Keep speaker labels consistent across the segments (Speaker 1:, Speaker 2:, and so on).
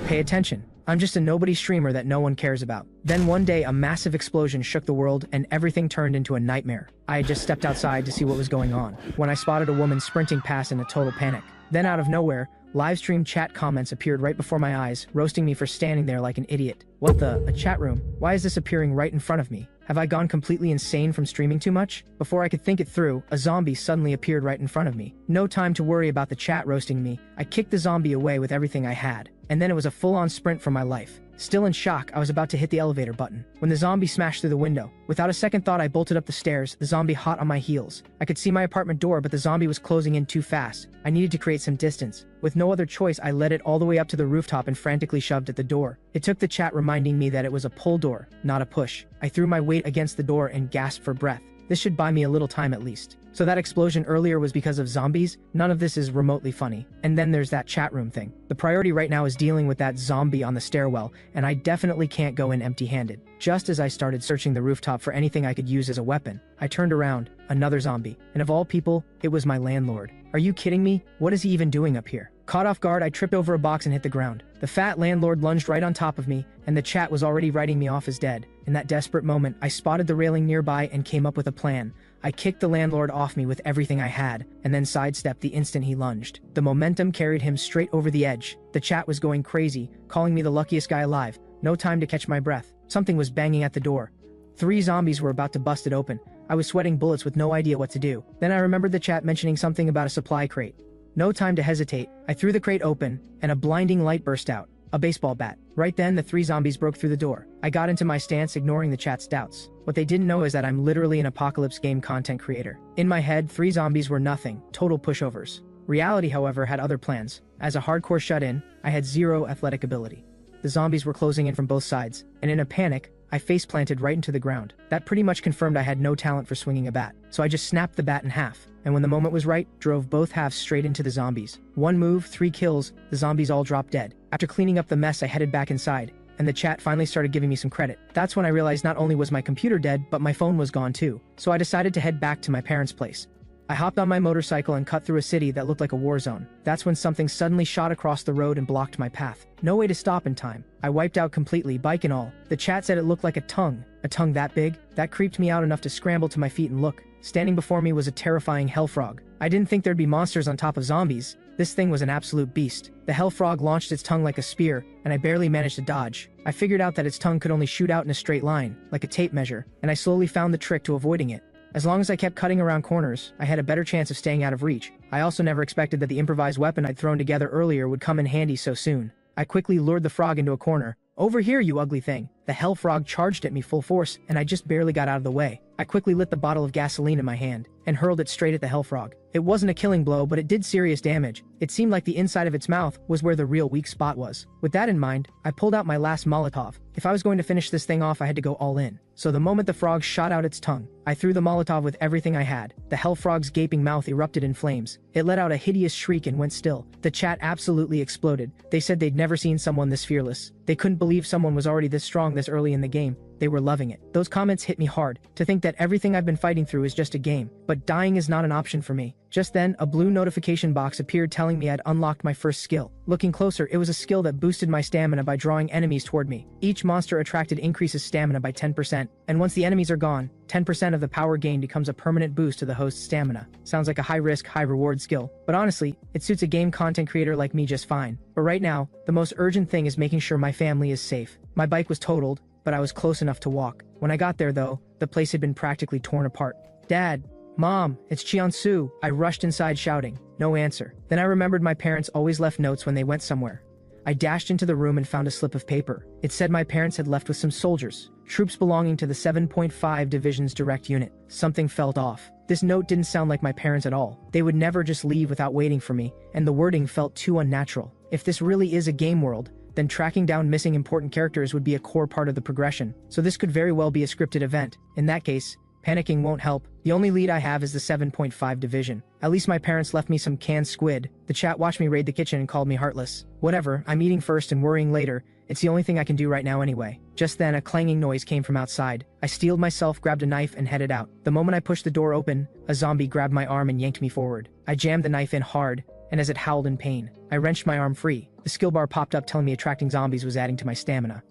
Speaker 1: Pay attention. I'm just a nobody streamer that no one cares about. Then one day, a massive explosion shook the world and everything turned into a nightmare. I had just stepped outside to see what was going on when I spotted a woman sprinting past in a total panic. Then out of nowhere, live stream chat comments appeared right before my eyes, roasting me for standing there like an idiot. What the? A chat room? Why is this appearing right in front of me? Have I gone completely insane from streaming too much? Before I could think it through, a zombie suddenly appeared right in front of me. No time to worry about the chat roasting me. I kicked the zombie away with everything I had. And then it was a full-on sprint for my life. Still in shock, I was about to hit the elevator button when the zombie smashed through the window. Without a second thought, I bolted up the stairs, the zombie hot on my heels. I could see my apartment door, but the zombie was closing in too fast. I needed to create some distance. With no other choice, I led it all the way up to the rooftop and frantically shoved at the door. It took the chat reminding me that it was a pull door, not a push. I threw my weight against the door and gasped for breath. This should buy me a little time at least. So that explosion earlier was because of zombies? None of this is remotely funny. And then there's that chat room thing. The priority right now is dealing with that zombie on the stairwell, and I definitely can't go in empty-handed. Just as I started searching the rooftop for anything I could use as a weapon, I turned around, another zombie. And of all people, it was my landlord. Are you kidding me? What is he even doing up here? Caught off guard, I tripped over a box and hit the ground. The fat landlord lunged right on top of me, and the chat was already writing me off as dead. In that desperate moment, I spotted the railing nearby and came up with a plan. I kicked the landlord off me with everything I had, and then sidestepped the instant he lunged. The momentum carried him straight over the edge. The chat was going crazy, calling me the luckiest guy alive. No time to catch my breath. Something was banging at the door. 3 zombies were about to bust it open. I was sweating bullets with no idea what to do. Then I remembered the chat mentioning something about a supply crate. No time to hesitate. I threw the crate open, and a blinding light burst out. A baseball bat. Right then, the 3 zombies broke through the door. I got into my stance, ignoring the chat's doubts. What they didn't know is that I'm literally an apocalypse game content creator. In my head, 3 zombies were nothing, total pushovers. Reality, however, had other plans. As a hardcore shut-in, I had 0 athletic ability. The zombies were closing in from both sides, and in a panic, I face-planted right into the ground. That pretty much confirmed I had no talent for swinging a bat, so I just snapped the bat in half, and when the moment was right, drove both halves straight into the zombies. 1 move, 3 kills, the zombies all dropped dead. After cleaning up the mess, I headed back inside, and the chat finally started giving me some credit. That's when I realized not only was my computer dead, but my phone was gone too, so I decided to head back to my parents' place. I hopped on my motorcycle and cut through a city that looked like a war zone. That's when something suddenly shot across the road and blocked my path. No way to stop in time. I wiped out completely, bike and all. The chat said it looked like a tongue. A tongue that big? That creeped me out enough to scramble to my feet and look. Standing before me was a terrifying hell frog. I didn't think there'd be monsters on top of zombies. This thing was an absolute beast. The hell frog launched its tongue like a spear, and I barely managed to dodge. I figured out that its tongue could only shoot out in a straight line, like a tape measure, and I slowly found the trick to avoiding it. As long as I kept cutting around corners, I had a better chance of staying out of reach. I also never expected that the improvised weapon I'd thrown together earlier would come in handy so soon. I quickly lured the frog into a corner. "Over here, you ugly thing." The hell frog charged at me full force, and I just barely got out of the way. I quickly lit the bottle of gasoline in my hand and hurled it straight at the hell frog. It wasn't a killing blow, but it did serious damage. It seemed like the inside of its mouth was where the real weak spot was. With that in mind, I pulled out my last Molotov. If I was going to finish this thing off, I had to go all in. So the moment the frog shot out its tongue, I threw the Molotov with everything I had. The hell frog's gaping mouth erupted in flames. It let out a hideous shriek and went still. The chat absolutely exploded. They said they'd never seen someone this fearless. They couldn't believe someone was already this strong this early in the game. They were loving it. Those comments hit me hard. To think that everything I've been fighting through is just a game. But dying is not an option for me. Just then, a blue notification box appeared telling me I'd unlocked my first skill. Looking closer, it was a skill that boosted my stamina by drawing enemies toward me. Each monster attracted increases stamina by 10%, and once the enemies are gone, 10% of the power gained becomes a permanent boost to the host's stamina. Sounds like a high-risk, high-reward skill. But honestly, it suits a game content creator like me just fine. But right now, the most urgent thing is making sure my family is safe. My bike was totaled, but I was close enough to walk. When I got there though, the place had been practically torn apart. "Dad, Mom, it's Cheonsu." I rushed inside shouting. No answer. Then I remembered my parents always left notes when they went somewhere. I dashed into the room and found a slip of paper. It said my parents had left with some soldiers, troops belonging to the 7.5 Division's direct unit. Something felt off. This note didn't sound like my parents at all. They would never just leave without waiting for me, and the wording felt too unnatural. If this really is a game world, then tracking down missing important characters would be a core part of the progression. So this could very well be a scripted event. In that case, panicking won't help. The only lead I have is the 7.5 Division. At least my parents left me some canned squid. The chat watched me raid the kitchen and called me heartless. Whatever, I'm eating first and worrying later. It's the only thing I can do right now anyway. Just then, a clanging noise came from outside. I steeled myself, grabbed a knife, and headed out. The moment I pushed the door open, a zombie grabbed my arm and yanked me forward. I jammed the knife in hard, and as it howled in pain, I wrenched my arm free. The skill bar popped up telling me attracting zombies was adding to my stamina.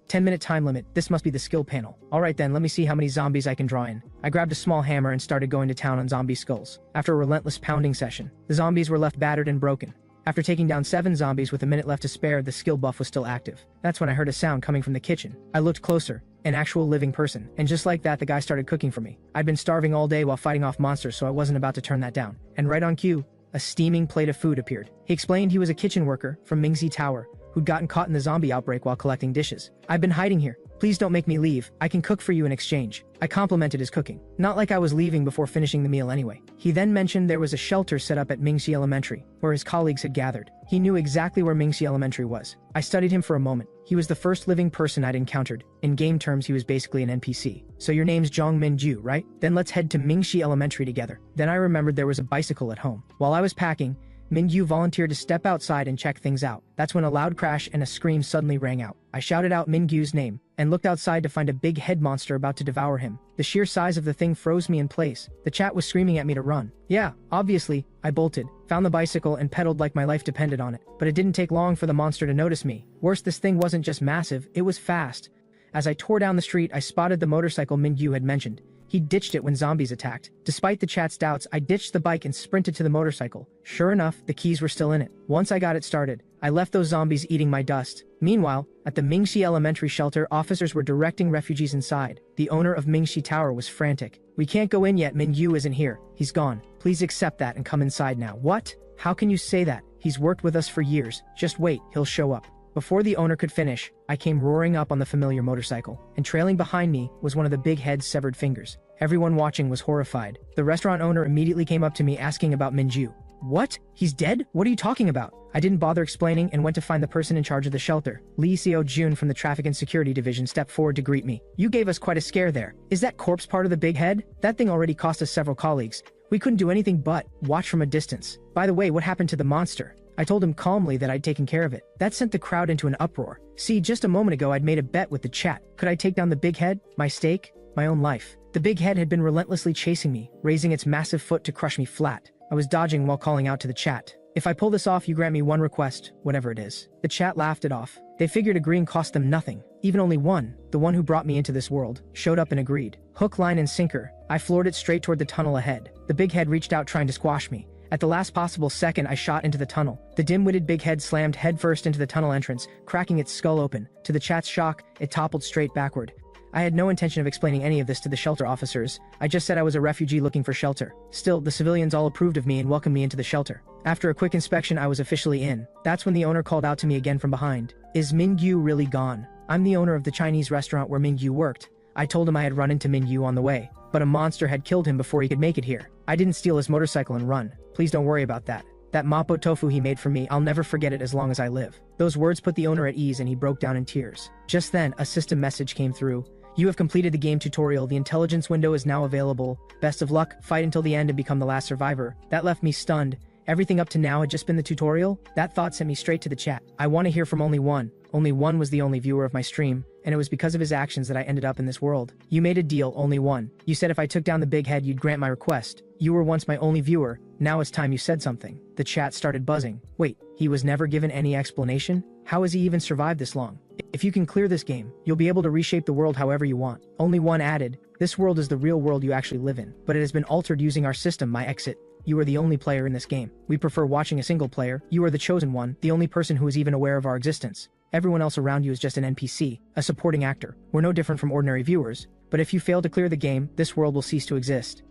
Speaker 1: 10-minute time limit. This must be the skill panel. Alright then, let me see how many zombies I can draw in. I grabbed a small hammer and started going to town on zombie skulls. After a relentless pounding session, the zombies were left battered and broken. After taking down 7 zombies with a minute left to spare, the skill buff was still active. That's when I heard a sound coming from the kitchen. I looked closer. An actual living person. And just like that, the guy started cooking for me. I'd been starving all day while fighting off monsters, so I wasn't about to turn that down. And right on cue, a steaming plate of food appeared. He explained he was a kitchen worker from Manhwa Tower who'd gotten caught in the zombie outbreak while collecting dishes. I've been hiding here. Please don't make me leave. I can cook for you in exchange. I complimented his cooking. Not like I was leaving before finishing the meal anyway. He then mentioned there was a shelter set up at Mingxi Elementary, where his colleagues had gathered. He knew exactly where Mingxi Elementary was. I studied him for a moment. He was the first living person I'd encountered. In game terms, he was basically an NPC. So your name's Zhang Minju, right? Then let's head to Mingxi Elementary together. Then I remembered there was a bicycle at home. While I was packing, Minju volunteered to step outside and check things out. That's when a loud crash and a scream suddenly rang out. I shouted out Mingyu's name and looked outside to find a big head monster about to devour him. The sheer size of the thing froze me in place. The chat was screaming at me to run. Yeah, obviously, I bolted, found the bicycle and pedaled like my life depended on it. But it didn't take long for the monster to notice me. Worse, this thing wasn't just massive, it was fast. As I tore down the street, I spotted the motorcycle Mingyu had mentioned. He ditched it when zombies attacked. Despite the chat's doubts, I ditched the bike and sprinted to the motorcycle. Sure enough, the keys were still in it. Once I got it started, I left those zombies eating my dust. Meanwhile, at the Mingxi Elementary shelter, officers were directing refugees inside. The owner of Mingxi Tower was frantic. We can't go in yet, Mingyu isn't here. He's gone. Please accept that and come inside now. What? How can you say that? He's worked with us for years. Just wait, he'll show up. Before the owner could finish, I came roaring up on the familiar motorcycle, and trailing behind me was one of the big head's severed fingers. Everyone watching was horrified. The restaurant owner immediately came up to me asking about Minju. What? He's dead? What are you talking about? I didn't bother explaining and went to find the person in charge of the shelter. Lee Seo Jun from the Traffic and Security Division stepped forward to greet me. You gave us quite a scare there. Is that corpse part of the big head? That thing already cost us several colleagues. We couldn't do anything but watch from a distance. By the way, what happened to the monster? I told him calmly that I'd taken care of it. That sent the crowd into an uproar. See, just a moment ago I'd made a bet with the chat. Could I take down the big head? My stake? My own life. The big head had been relentlessly chasing me, raising its massive foot to crush me flat. I was dodging while calling out to the chat. If I pull this off, you grant me one request, whatever it is. The chat laughed it off. They figured agreeing cost them nothing. Even only one, the one who brought me into this world, showed up and agreed. Hook, line, and sinker. I floored it straight toward the tunnel ahead. The big head reached out trying to squash me. At the last possible second, I shot into the tunnel. The dim-witted big head slammed headfirst into the tunnel entrance, cracking its skull open. To the chat's shock, it toppled straight backward. I had no intention of explaining any of this to the shelter officers. I just said I was a refugee looking for shelter. Still, the civilians all approved of me and welcomed me into the shelter. After a quick inspection, I was officially in. That's when the owner called out to me again from behind. Is Mingyu really gone? I'm the owner of the Chinese restaurant where Mingyu worked. I told him I had run into Mingyu on the way, but a monster had killed him before he could make it here. I didn't steal his motorcycle and run. Please don't worry about that. That mapo tofu he made for me, I'll never forget it as long as I live. Those words put the owner at ease and he broke down in tears. Just then, a system message came through. You have completed the game tutorial. The intelligence window is now available. Best of luck. Fight until the end and become the last survivor. That left me stunned. Everything up to now had just been the tutorial? That thought sent me straight to the chat. I want to hear from only one. Only one was the only viewer of my stream, and it was because of his actions that I ended up in this world. You made a deal, only one. You said if I took down the big head, you'd grant my request. You were once my only viewer. Now it's time you said something. The chat started buzzing. Wait, he was never given any explanation? How has he even survived this long? If you can clear this game, you'll be able to reshape the world however you want. Only one added. This world is the real world you actually live in, but it has been altered using our system, my exit. You are the only player in this game. We prefer watching a single player. You are the chosen one, the only person who is even aware of our existence. Everyone else around you is just an NPC, a supporting actor. We're no different from ordinary viewers, but if you fail to clear the game, this world will cease to exist.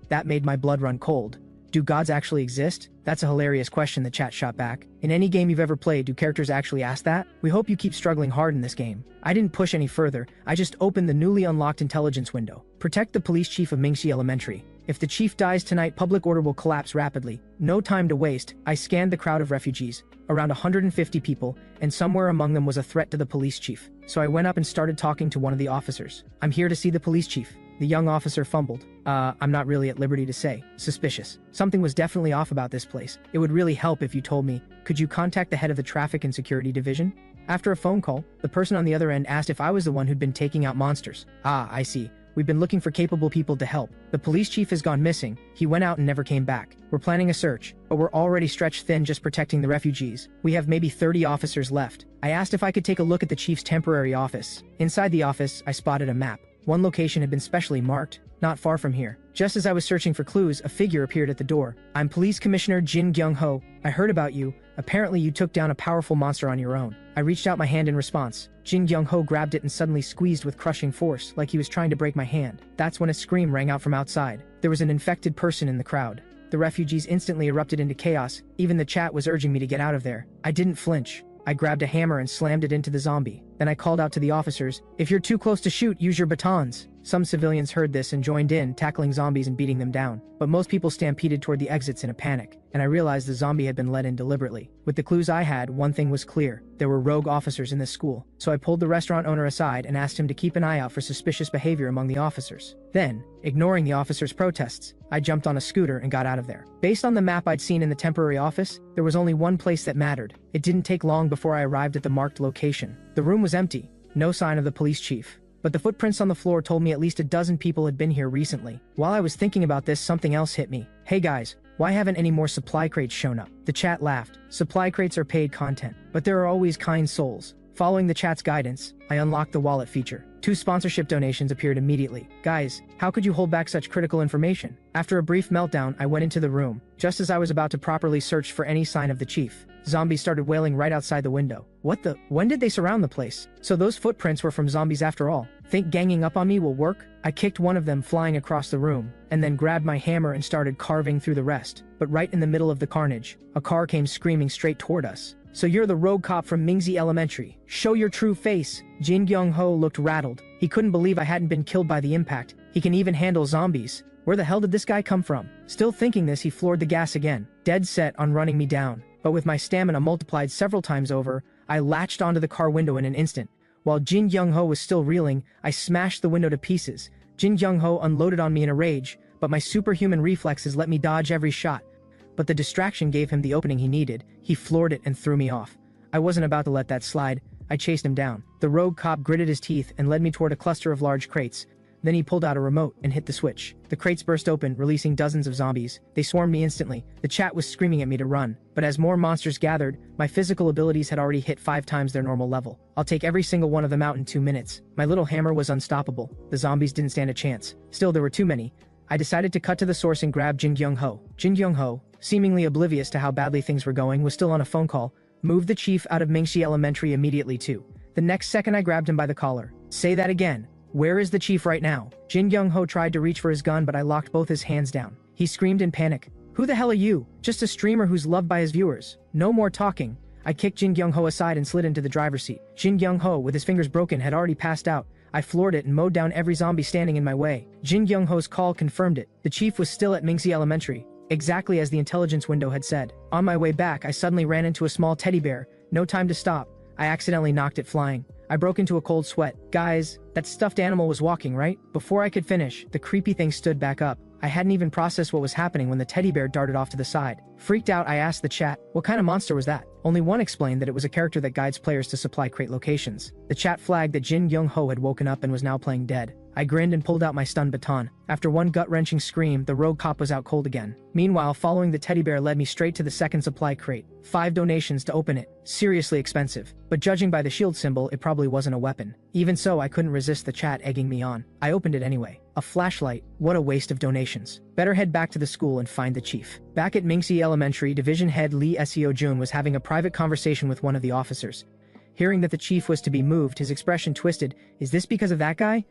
Speaker 1: That made my blood run cold. Do gods actually exist? That's a hilarious question the chat shot back. In any game you've ever played, do characters actually ask that? We hope you keep struggling hard in this game. I didn't push any further, I just opened the newly unlocked intelligence window. Protect the police chief of Mingxi Elementary. If the chief dies tonight, public order will collapse rapidly. No time to waste. I scanned the crowd of refugees, around 150 people, and somewhere among them was a threat to the police chief. So I went up and started talking to one of the officers. I'm here to see the police chief. The young officer fumbled. I'm not really at liberty to say. Suspicious. Something was definitely off about this place. It would really help if you told me. Could you contact the head of the Traffic and Security Division? After a phone call, the person on the other end asked if I was the one who'd been taking out monsters. Ah, I see. We've been looking for capable people to help. The police chief has gone missing. He went out and never came back. We're planning a search, but we're already stretched thin just protecting the refugees. We have maybe 30 officers left. I asked if I could take a look at the chief's temporary office. Inside the office, I spotted a map. One location had been specially marked, not far from here. Just as I was searching for clues, a figure appeared at the door. I'm Police Commissioner Jin Kyung-ho. I heard about you. Apparently you took down a powerful monster on your own. I reached out my hand in response. Jin Kyung-ho grabbed it and suddenly squeezed with crushing force, like he was trying to break my hand. That's when a scream rang out from outside. There was an infected person in the crowd. The refugees instantly erupted into chaos. Even the chat was urging me to get out of there. I didn't flinch. I grabbed a hammer and slammed it into the zombie. Then I called out to the officers, "If you're too close to shoot, use your batons." Some civilians heard this and joined in, tackling zombies and beating them down. But most people stampeded toward the exits in a panic, and I realized the zombie had been let in deliberately. With the clues I had, one thing was clear. There were rogue officers in this school. So I pulled the restaurant owner aside and asked him to keep an eye out for suspicious behavior among the officers. Then, ignoring the officers' protests, I jumped on a scooter and got out of there. Based on the map I'd seen in the temporary office, there was only one place that mattered. It didn't take long before I arrived at the marked location. The room was empty, no sign of the police chief. But the footprints on the floor told me at least a dozen people had been here recently. While I was thinking about this, something else hit me. Hey guys, why haven't any more supply crates shown up? The chat laughed. Supply crates are paid content, but there are always kind souls. Following the chat's guidance, I unlocked the wallet feature. 2 sponsorship donations appeared immediately. Guys, how could you hold back such critical information? After a brief meltdown, I went into the room. Just as I was about to properly search for any sign of the chief, zombies started wailing right outside the window. When did they surround the place? So those footprints were from zombies after all. Think ganging up on me will work? I kicked one of them flying across the room, and then grabbed my hammer and started carving through the rest. But right in the middle of the carnage, a car came screaming straight toward us. "So you're the rogue cop from Mingzi Elementary. Show your true face." Jin Kyung-ho looked rattled. He couldn't believe I hadn't been killed by the impact. He can even handle zombies. Where the hell did this guy come from? Still thinking this, he floored the gas again, dead set on running me down. But with my stamina multiplied several times over, I latched onto the car window in an instant. While Jin Kyung-ho was still reeling, I smashed the window to pieces. Jin Kyung-ho unloaded on me in a rage, but my superhuman reflexes let me dodge every shot. But the distraction gave him the opening he needed. He floored it and threw me off. I wasn't about to let that slide. I chased him down. The rogue cop gritted his teeth and led me toward a cluster of large crates. Then he pulled out a remote and hit the switch. The crates burst open, releasing dozens of zombies. They swarmed me instantly. The chat was screaming at me to run. But as more monsters gathered, my physical abilities had already hit 5 times their normal level. I'll take every single one of them out in 2 minutes. My little hammer was unstoppable. The zombies didn't stand a chance. Still, there were too many. I decided to cut to the source and grab Jin Kyung-ho. Jin Kyung-ho, seemingly oblivious to how badly things were going, was still on a phone call. Moved the chief out of Mingxi Elementary immediately too. The next second I grabbed him by the collar. "Say that again. Where is the chief right now?" Jin Kyung-ho tried to reach for his gun, but I locked both his hands down. He screamed in panic. "Who the hell are you? Just a streamer who's loved by his viewers. No more talking." I kicked Jin Kyung-ho aside and slid into the driver's seat. Jin Kyung-ho, with his fingers broken, had already passed out. I floored it and mowed down every zombie standing in my way. Jin Kyung-ho's call confirmed it. The chief was still at Mingxi Elementary, exactly as the intelligence window had said. On my way back, I suddenly ran into a small teddy bear. No time to stop. I accidentally knocked it flying. I broke into a cold sweat. "Guys, that stuffed animal was walking, right?" Before I could finish, the creepy thing stood back up. I hadn't even processed what was happening when the teddy bear darted off to the side. Freaked out, I asked the chat, "What kind of monster was that?" Only one explained that it was a character that guides players to supply crate locations. The chat flagged that Jin Kyung-ho had woken up and was now playing dead. I grinned and pulled out my stun baton. After one gut-wrenching scream, the rogue cop was out cold again. Meanwhile, following the teddy bear led me straight to the second supply crate. 5 donations to open it. Seriously expensive. But judging by the shield symbol, it probably wasn't a weapon. Even so, I couldn't resist the chat egging me on. I opened it anyway. A flashlight. What a waste of donations. Better head back to the school and find the chief. Back at Mingxi Elementary, Division Head Lee Seo-jun was having a private conversation with one of the officers. Hearing that the chief was to be moved, his expression twisted. "Is this because of that guy?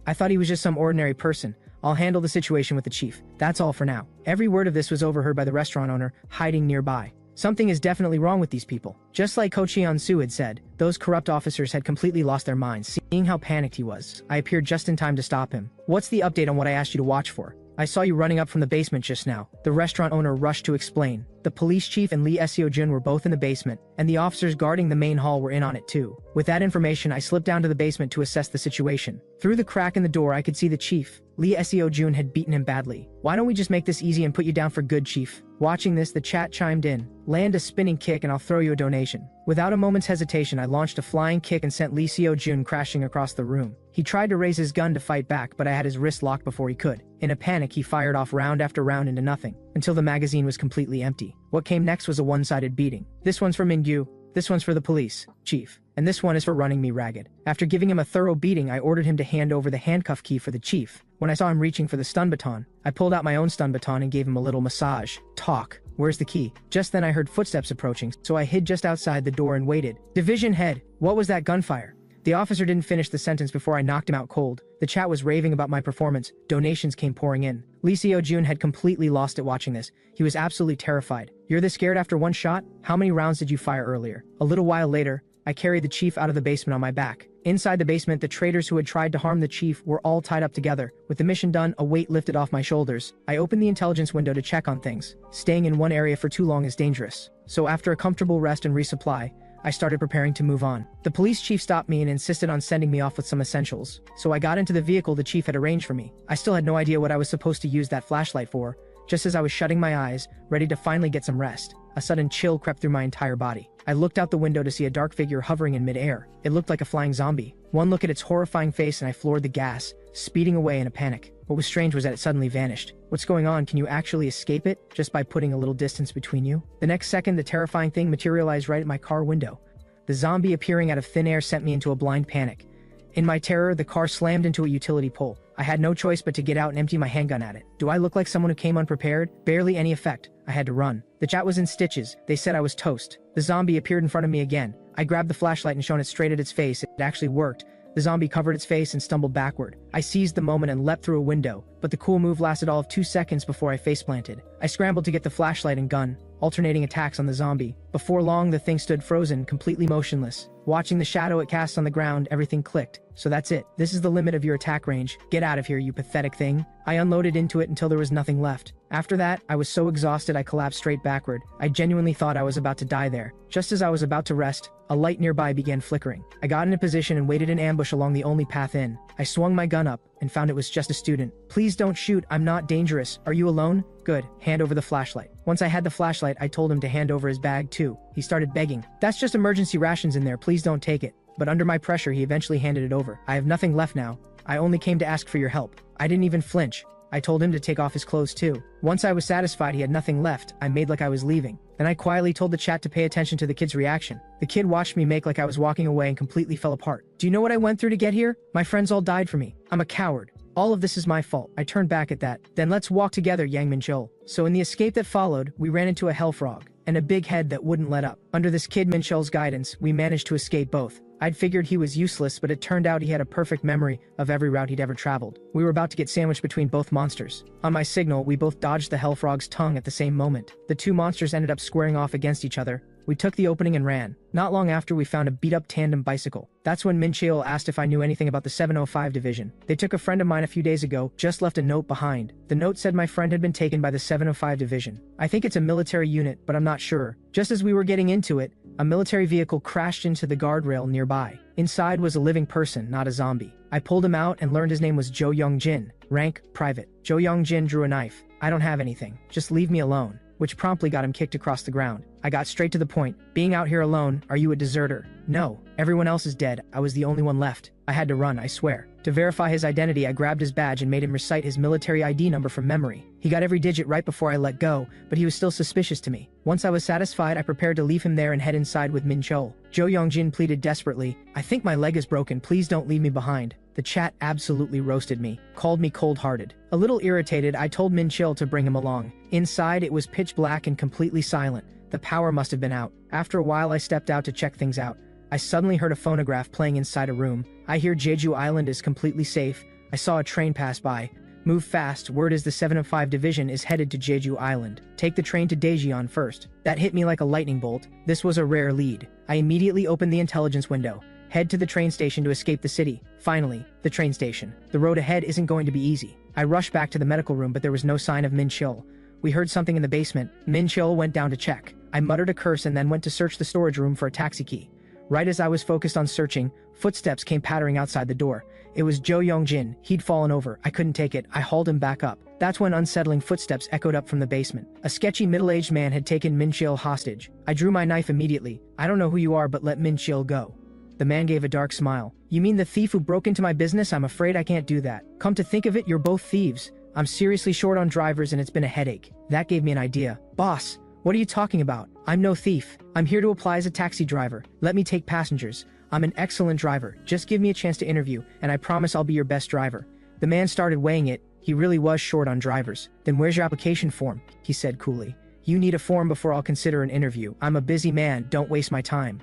Speaker 1: I thought he was just some ordinary person. I'll handle the situation with the chief. That's all for now." Every word of this was overheard by the restaurant owner, hiding nearby. Something is definitely wrong with these people. Just like Ko Cheon-soo had said, those corrupt officers had completely lost their minds. Seeing how panicked he was, I appeared just in time to stop him. "What's the update on what I asked you to watch for? I saw you running up from the basement just now." The restaurant owner rushed to explain. The police chief and Lee Seo-jun were both in the basement, and the officers guarding the main hall were in on it too. With that information, I slipped down to the basement to assess the situation. Through the crack in the door, I could see the chief. Lee Seo-jun had beaten him badly. "Why don't we just make this easy and put you down for good, chief?" Watching this, the chat chimed in. "Land a spinning kick and I'll throw you a donation." Without a moment's hesitation, I launched a flying kick and sent Lee Seo-jun crashing across the room. He tried to raise his gun to fight back, but I had his wrist locked before he could. In a panic, he fired off round after round into nothing, until the magazine was completely empty. What came next was a one-sided beating. "This one's for Mingyu, this one's for the police, chief, and this one is for running me ragged." After giving him a thorough beating, I ordered him to hand over the handcuff key for the chief. When I saw him reaching for the stun baton, I pulled out my own stun baton and gave him a little massage. "Talk. Where's the key?" Just then I heard footsteps approaching, so I hid just outside the door and waited. "Division head, what was that gunfire?" The officer didn't finish the sentence before I knocked him out cold. The chat was raving about my performance. Donations came pouring in. Lee Seo-jun had completely lost it watching this. He was absolutely terrified. "You're this scared after one shot? How many rounds did you fire earlier?" A little while later, I carried the chief out of the basement on my back. Inside the basement, the traitors who had tried to harm the chief were all tied up together. With the mission done, a weight lifted off my shoulders. I opened the intelligence window to check on things. Staying in one area for too long is dangerous. So after a comfortable rest and resupply, I started preparing to move on. The police chief stopped me and insisted on sending me off with some essentials. So I got into the vehicle the chief had arranged for me. I still had no idea what I was supposed to use that flashlight for. Just as I was shutting my eyes, ready to finally get some rest, a sudden chill crept through my entire body. I looked out the window to see a dark figure hovering in midair. It looked like a flying zombie. One look at its horrifying face and I floored the gas, speeding away in a panic. What was strange was that it suddenly vanished. "What's going on? Can you actually escape it just by putting a little distance between you?" The next second, the terrifying thing materialized right at my car window. The zombie appearing out of thin air sent me into a blind panic. In my terror, the car slammed into a utility pole. I had no choice but to get out and empty my handgun at it. Do I look like someone who came unprepared? Barely any effect. I had to run. The chat was in stitches. They said I was toast. The zombie appeared in front of me again. I grabbed the flashlight and shone it straight at its face. It actually worked. The zombie covered its face and stumbled backward. I seized the moment and leapt through a window, but the cool move lasted all of 2 seconds before I faceplanted. I scrambled to get the flashlight and gun, alternating attacks on the zombie. Before long, the thing stood frozen, completely motionless. Watching the shadow it cast on the ground, everything clicked. "So that's it. This is the limit of your attack range. Get out of here, you pathetic thing." I unloaded into it until there was nothing left. After that, I was so exhausted I collapsed straight backward. I genuinely thought I was about to die there. Just as I was about to rest, a light nearby began flickering. I got in a position and waited in ambush along the only path in. I swung my gun up and found it was just a student. "Please don't shoot. I'm not dangerous. Are you alone?" "Good. Hand over the flashlight." Once I had the flashlight, I told him to hand over his bag too. He started begging. "That's just emergency rations in there. Please don't take it." But under my pressure, he eventually handed it over. "I have nothing left now. I only came to ask for your help." I didn't even flinch. I told him to take off his clothes too. Once I was satisfied he had nothing left, I made like I was leaving. Then I quietly told the chat to pay attention to the kid's reaction. The kid watched me make like I was walking away and completely fell apart. "Do you know what I went through to get here? My friends all died for me. I'm a coward. All of this is my fault." I turned back at that. "Then let's walk together, Yang Minchul." So in the escape that followed, we ran into a hellfrog and a big head that wouldn't let up. Under this kid Minchul's guidance, we managed to escape both. I'd figured he was useless, but it turned out he had a perfect memory of every route he'd ever traveled. We were about to get sandwiched between both monsters. On my signal, we both dodged the hellfrog's tongue at the same moment. The two monsters ended up squaring off against each other. We took the opening and ran. Not long after, we found a beat-up tandem bicycle. That's when Minchil asked if I knew anything about the 705 division. They took a friend of mine a few days ago, just left a note behind. The note said my friend had been taken by the 705 division. I think it's a military unit, but I'm not sure. Just as we were getting into it, a military vehicle crashed into the guardrail nearby. Inside was a living person, not a zombie. I pulled him out and learned his name was Jo Young-jin, rank private. Jo Young-jin drew a knife. "I don't have anything. Just leave me alone," which promptly got him kicked across the ground. I got straight to the point. "Being out here alone, are you a deserter?" "No. Everyone else is dead. I was the only one left." I had to run, I swear. To verify his identity, I grabbed his badge and made him recite his military ID number from memory. He got every digit right before I let go, but he was still suspicious to me. Once I was satisfied, I prepared to leave him there and head inside with Min Chol. Jo Young-jin pleaded desperately, "I think my leg is broken. Please don't leave me behind." The chat absolutely roasted me, called me cold-hearted. A little irritated, I told Min Chil to bring him along. Inside, it was pitch black and completely silent. The power must have been out. After a while, I stepped out to check things out. I suddenly heard a phonograph playing inside a room. I hear Jeju Island is completely safe. I saw a train pass by. Move fast, word is the 705 division is headed to Jeju Island. Take the train to Daejeon first. That hit me like a lightning bolt. This was a rare lead. I immediately opened the intelligence window. Head to the train station to escape the city. Finally, the train station. The road ahead isn't going to be easy. I rushed back to the medical room, but there was no sign of Min Chil. We heard something in the basement. Min Chil went down to check. I muttered a curse and then went to search the storage room for a taxi key. Right as I was focused on searching, footsteps came pattering outside the door. It was Jo Young-jin. He'd fallen over. I couldn't take it. I hauled him back up. That's when unsettling footsteps echoed up from the basement. A sketchy middle-aged man had taken Min Chil hostage. I drew my knife immediately. I don't know who you are, but let Min Chil go. The man gave a dark smile. You mean the thief who broke into my business? I'm afraid I can't do that. Come to think of it, you're both thieves. I'm seriously short on drivers and it's been a headache. That gave me an idea. Boss, what are you talking about? I'm no thief. I'm here to apply as a taxi driver. Let me take passengers. I'm an excellent driver. Just give me a chance to interview, and I promise I'll be your best driver. The man started weighing it. He really was short on drivers. Then where's your application form? He said coolly. You need a form before I'll consider an interview. I'm a busy man. Don't waste my time.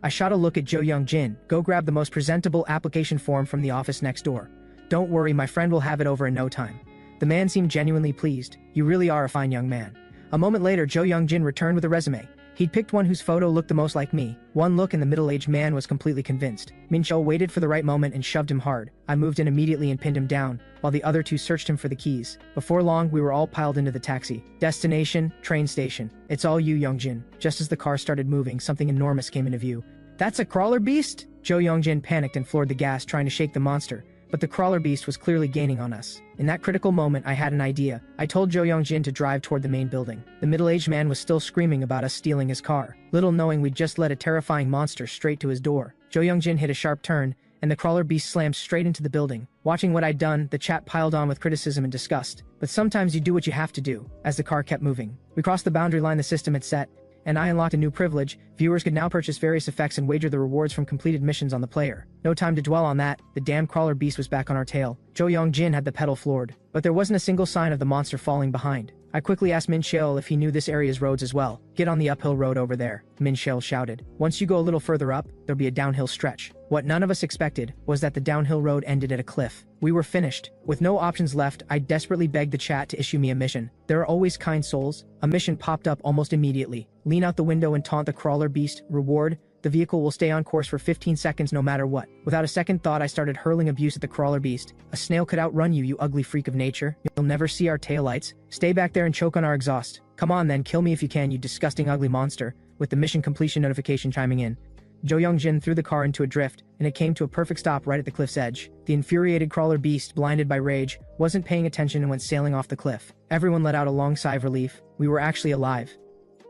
Speaker 1: I shot a look at Jo Young-jin. Go grab the most presentable application form from the office next door. Don't worry, my friend will have it over in no time. The man seemed genuinely pleased. You really are a fine young man. A moment later, Jo Young-jin returned with a resume. He'd picked one whose photo looked the most like me. One look and the middle-aged man was completely convinced. Min Chil waited for the right moment and shoved him hard. I moved in immediately and pinned him down, while the other two searched him for the keys. Before long, we were all piled into the taxi. Destination, train station. It's all you, Young-jin. Just as the car started moving, something enormous came into view. That's a crawler beast? Jo Young-jin panicked and floored the gas, trying to shake the monster. But the crawler beast was clearly gaining on us. In that critical moment, I had an idea. I told Jo Young-jin to drive toward the main building. The middle-aged man was still screaming about us stealing his car, little knowing we'd just led a terrifying monster straight to his door. Jo Young-jin hit a sharp turn, and the crawler beast slammed straight into the building. Watching what I'd done, the chat piled on with criticism and disgust. But sometimes you do what you have to do, as the car kept moving. We crossed the boundary line the system had set, and I unlocked a new privilege. Viewers could now purchase various effects and wager the rewards from completed missions on the player. No time to dwell on that, the damn crawler beast was back on our tail. Jo Young-jin had the pedal floored, but there wasn't a single sign of the monster falling behind. I quickly asked Min Chil if he knew this area's roads as well. Get on the uphill road over there, Min Chil shouted. Once you go a little further up, there'll be a downhill stretch. What none of us expected was that the downhill road ended at a cliff. We were finished. With no options left, I desperately begged the chat to issue me a mission. There are always kind souls. A mission popped up almost immediately. Lean out the window and taunt the crawler beast. Reward: the vehicle will stay on course for 15 seconds no matter what. Without a second thought, I started hurling abuse at the crawler beast. A snail could outrun you, you ugly freak of nature. You'll never see our taillights. Stay back there and choke on our exhaust. Come on then, kill me if you can, you disgusting ugly monster. With the mission completion notification chiming in, Jo Young-jin threw the car into a drift, and it came to a perfect stop right at the cliff's edge. The infuriated crawler beast, blinded by rage, wasn't paying attention and went sailing off the cliff. Everyone let out a long sigh of relief. We were actually alive.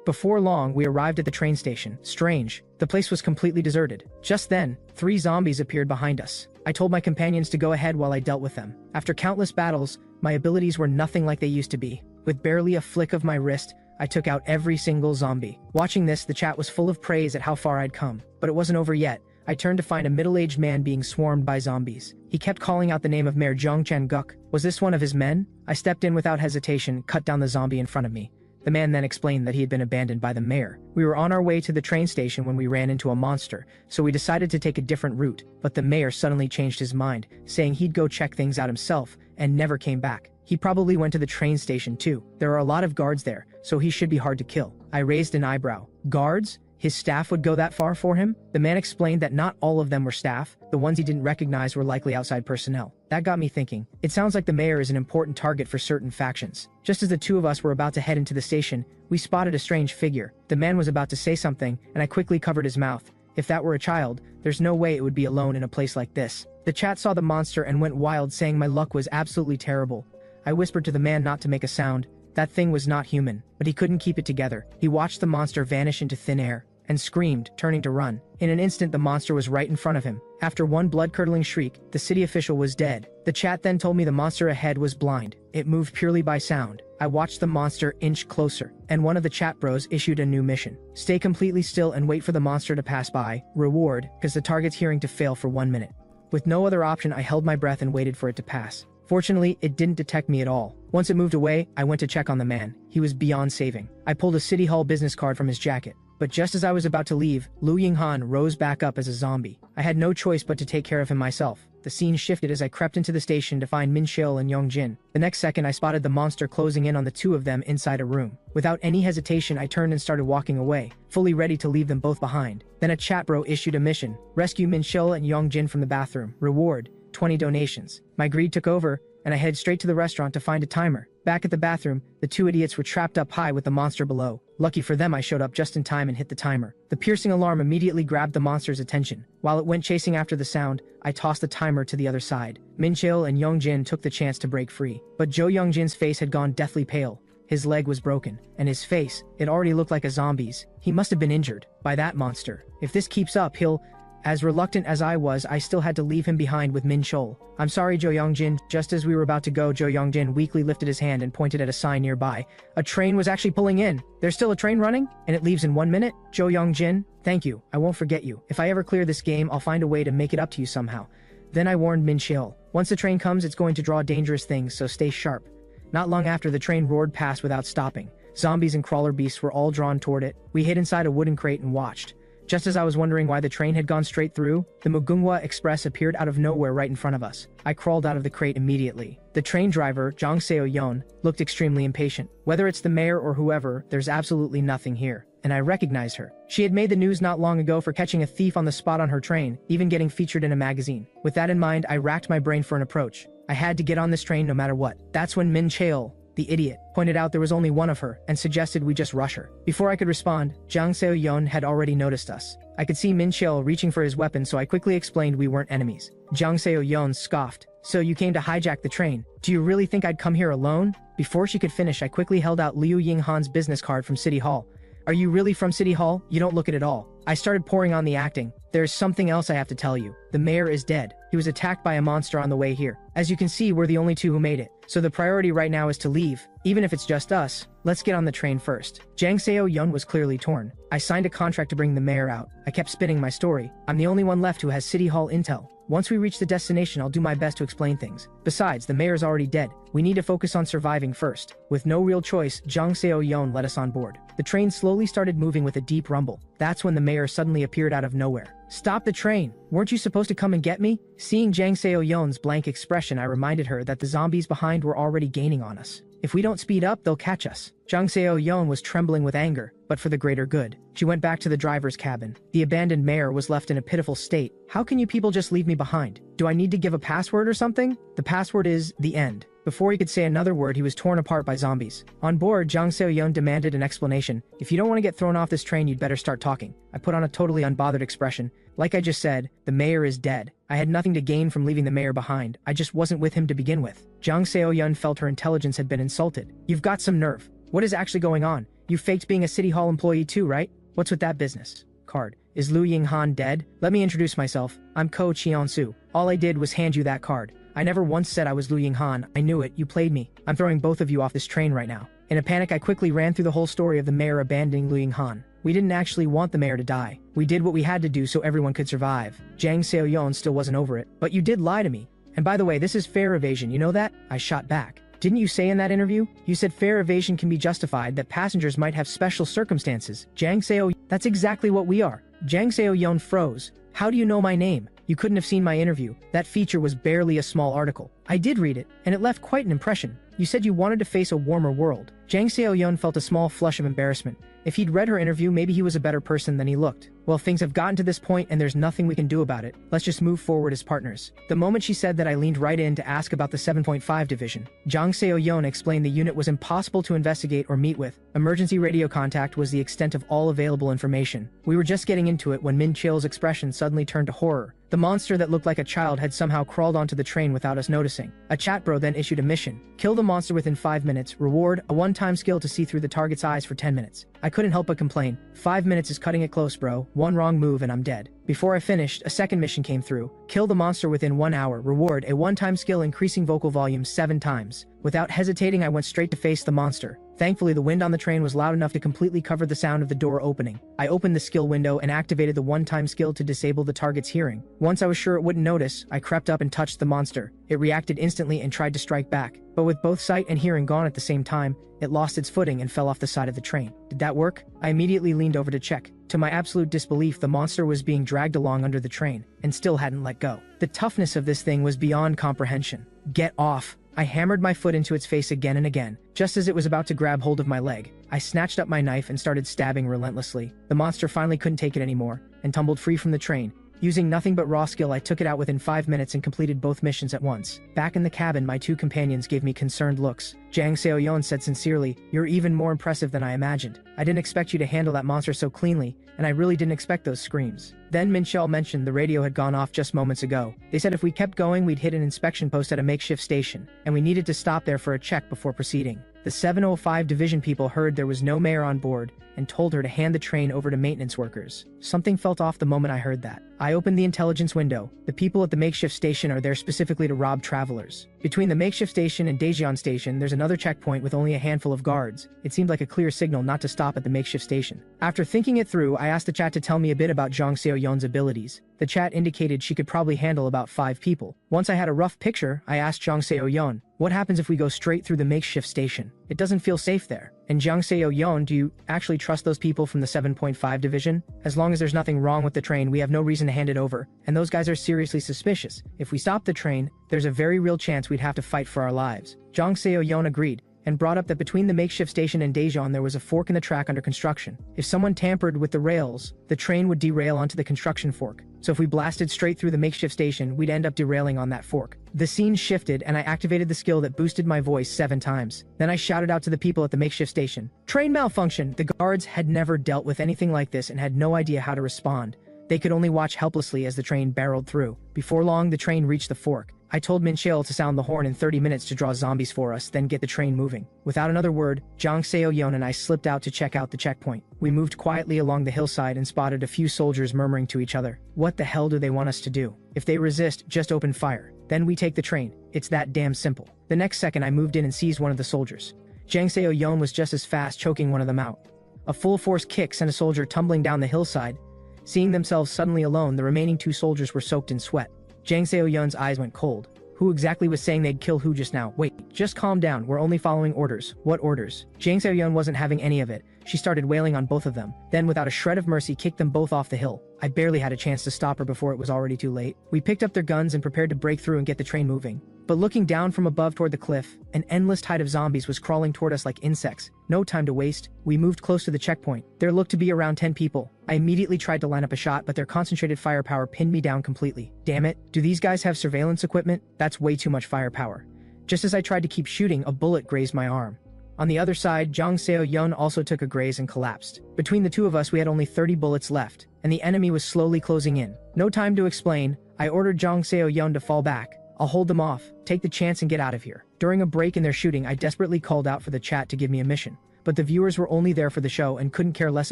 Speaker 1: Before long, we arrived at the train station. Strange. The place was completely deserted. Just then, 3 zombies appeared behind us. I told my companions to go ahead while I dealt with them. After countless battles, my abilities were nothing like they used to be. With barely a flick of my wrist, I took out every single zombie. Watching this, the chat was full of praise at how far I'd come. But it wasn't over yet. I turned to find a middle-aged man being swarmed by zombies. He kept calling out the name of Mayor Jung Chan-guk. Was this one of his men? I stepped in without hesitation, cut down the zombie in front of me. The man then explained that he had been abandoned by the mayor. We were on our way to the train station when we ran into a monster, so we decided to take a different route. But the mayor suddenly changed his mind, saying he'd go check things out himself, and never came back. He probably went to the train station too. There are a lot of guards there, so he should be hard to kill. I raised an eyebrow. Guards? His staff would go that far for him? The man explained that not all of them were staff. The ones he didn't recognize were likely outside personnel. That got me thinking. It sounds like the mayor is an important target for certain factions. Just as the two of us were about to head into the station, we spotted a strange figure. The man was about to say something, and I quickly covered his mouth. If that were a child, there's no way it would be alone in a place like this. The chat saw the monster and went wild, saying my luck was absolutely terrible. I whispered to the man not to make a sound. That thing was not human, but he couldn't keep it together. He watched the monster vanish into thin air and screamed, turning to run. In an instant, the monster was right in front of him. After one blood-curdling shriek, the city official was dead. The chat then told me the monster ahead was blind. It moved purely by sound. I watched the monster inch closer, and one of the chat bros issued a new mission. Stay completely still and wait for the monster to pass by. Reward, because the target's hearing to fail for 1 minute. With no other option, I held my breath and waited for it to pass. Fortunately, it didn't detect me at all. Once it moved away, I went to check on the man. He was beyond saving. I pulled a City Hall business card from his jacket. But just as I was about to leave, Lu Yinghan rose back up as a zombie. I had no choice but to take care of him myself. The scene shifted as I crept into the station to find Min Chil and Young-jin. The next second, I spotted the monster closing in on the two of them inside a room. Without any hesitation, I turned and started walking away, fully ready to leave them both behind. Then a chat bro issued a mission. Rescue Min Chil and Young-jin from the bathroom. Reward: 20 donations. My greed took over, and I headed straight to the restaurant to find a timer. Back at the bathroom, the two idiots were trapped up high with the monster below. Lucky for them, I showed up just in time and hit the timer. The piercing alarm immediately grabbed the monster's attention. While it went chasing after the sound, I tossed the timer to the other side. Min Cheol and Youngjin took the chance to break free. But Jo Youngjin's face had gone deathly pale. His leg was broken, and his face, it already looked like a zombie's. He must have been injured by that monster. If this keeps up, he'll... As reluctant as I was, I still had to leave him behind with Min Cheol. I'm sorry, Jo Youngjin. Just as we were about to go, Jo Youngjin weakly lifted his hand and pointed at a sign nearby. A train was actually pulling in. There's still a train running? And it leaves in 1 minute? Jo Youngjin, thank you. I won't forget you. If I ever clear this game, I'll find a way to make it up to you somehow. Then I warned Min Cheol. Once the train comes, it's going to draw dangerous things, so stay sharp. Not long after, the train roared past without stopping. Zombies and crawler beasts were all drawn toward it. We hid inside a wooden crate and watched. Just as I was wondering why the train had gone straight through, the Mugunghwa Express appeared out of nowhere right in front of us. I crawled out of the crate immediately. The train driver, Jang Seo-yeon, looked extremely impatient. Whether it's the mayor or whoever, there's absolutely nothing here. And I recognized her. She had made the news not long ago for catching a thief on the spot on her train, even getting featured in a magazine. With that in mind, I racked my brain for an approach. I had to get on this train no matter what. That's when Min Cheol, the idiot, pointed out there was only one of her and suggested we just rush her. Before I could respond, Jang Seo-yeon had already noticed us. I could see Min Cheol reaching for his weapon, so I quickly explained we weren't enemies. Jang Seo-yeon scoffed. So you came to hijack the train? Do you really think I'd come here alone? Before she could finish, I quickly held out Liu Yinghan's business card from City Hall. Are you really from City Hall? You don't look it at all. I started pouring on the acting. There's something else I have to tell you. The mayor is dead. He was attacked by a monster on the way here. As you can see, we're the only two who made it. So the priority right now is to leave. Even if it's just us, let's get on the train first. Jang Seo-yeon was clearly torn. I signed a contract to bring the mayor out. I kept spinning my story. I'm the only one left who has City Hall intel. Once we reach the destination, I'll do my best to explain things. Besides, the mayor's already dead. We need to focus on surviving first. With no real choice, Jang Seo-yeon let us on board. The train slowly started moving with a deep rumble. That's when the mayor suddenly appeared out of nowhere. Stop the train! Weren't you supposed to come and get me? Seeing Jang Seo-yeon's blank expression, I reminded her that the zombies behind were already gaining on us. If we don't speed up, they'll catch us. Jang Seo-yeon was trembling with anger, but for the greater good. She went back to the driver's cabin. The abandoned mayor was left in a pitiful state. How can you people just leave me behind? Do I need to give a password or something? The password is the end. Before he could say another word, he was torn apart by zombies. On board, Jang Seo-yeon demanded an explanation. If you don't want to get thrown off this train, you'd better start talking. I put on a totally unbothered expression. Like I just said, the mayor is dead. I had nothing to gain from leaving the mayor behind. I just wasn't with him to begin with. Jang Seo-yeon felt her intelligence had been insulted. You've got some nerve. What is actually going on? You faked being a City Hall employee too, right? What's with that business? Card. Is Liu Yinghan dead? Let me introduce myself. I'm Ko Cheon-soo. All I did was hand you that card. I never once said I was Liu Yinghan. I knew it. You played me. I'm throwing both of you off this train right now. In a panic, I quickly ran through the whole story of the mayor abandoning Liu Yinghan. We didn't actually want the mayor to die. We did what we had to do so everyone could survive. Jang Seo-yeon still wasn't over it. But you did lie to me. And by the way, this is fair evasion, you know that? I shot back. Didn't you say in that interview? You said fair evasion can be justified, that passengers might have special circumstances. Jang Seo, that's exactly what we are. Jang Seo-yeon froze. How do you know my name? You couldn't have seen my interview. That feature was barely a small article. I did read it, and it left quite an impression. You said you wanted to face a warmer world. Jang Seo-yeon felt a small flush of embarrassment. If he'd read her interview, maybe he was a better person than he looked. Well, things have gotten to this point and there's nothing we can do about it. Let's just move forward as partners. The moment she said that, I leaned right in to ask about the 7.5 division. Jang Seo-yeon explained the unit was impossible to investigate or meet with. Emergency radio contact was the extent of all available information. We were just getting into it when Min Cheol's expression suddenly turned to horror. The monster that looked like a child had somehow crawled onto the train without us noticing. A chat bro then issued a mission. Kill the monster within 5 minutes. Reward, a one-time skill to see through the target's eyes for 10 minutes. I couldn't help but complain. 5 minutes is cutting it close, bro. One wrong move and I'm dead. Before I finished, a second mission came through. Kill the monster within 1 hour. Reward, a one-time skill increasing vocal volume 7 times. Without hesitating, I went straight to face the monster. Thankfully, the wind on the train was loud enough to completely cover the sound of the door opening. I opened the skill window and activated the one-time skill to disable the target's hearing. Once I was sure it wouldn't notice, I crept up and touched the monster. It reacted instantly and tried to strike back. But with both sight and hearing gone at the same time, it lost its footing and fell off the side of the train. Did that work? I immediately leaned over to check. To my absolute disbelief, the monster was being dragged along under the train, and still hadn't let go. The toughness of this thing was beyond comprehension. Get off! I hammered my foot into its face again and again. Just as it was about to grab hold of my leg, I snatched up my knife and started stabbing relentlessly. The monster finally couldn't take it anymore, and tumbled free from the train, Using nothing but raw skill, I took it out within 5 minutes and completed both missions at once. Back in the cabin, my two companions gave me concerned looks. Jang Seoyeon said sincerely, "You're even more impressive than I imagined. I didn't expect you to handle that monster so cleanly, and I really didn't expect those screams." Then Minchel mentioned the radio had gone off just moments ago. They said if we kept going, we'd hit an inspection post at a makeshift station, and we needed to stop there for a check before proceeding. The 705 division people heard there was no mayor on board and told her to hand the train over to maintenance workers. Something felt off the moment I heard that. I opened the intelligence window. The people at the makeshift station are there specifically to rob travelers. Between the makeshift station and Daejeon station, there's another checkpoint with only a handful of guards. It seemed like a clear signal not to stop at the makeshift station. After thinking it through, I asked the chat to tell me a bit about Jang Seoyeon's abilities. The chat indicated she could probably handle about 5 people. Once I had a rough picture, I asked Jang Seoyeon, "What happens if we go straight through the makeshift station? It doesn't feel safe there." And Jang Seoyeon, "Do you actually trust those people from the 7.5 division? As long as there's nothing wrong with the train, we have no reason to hand it over, and those guys are seriously suspicious. If we stop the train, there's a very real chance we'd have to fight for our lives." Jang Seoyeon agreed, and brought up that between the makeshift station and Daejeon there was a fork in the track under construction. If someone tampered with the rails, the train would derail onto the construction fork. So if we blasted straight through the makeshift station, we'd end up derailing on that fork. The scene shifted, and I activated the skill that boosted my voice 7 times. Then I shouted out to the people at the makeshift station, "Train malfunction!" The guards had never dealt with anything like this and had no idea how to respond. They could only watch helplessly as the train barreled through. Before long, the train reached the fork. I told Minchel to sound the horn in 30 minutes to draw zombies for us, then get the train moving. Without another word, Jang Seoyeon and I slipped out to check out the checkpoint. We moved quietly along the hillside and spotted a few soldiers murmuring to each other. "What the hell do they want us to do? If they resist, just open fire. Then we take the train. It's that damn simple." The next second, I moved in and seized one of the soldiers. Jang Seoyeon was just as fast, choking one of them out. A full-force kick sent a soldier tumbling down the hillside. Seeing themselves suddenly alone, the remaining 2 soldiers were soaked in sweat. Jang Seoyeon's eyes went cold. Who exactly was saying they'd kill who just now? Wait, just calm down, we're only following orders. What orders? Jang Seoyeon wasn't having any of it. She started wailing on both of them, then without a shred of mercy kicked them both off the hill. I barely had a chance to stop her before it was already too late. We picked up their guns and prepared to break through and get the train moving. But looking down from above toward the cliff, an endless tide of zombies was crawling toward us like insects. No time to waste. We moved close to the checkpoint. There looked to be around 10 people. I immediately tried to line up a shot, but their concentrated firepower pinned me down completely. Damn it, do these guys have surveillance equipment? That's way too much firepower. Just as I tried to keep shooting, a bullet grazed my arm. On the other side, Jang Seoyeon also took a graze and collapsed. Between the two of us, we had only 30 bullets left, and the enemy was slowly closing in. No time to explain. I ordered Jang Seoyeon to fall back. "I'll hold them off. Take the chance and get out of here." During a break in their shooting, I desperately called out for the chat to give me a mission. But the viewers were only there for the show and couldn't care less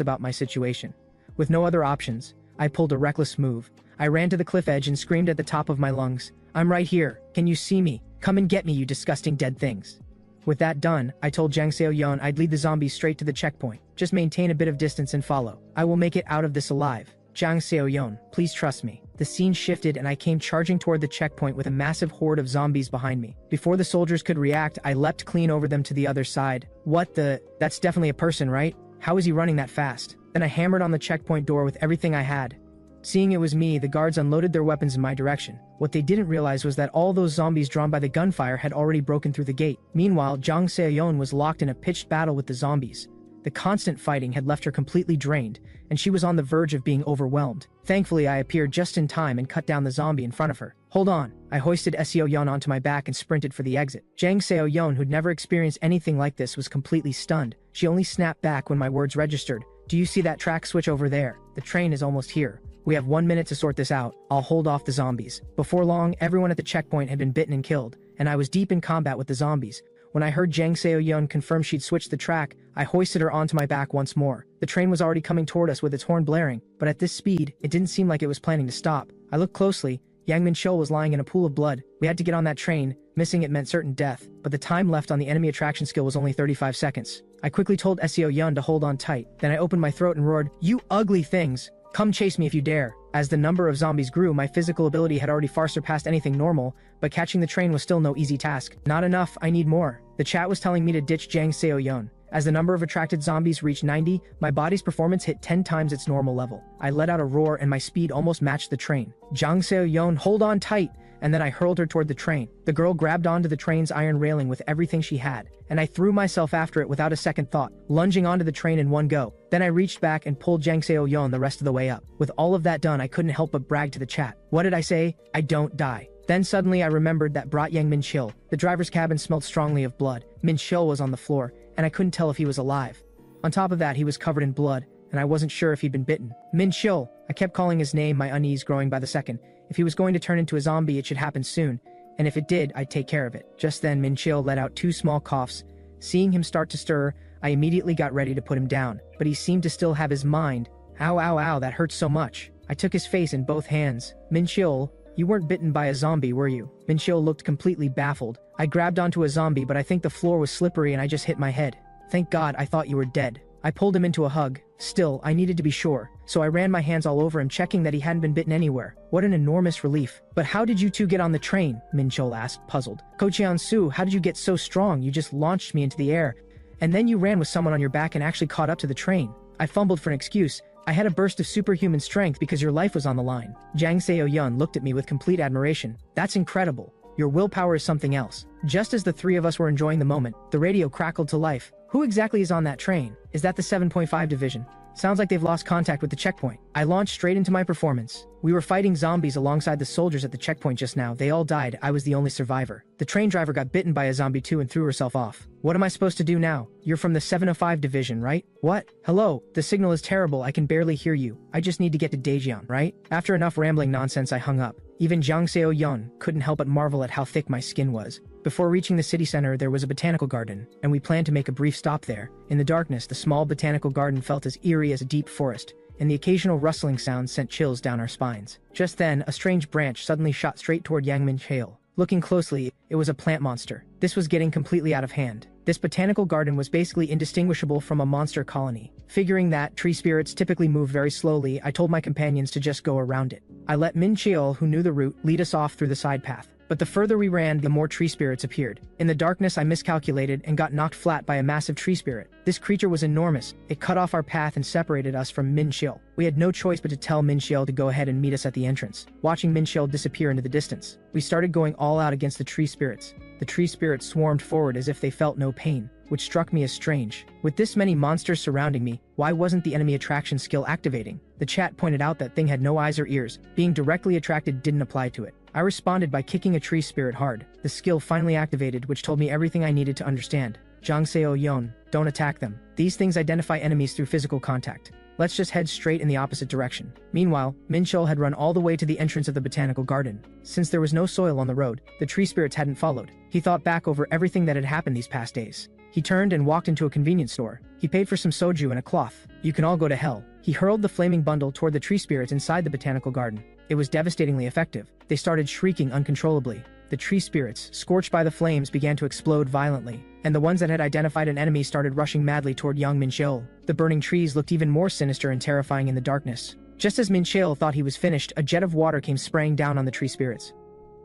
Speaker 1: about my situation. With no other options, I pulled a reckless move. I ran to the cliff edge and screamed at the top of my lungs, "I'm right here. Can you see me? Come and get me, you disgusting dead things." With that done, I told Jang Seoyeon I'd lead the zombies straight to the checkpoint. Just maintain a bit of distance and follow. I will make it out of this alive. Jang Seoyeon, please trust me. The scene shifted and I came charging toward the checkpoint with a massive horde of zombies behind me. Before the soldiers could react, I leapt clean over them to the other side. What the? That's definitely a person, right? How is he running that fast? Then I hammered on the checkpoint door with everything I had. Seeing it was me, the guards unloaded their weapons in my direction. What they didn't realize was that all those zombies drawn by the gunfire had already broken through the gate. Meanwhile, Jang Seoyeon was locked in a pitched battle with the zombies. The constant fighting had left her completely drained, and she was on the verge of being overwhelmed. Thankfully, I appeared just in time and cut down the zombie in front of her. "Hold on." I hoisted Seoyeon onto my back and sprinted for the exit. Jang Seoyeon, who'd never experienced anything like this, was completely stunned. She only snapped back when my words registered. "Do you see that track switch over there? The train is almost here. We have 1 minute to sort this out. I'll hold off the zombies." Before long, everyone at the checkpoint had been bitten and killed, and I was deep in combat with the zombies. When I heard Jang Seoyeon confirm she'd switched the track, I hoisted her onto my back once more. The train was already coming toward us with its horn blaring, but at this speed, it didn't seem like it was planning to stop. I looked closely. Yang Min-chul was lying in a pool of blood. We had to get on that train. Missing it meant certain death, but the time left on the enemy attraction skill was only 35 seconds. I quickly told Seoyeon to hold on tight. Then I opened my throat and roared, "You ugly things! Come chase me if you dare." As the number of zombies grew, my physical ability had already far surpassed anything normal, but catching the train was still no easy task. "Not enough, I need more." The chat was telling me to ditch Jang Seoyeon. As the number of attracted zombies reached 90, my body's performance hit 10 times its normal level. I let out a roar and my speed almost matched the train. "Jang Seoyeon, hold on tight!" and then I hurled her toward the train. The girl grabbed onto the train's iron railing with everything she had, and I threw myself after it without a second thought, lunging onto the train in one go. Then I reached back and pulled Jang Seo-yeon the rest of the way up. With all of that done, I couldn't help but brag to the chat. What did I say? I don't die. Then suddenly I remembered that brought Yang Min-chil. The driver's cabin smelled strongly of blood. Min-chil was on the floor, and I couldn't tell if he was alive. On top of that, he was covered in blood, and I wasn't sure if he'd been bitten. Min-chil! I kept calling his name, my unease growing by the second. If he was going to turn into a zombie, it should happen soon, and if it did, I'd take care of it. Just then, Min-chil let out 2 small coughs. Seeing him start to stir, I immediately got ready to put him down, but he seemed to still have his mind. Ow, ow, ow, that hurts so much. I took his face in both hands. Min-chil, you weren't bitten by a zombie, were you? Min-chil looked completely baffled. I grabbed onto a zombie, but I think the floor was slippery and I just hit my head. Thank God, I thought you were dead. I pulled him into a hug. Still, I needed to be sure, so I ran my hands all over him, checking that he hadn't been bitten anywhere. What an enormous relief. But how did you two get on the train? Min-chil asked, puzzled. Ko Cheon-soo, how did you get so strong? You just launched me into the air, and then you ran with someone on your back and actually caught up to the train. I fumbled for an excuse. I had a burst of superhuman strength because your life was on the line. Jang Seo-yeon looked at me with complete admiration. That's incredible. Your willpower is something else. Just as the three of us were enjoying the moment, the radio crackled to life. Who exactly is on that train? Is that the 7.5 division? Sounds like they've lost contact with the checkpoint. I launched straight into my performance. We were fighting zombies alongside the soldiers at the checkpoint just now. They all died. I was the only survivor. The train driver got bitten by a zombie too and threw herself off. What am I supposed to do now? You're from the 705 division, right? What? Hello? The signal is terrible. I can barely hear you. I just need to get to Daejeon, right? After enough rambling nonsense, I hung up. Even Jang Seo-yeon couldn't help but marvel at how thick my skin was. Before reaching the city center, there was a botanical garden, and we planned to make a brief stop there. In the darkness, the small botanical garden felt as eerie as a deep forest, and the occasional rustling sound sent chills down our spines. Just then, a strange branch suddenly shot straight toward Yang Min-chil. Looking closely, it was a plant monster. This was getting completely out of hand. This botanical garden was basically indistinguishable from a monster colony. Figuring that tree spirits typically move very slowly, I told my companions to just go around it. I let Min-chil, who knew the route, lead us off through the side path. But the further we ran, the more tree spirits appeared. In the darkness, I miscalculated and got knocked flat by a massive tree spirit. This creature was enormous. It cut off our path and separated us from Min-chil. We had no choice but to tell Min-chil to go ahead and meet us at the entrance. Watching Min-chil disappear into the distance, we started going all out against the tree spirits. The tree spirits swarmed forward as if they felt no pain, which struck me as strange. With this many monsters surrounding me, why wasn't the enemy attraction skill activating? The chat pointed out that thing had no eyes or ears. Being directly attracted didn't apply to it. I responded by kicking a tree spirit hard. The skill finally activated, which told me everything I needed to understand. Jang Seo-yeon, don't attack them. These things identify enemies through physical contact. Let's just head straight in the opposite direction. Meanwhile, Min-chil had run all the way to the entrance of the botanical garden. Since there was no soil on the road, the tree spirits hadn't followed. He thought back over everything that had happened these past days. He turned and walked into a convenience store. He paid for some soju and a cloth. You can all go to hell. He hurled the flaming bundle toward the tree spirits inside the botanical garden. It was devastatingly effective. They started shrieking uncontrollably. The tree spirits, scorched by the flames, began to explode violently, and the ones that had identified an enemy started rushing madly toward young Min-chil. The burning trees looked even more sinister and terrifying in the darkness. Just as Min-chil thought he was finished, a jet of water came spraying down on the tree spirits.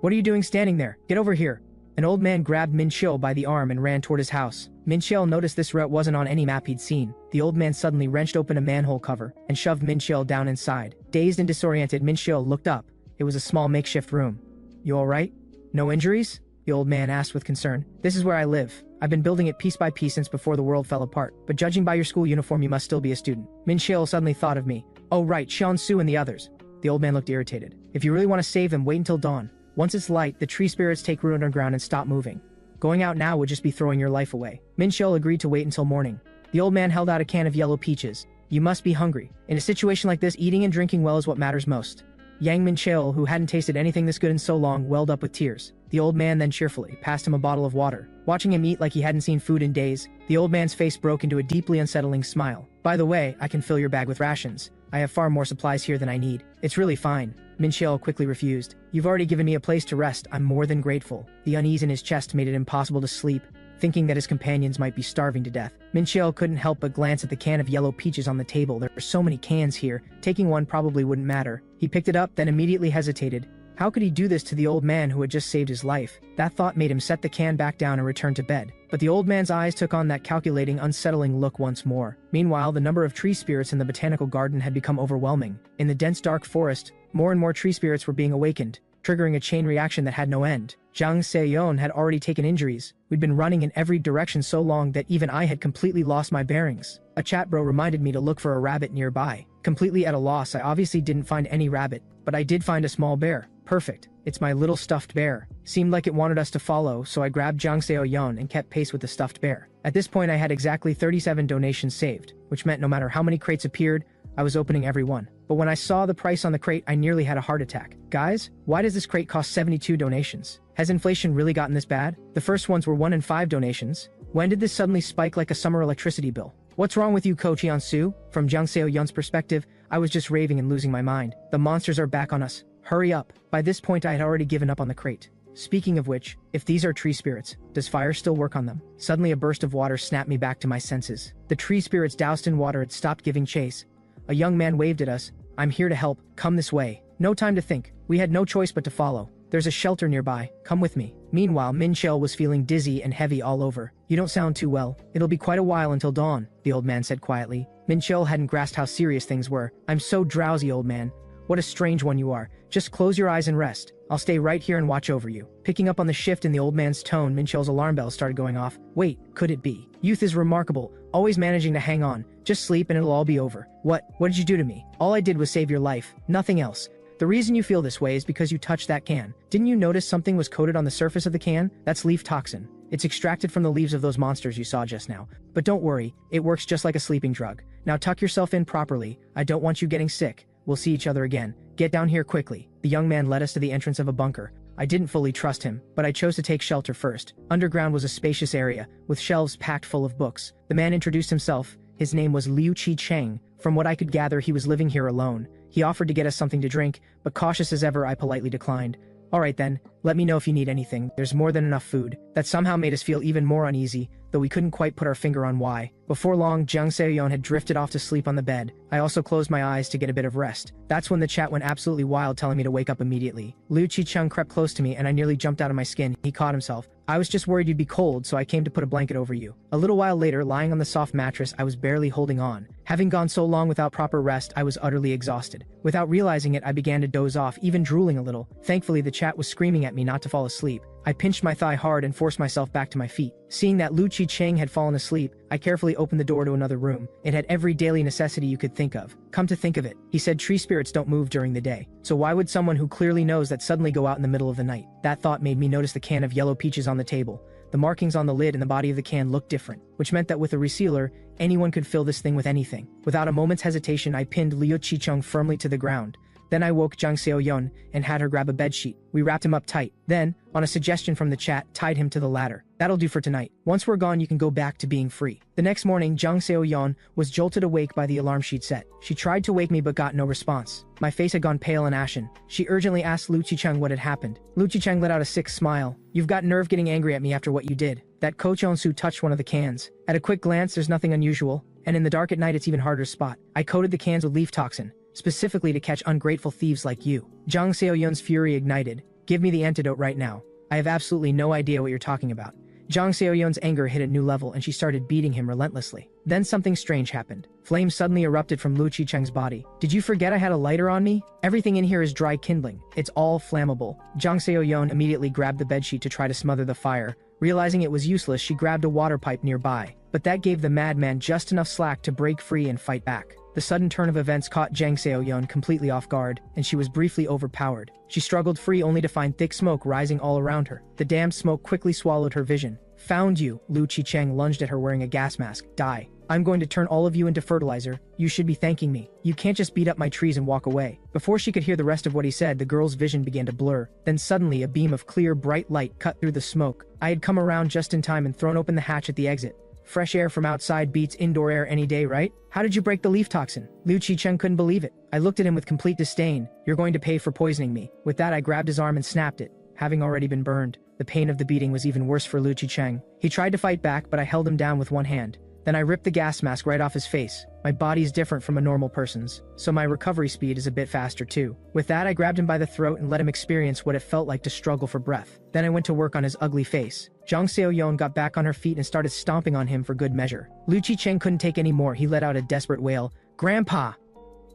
Speaker 1: What are you doing standing there? Get over here. An old man grabbed Min-chil by the arm and ran toward his house. Min-chil noticed this route wasn't on any map he'd seen. The old man suddenly wrenched open a manhole cover and shoved Min-chil down inside. Dazed and disoriented, Min-chil looked up. It was a small makeshift room. You alright? No injuries? The old man asked with concern. This is where I live. I've been building it piece by piece since before the world fell apart. But judging by your school uniform, you must still be a student. Min-chil suddenly thought of me. Oh right, Cheon-soo and the others. The old man looked irritated. If you really want to save them, wait until dawn. Once it's light, the tree spirits take root underground and stop moving. Going out now would just be throwing your life away. Min-chil agreed to wait until morning. The old man held out a can of yellow peaches. You must be hungry. In a situation like this, eating and drinking well is what matters most. Yang Min-chil, who hadn't tasted anything this good in so long, welled up with tears. The old man then cheerfully passed him a bottle of water. Watching him eat like he hadn't seen food in days, the old man's face broke into a deeply unsettling smile. By the way, I can fill your bag with rations. I have far more supplies here than I need. It's really fine. Min-chil quickly refused. You've already given me a place to rest. I'm more than grateful. The unease in his chest made it impossible to sleep, thinking that his companions might be starving to death. Min-chil couldn't help but glance at the can of yellow peaches on the table. There were so many cans here, taking one probably wouldn't matter. He picked it up, then immediately hesitated. How could he do this to the old man who had just saved his life? That thought made him set the can back down and return to bed. But the old man's eyes took on that calculating, unsettling look once more. Meanwhile, the number of tree spirits in the botanical garden had become overwhelming. In the dense dark forest, more and more tree spirits were being awakened. triggering a chain reaction that had no end. Jang Se-yeon had already taken injuries. We'd been running in every direction so long that even I had completely lost my bearings. A chat bro reminded me to look for a rabbit nearby. Completely at a loss, I obviously didn't find any rabbit, but I did find a small bear. Perfect. It's my little stuffed bear. Seemed like it wanted us to follow, so I grabbed Jang Se-yeon and kept pace with the stuffed bear. At this point I had exactly 37 donations saved, which meant no matter how many crates appeared, I was opening every one. But when I saw the price on the crate, I nearly had a heart attack. Guys, why does this crate cost 72 donations? Has inflation really gotten this bad? The first ones were 1 and 5 donations. When did this suddenly spike like a summer electricity bill? What's wrong with you, Coach Yeon-soo? From Jang Se-yeon's perspective, I was just raving and losing my mind. The monsters are back on us. Hurry up. By this point I had already given up on the crate. Speaking of which, if these are tree spirits, does fire still work on them? Suddenly a burst of water snapped me back to my senses. The tree spirits doused in water had stopped giving chase. A young man waved at us. I'm here to help. Come this way. No time to think. We had no choice but to follow. There's a shelter nearby. Come with me. Meanwhile, Min-cheol was feeling dizzy and heavy all over. You don't sound too well. It'll be quite a while until dawn, the old man said quietly. Min-cheol hadn't grasped how serious things were. I'm so drowsy, old man. What a strange one you are. Just close your eyes and rest. I'll stay right here and watch over you. Picking up on the shift in the old man's tone, Min-cheol's alarm bells started going off. Wait, could it be? Youth is remarkable, always managing to hang on. Just sleep and it'll all be over. What did you do to me? All I did was save your life, nothing else. The reason you feel this way is because you touched that can. Didn't you notice something was coated on the surface of the can? That's leaf toxin. It's extracted from the leaves of those monsters you saw just now. But don't worry, it works just like a sleeping drug. Now tuck yourself in properly. I don't want you getting sick. We'll see each other again. Get down here quickly. The young man led us to the entrance of a bunker. I didn't fully trust him, but I chose to take shelter first. Underground was a spacious area, with shelves packed full of books. The man introduced himself. His name was Liu Chi-cheng. From what I could gather, he was living here alone. He offered to get us something to drink, but cautious as ever, I politely declined. Alright then, let me know if you need anything. There's more than enough food. That somehow made us feel even more uneasy, though we couldn't quite put our finger on why. Before long, Jang Se-yeon had drifted off to sleep on the bed. I also closed my eyes to get a bit of rest. That's when the chat went absolutely wild, telling me to wake up immediately. Liu Chi-chung crept close to me and I nearly jumped out of my skin. He caught himself. I was just worried you'd be cold, so I came to put a blanket over you. A little while later, lying on the soft mattress, I was barely holding on. Having gone so long without proper rest, I was utterly exhausted. Without realizing it, I began to doze off, even drooling a little. Thankfully, the chat was screaming at me not to fall asleep. I pinched my thigh hard and forced myself back to my feet. Seeing that Liu Chi-cheng had fallen asleep, I carefully opened the door to another room. It had every daily necessity you could think of. Come to think of it, he said tree spirits don't move during the day. So why would someone who clearly knows that suddenly go out in the middle of the night? That thought made me notice the can of yellow peaches on the table. The markings on the lid and the body of the can looked different, which meant that with a resealer, anyone could fill this thing with anything. Without a moment's hesitation, I pinned Liu Chi-chung firmly to the ground. Then I woke Jang Se-yeon and had her grab a bedsheet. We wrapped him up tight. Then, on a suggestion from the chat, tied him to the ladder. That'll do for tonight. Once we're gone, you can go back to being free. The next morning, Jang Se-yeon was jolted awake by the alarm she'd set. She tried to wake me but got no response. My face had gone pale and ashen. She urgently asked Liu Chi-chung what had happened. Liu Chi-chung let out a sick smile. You've got nerve getting angry at me after what you did. That Coach Yeon-soo touched one of the cans. At a quick glance, there's nothing unusual, and in the dark at night it's even harder to spot. I coated the cans with leaf toxin, specifically to catch ungrateful thieves like you. Jang Se-yeon's fury ignited. Give me the antidote right now. I have absolutely no idea what you're talking about. Jang Se-yeon's anger hit a new level and she started beating him relentlessly. Then something strange happened. Flames suddenly erupted from Liu Chi-cheng's body. Did you forget I had a lighter on me? Everything in here is dry kindling. It's all flammable. Jang Se-yeon immediately grabbed the bedsheet to try to smother the fire. Realizing it was useless, she grabbed a water pipe nearby. But that gave the madman just enough slack to break free and fight back. The sudden turn of events caught Jang Se-yeon completely off guard, and she was briefly overpowered. She struggled free only to find thick smoke rising all around her. The damned smoke quickly swallowed her vision. Found you! Liu Chi-cheng lunged at her wearing a gas mask. Die. I'm going to turn all of you into fertilizer. You should be thanking me. You can't just beat up my trees and walk away. Before she could hear the rest of what he said, the girl's vision began to blur. Then suddenly a beam of clear, bright light cut through the smoke. I had come around just in time and thrown open the hatch at the exit. Fresh air from outside beats indoor air any day, right? How did you break the leaf toxin? Liu Chi-cheng couldn't believe it. I looked at him with complete disdain. You're going to pay for poisoning me. With that, I grabbed his arm and snapped it. Having already been burned, the pain of the beating was even worse for Liu Chi-cheng. He tried to fight back, but I held him down with one hand. Then I ripped the gas mask right off his face. My body's different from a normal person's, so my recovery speed is a bit faster too. With that, I grabbed him by the throat and let him experience what it felt like to struggle for breath. Then I went to work on his ugly face. Jang Se-yeon got back on her feet and started stomping on him for good measure. Liu Chi-cheng couldn't take any more. He let out a desperate wail. Grandpa!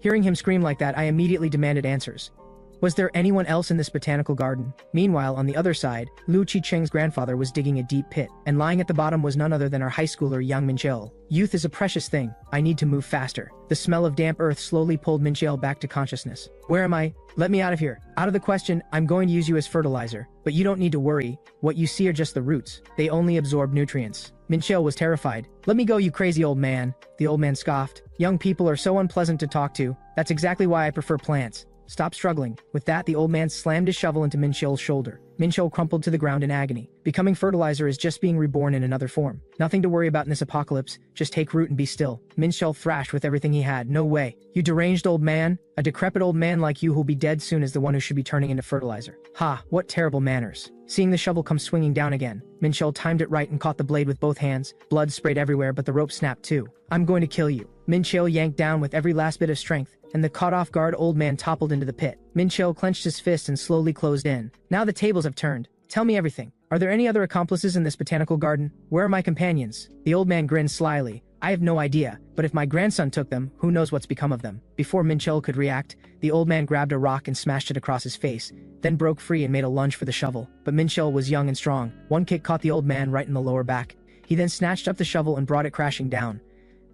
Speaker 1: Hearing him scream like that, I immediately demanded answers. Was there anyone else in this botanical garden? Meanwhile, on the other side, Liu Qicheng's grandfather was digging a deep pit, and lying at the bottom was none other than our high schooler Yang Minqiao. Youth is a precious thing. I need to move faster. The smell of damp earth slowly pulled Minqiao back to consciousness. Where am I? Let me out of here. Out of the question. I'm going to use you as fertilizer. But you don't need to worry. What you see are just the roots. They only absorb nutrients. Minqiao was terrified. Let me go, you crazy old man. The old man scoffed. Young people are so unpleasant to talk to. That's exactly why I prefer plants. Stop struggling. With that, the old man slammed his shovel into Minqiao's shoulder. Minqiao crumpled to the ground in agony. Becoming fertilizer is just being reborn in another form. Nothing to worry about in this apocalypse. Just take root and be still. Minqiao thrashed with everything he had. No way. You deranged old man. A decrepit old man like you who'll be dead soon is the one who should be turning into fertilizer. Ha, what terrible manners. Seeing the shovel come swinging down again, Minqiao timed it right and caught the blade with both hands. Blood sprayed everywhere, but the rope snapped too. I'm going to kill you. Minqiao yanked down with every last bit of strength, and the caught-off-guard old man toppled into the pit. Minqiao clenched his fist and slowly closed in. Now the tables have turned. Tell me everything. Are there any other accomplices in this botanical garden? Where are my companions? The old man grinned slyly. I have no idea, but if my grandson took them, who knows what's become of them? Before Minqiao could react, the old man grabbed a rock and smashed it across his face, then broke free and made a lunge for the shovel. But Minqiao was young and strong. One kick caught the old man right in the lower back. He then snatched up the shovel and brought it crashing down.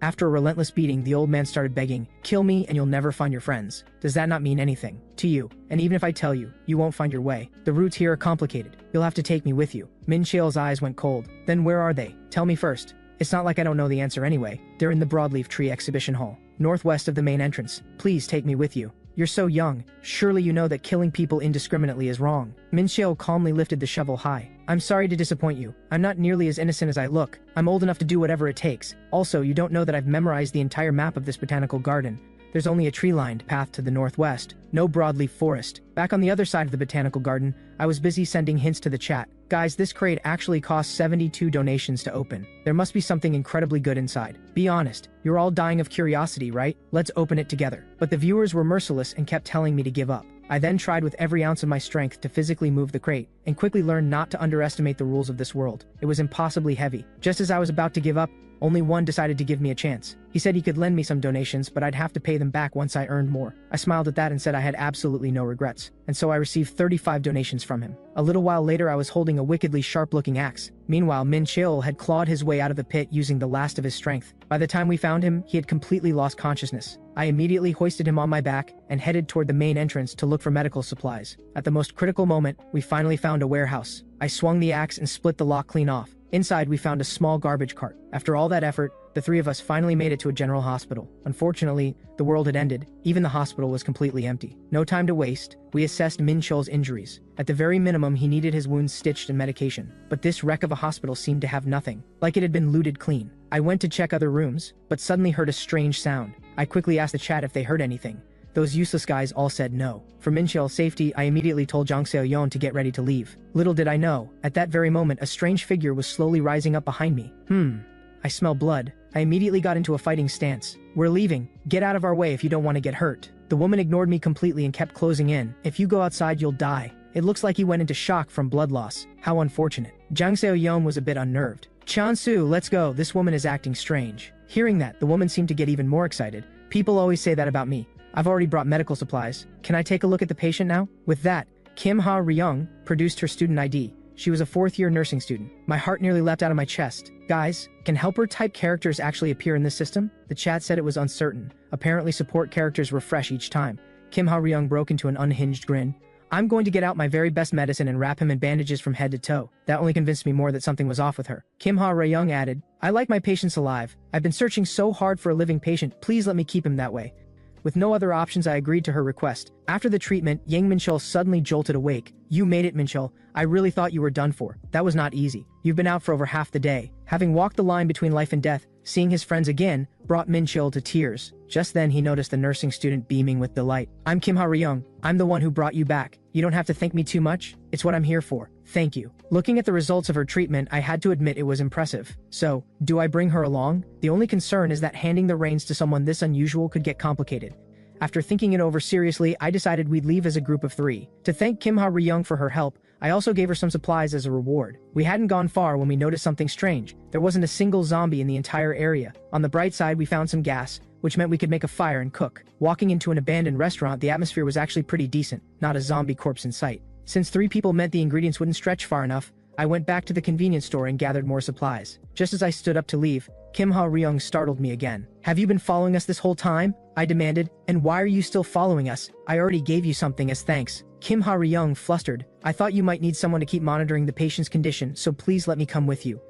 Speaker 1: After a relentless beating, the old man started begging, "Kill me and you'll never find your friends." Does that not mean anything to you? And even if I tell you, you won't find your way. The routes here are complicated. You'll have to take me with you. Minqiao's eyes went cold. Then where are they? Tell me first. It's not like I don't know the answer anyway. They're in the Broadleaf Tree Exhibition Hall, northwest of the main entrance. Please take me with you. You're so young. Surely you know that killing people indiscriminately is wrong. Minqiao calmly lifted the shovel high. I'm sorry to disappoint you. I'm not nearly as innocent as I look. I'm old enough to do whatever it takes. Also, you don't know that I've memorized the entire map of this botanical garden. There's only a tree-lined path to the northwest, no broadleaf forest. Back on the other side of the botanical garden, I was busy sending hints to the chat. Guys, this crate actually cost 72 donations to open. There must be something incredibly good inside. Be honest, you're all dying of curiosity, right? Let's open it together. But the viewers were merciless and kept telling me to give up. I then tried with every ounce of my strength to physically move the crate, and quickly learned not to underestimate the rules of this world. It was impossibly heavy. Just as I was about to give up, only one decided to give me a chance. He said he could lend me some donations, but I'd have to pay them back once I earned more. I smiled at that and said I had absolutely no regrets, and so I received 35 donations from him. A little while later, I was holding a wickedly sharp-looking axe. Meanwhile, Minqiao had clawed his way out of the pit using the last of his strength. By the time we found him, he had completely lost consciousness. I immediately hoisted him on my back and headed toward the main entrance to look for medical supplies. At the most critical moment, we finally found a warehouse. I swung the axe and split the lock clean off. Inside, we found a small garbage cart. After all that effort, the three of us finally made it to a general hospital. Unfortunately, the world had ended. Even the hospital was completely empty. No time to waste. We assessed Minqiao's injuries. At the very minimum, he needed his wounds stitched and medication. But this wreck of a hospital seemed to have nothing, like it had been looted clean. I went to check other rooms, but suddenly heard a strange sound. I quickly asked the chat if they heard anything. Those useless guys all said no. For Minqiao's safety, I immediately told Zhang Xiaoyon to get ready to leave. Little did I know, at that very moment a strange figure was slowly rising up behind me. I smell blood. I immediately got into a fighting stance. We're leaving. Get out of our way if you don't want to get hurt. The woman ignored me completely and kept closing in. If you go outside, you'll die. It looks like he went into shock from blood loss. How unfortunate. Zhang Xiaoyon was a bit unnerved. Chansu, let's go. This woman is acting strange. Hearing that, the woman seemed to get even more excited. People always say that about me. I've already brought medical supplies. Can I take a look at the patient now? With that, Kim Ha Ryung produced her student ID. She was a fourth-year nursing student. My heart nearly leapt out of my chest. Guys, can helper-type characters actually appear in this system? The chat said it was uncertain. Apparently support characters refresh each time. Kim Ha Ryung broke into an unhinged grin. I'm going to get out my very best medicine and wrap him in bandages from head to toe. That only convinced me more that something was off with her. Kim Ha Ryung added, I like my patients alive. I've been searching so hard for a living patient. Please let me keep him that way. With no other options, I agreed to her request. After the treatment, Yang Minqiao suddenly jolted awake. You made it, Minqiao. I really thought you were done for. That was not easy. You've been out for over half the day. Having walked the line between life and death, seeing his friends again brought Minqiao to tears. Just then he noticed the nursing student beaming with delight. I'm Kim Ha Ryung. I'm the one who brought you back. You don't have to thank me too much. It's what I'm here for. Thank you. Looking at the results of her treatment, I had to admit it was impressive. So, do I bring her along? The only concern is that handing the reins to someone this unusual could get complicated. After thinking it over seriously, I decided we'd leave as a group of 3. To thank Kim Ha Ryung for her help, I also gave her some supplies as a reward. We hadn't gone far when we noticed something strange. There wasn't a single zombie in the entire area. On the bright side, we found some gas, which meant we could make a fire and cook. Walking into an abandoned restaurant, the atmosphere was actually pretty decent, not a zombie corpse in sight. Since 3 people meant the ingredients wouldn't stretch far enough, I went back to the convenience store and gathered more supplies. Just as I stood up to leave, Kim Ha-ryung startled me again. "Have you been following us this whole time?" I demanded. "And why are you still following us? I already gave you something as thanks." Kim Ha-ryung flustered. "I thought you might need someone to keep monitoring the patient's condition, so please let me come with you."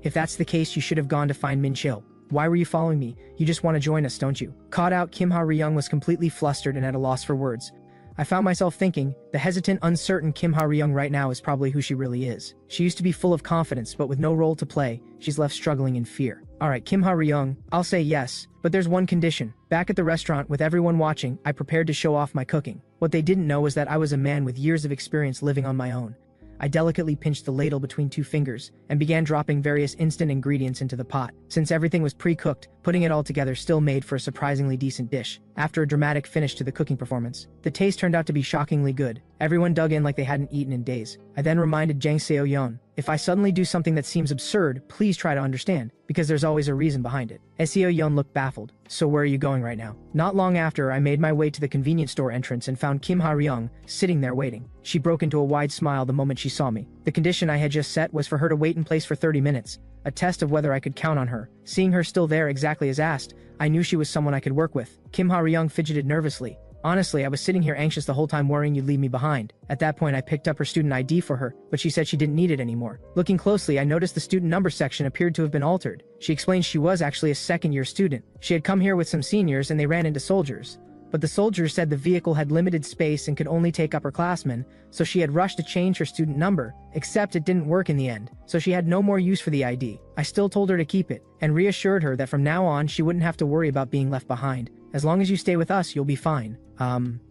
Speaker 1: "If that's the case, you should have gone to find Min Chil. Why were you following me? You just want to join us, don't you?" Caught out, Kim Ha-ryung was completely flustered and at a loss for words. I found myself thinking, the hesitant, uncertain Kim Ha-ryung right now is probably who she really is. She used to be full of confidence, but with no role to play, she's left struggling in fear. Alright, Kim Ha-ryung, I'll say yes, but there's one condition. Back at the restaurant, with everyone watching, I prepared to show off my cooking. What they didn't know was that I was a man with years of experience living on my own. I delicately pinched the ladle between 2 fingers and began dropping various instant ingredients into the pot. Since everything was pre-cooked, putting it all together still made for a surprisingly decent dish. After a dramatic finish to the cooking performance, the taste turned out to be shockingly good. Everyone dug in like they hadn't eaten in days. I then reminded Jang Seo-yeon, "If I suddenly do something that seems absurd, please try to understand, because there's always a reason behind it." Seo-yeon looked baffled. "So where are you going right now?" Not long after, I made my way to the convenience store entrance and found Kim Ha-ryung sitting there waiting. She broke into a wide smile the moment she saw me. The condition I had just set was for her to wait in place for 30 minutes, a test of whether I could count on her. Seeing her still there exactly as asked, I knew she was someone I could work with. Kim Ha-ryung fidgeted nervously. "Honestly, I was sitting here anxious the whole time worrying you'd leave me behind." At that point, I picked up her student ID for her, but she said she didn't need it anymore. Looking closely, I noticed the student number section appeared to have been altered. She explained she was actually a second-year student. She had come here with some seniors and they ran into soldiers. But the soldiers said the vehicle had limited space and could only take upperclassmen, so she had rushed to change her student number, except it didn't work in the end, so she had no more use for the ID. I still told her to keep it, and reassured her that from now on she wouldn't have to worry about being left behind. "As long as you stay with us, you'll be fine."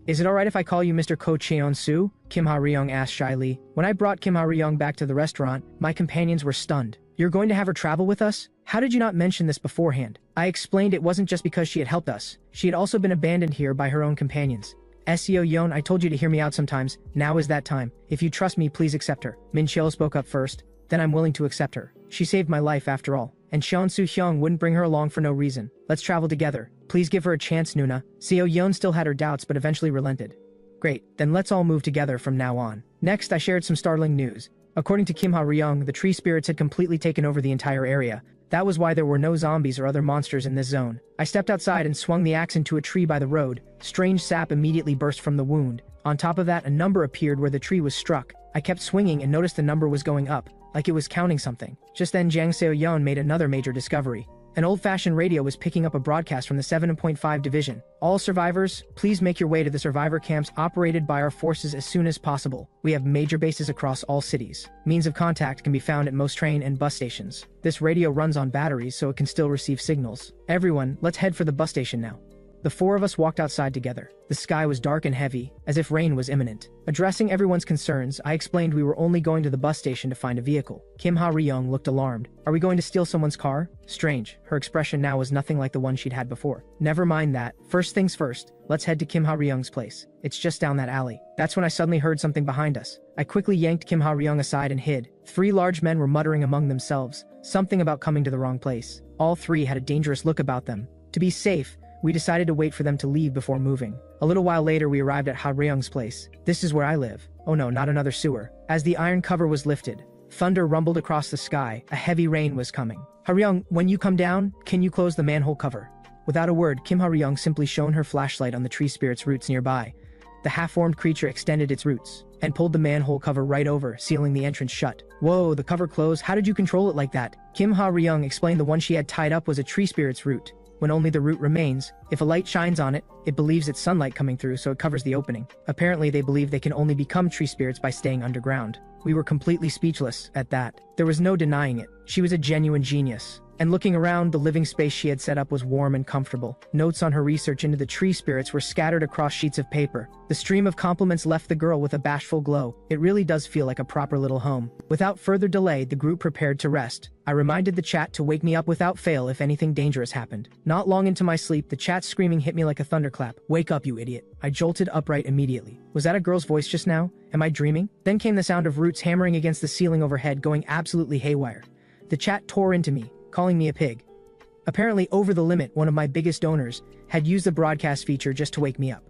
Speaker 1: Is it alright if I call you Mr. Ko Cheon-soo?" Kim Ha-ryung asked shyly. When I brought Kim Ha-ryung back to the restaurant, my companions were stunned. "You're going to have her travel with us? How did you not mention this beforehand?" I explained it wasn't just because she had helped us. She had also been abandoned here by her own companions. "Seo-yeon, I told you to hear me out sometimes. Now is that time. If you trust me, please accept her." Min Chil spoke up first. "Then I'm willing to accept her. She saved my life after all. And Seon Soo-hyung wouldn't bring her along for no reason. Let's travel together. Please give her a chance, Nuna." Seo-yeon still had her doubts but eventually relented. "Great, then let's all move together from now on." Next, I shared some startling news. According to Kim Ha-ryung, the tree spirits had completely taken over the entire area. That was why there were no zombies or other monsters in this zone. I stepped outside and swung the axe into a tree by the road. Strange sap immediately burst from the wound. On top of that, a number appeared where the tree was struck. I kept swinging and noticed the number was going up, like it was counting something. Just then, Jang Seo-yeon made another major discovery. An old-fashioned radio was picking up a broadcast from the 7.5 Division. "All survivors, please make your way to the survivor camps operated by our forces as soon as possible. We have major bases across all cities. Means of contact can be found at most train and bus stations. This radio runs on batteries, so it can still receive signals. Everyone, let's head for the bus station now." The 4 of us walked outside together. The sky was dark and heavy, as if rain was imminent. Addressing everyone's concerns, I explained we were only going to the bus station to find a vehicle. Kim Ha-ryung looked alarmed. "Are we going to steal someone's car?" Strange, her expression now was nothing like the one she'd had before. "Never mind that. First things first, let's head to Kim Ha-ryung's place. It's just down that alley." That's when I suddenly heard something behind us. I quickly yanked Kim Ha-ryung aside and hid. 3 large men were muttering among themselves, something about coming to the wrong place. All 3 had a dangerous look about them. To be safe, we decided to wait for them to leave before moving. A little while later, we arrived at Ha-ryung's place. "This is where I live." Oh no, not another sewer. As the iron cover was lifted, thunder rumbled across the sky. A heavy rain was coming. "Ha-ryung, when you come down, can you close the manhole cover?" Without a word, Kim Ha-ryung simply shone her flashlight on the tree spirit's roots nearby. The half-formed creature extended its roots and pulled the manhole cover right over, sealing the entrance shut. "Whoa, the cover closed. How did you control it like that?" Kim Ha-ryung explained the one she had tied up was a tree spirit's root. When only the root remains, if a light shines on it, it believes it's sunlight coming through, so it covers the opening. Apparently, they believe they can only become tree spirits by staying underground. We were completely speechless at that. There was no denying it. She was a genuine genius. And looking around, the living space she had set up was warm and comfortable. Notes on her research into the tree spirits were scattered across sheets of paper. The stream of compliments left the girl with a bashful glow. It really does feel like a proper little home. Without further delay, the group prepared to rest. I reminded the chat to wake me up without fail if anything dangerous happened. Not long into my sleep, the chat screaming hit me like a thunderclap. "Wake up, you idiot." I jolted upright immediately. Was that a girl's voice just now? Am I dreaming? Then came the sound of roots hammering against the ceiling overhead, going absolutely haywire. The chat tore into me, calling me a pig. Apparently, Over the Limit, one of my biggest donors, had used the broadcast feature just to wake me up.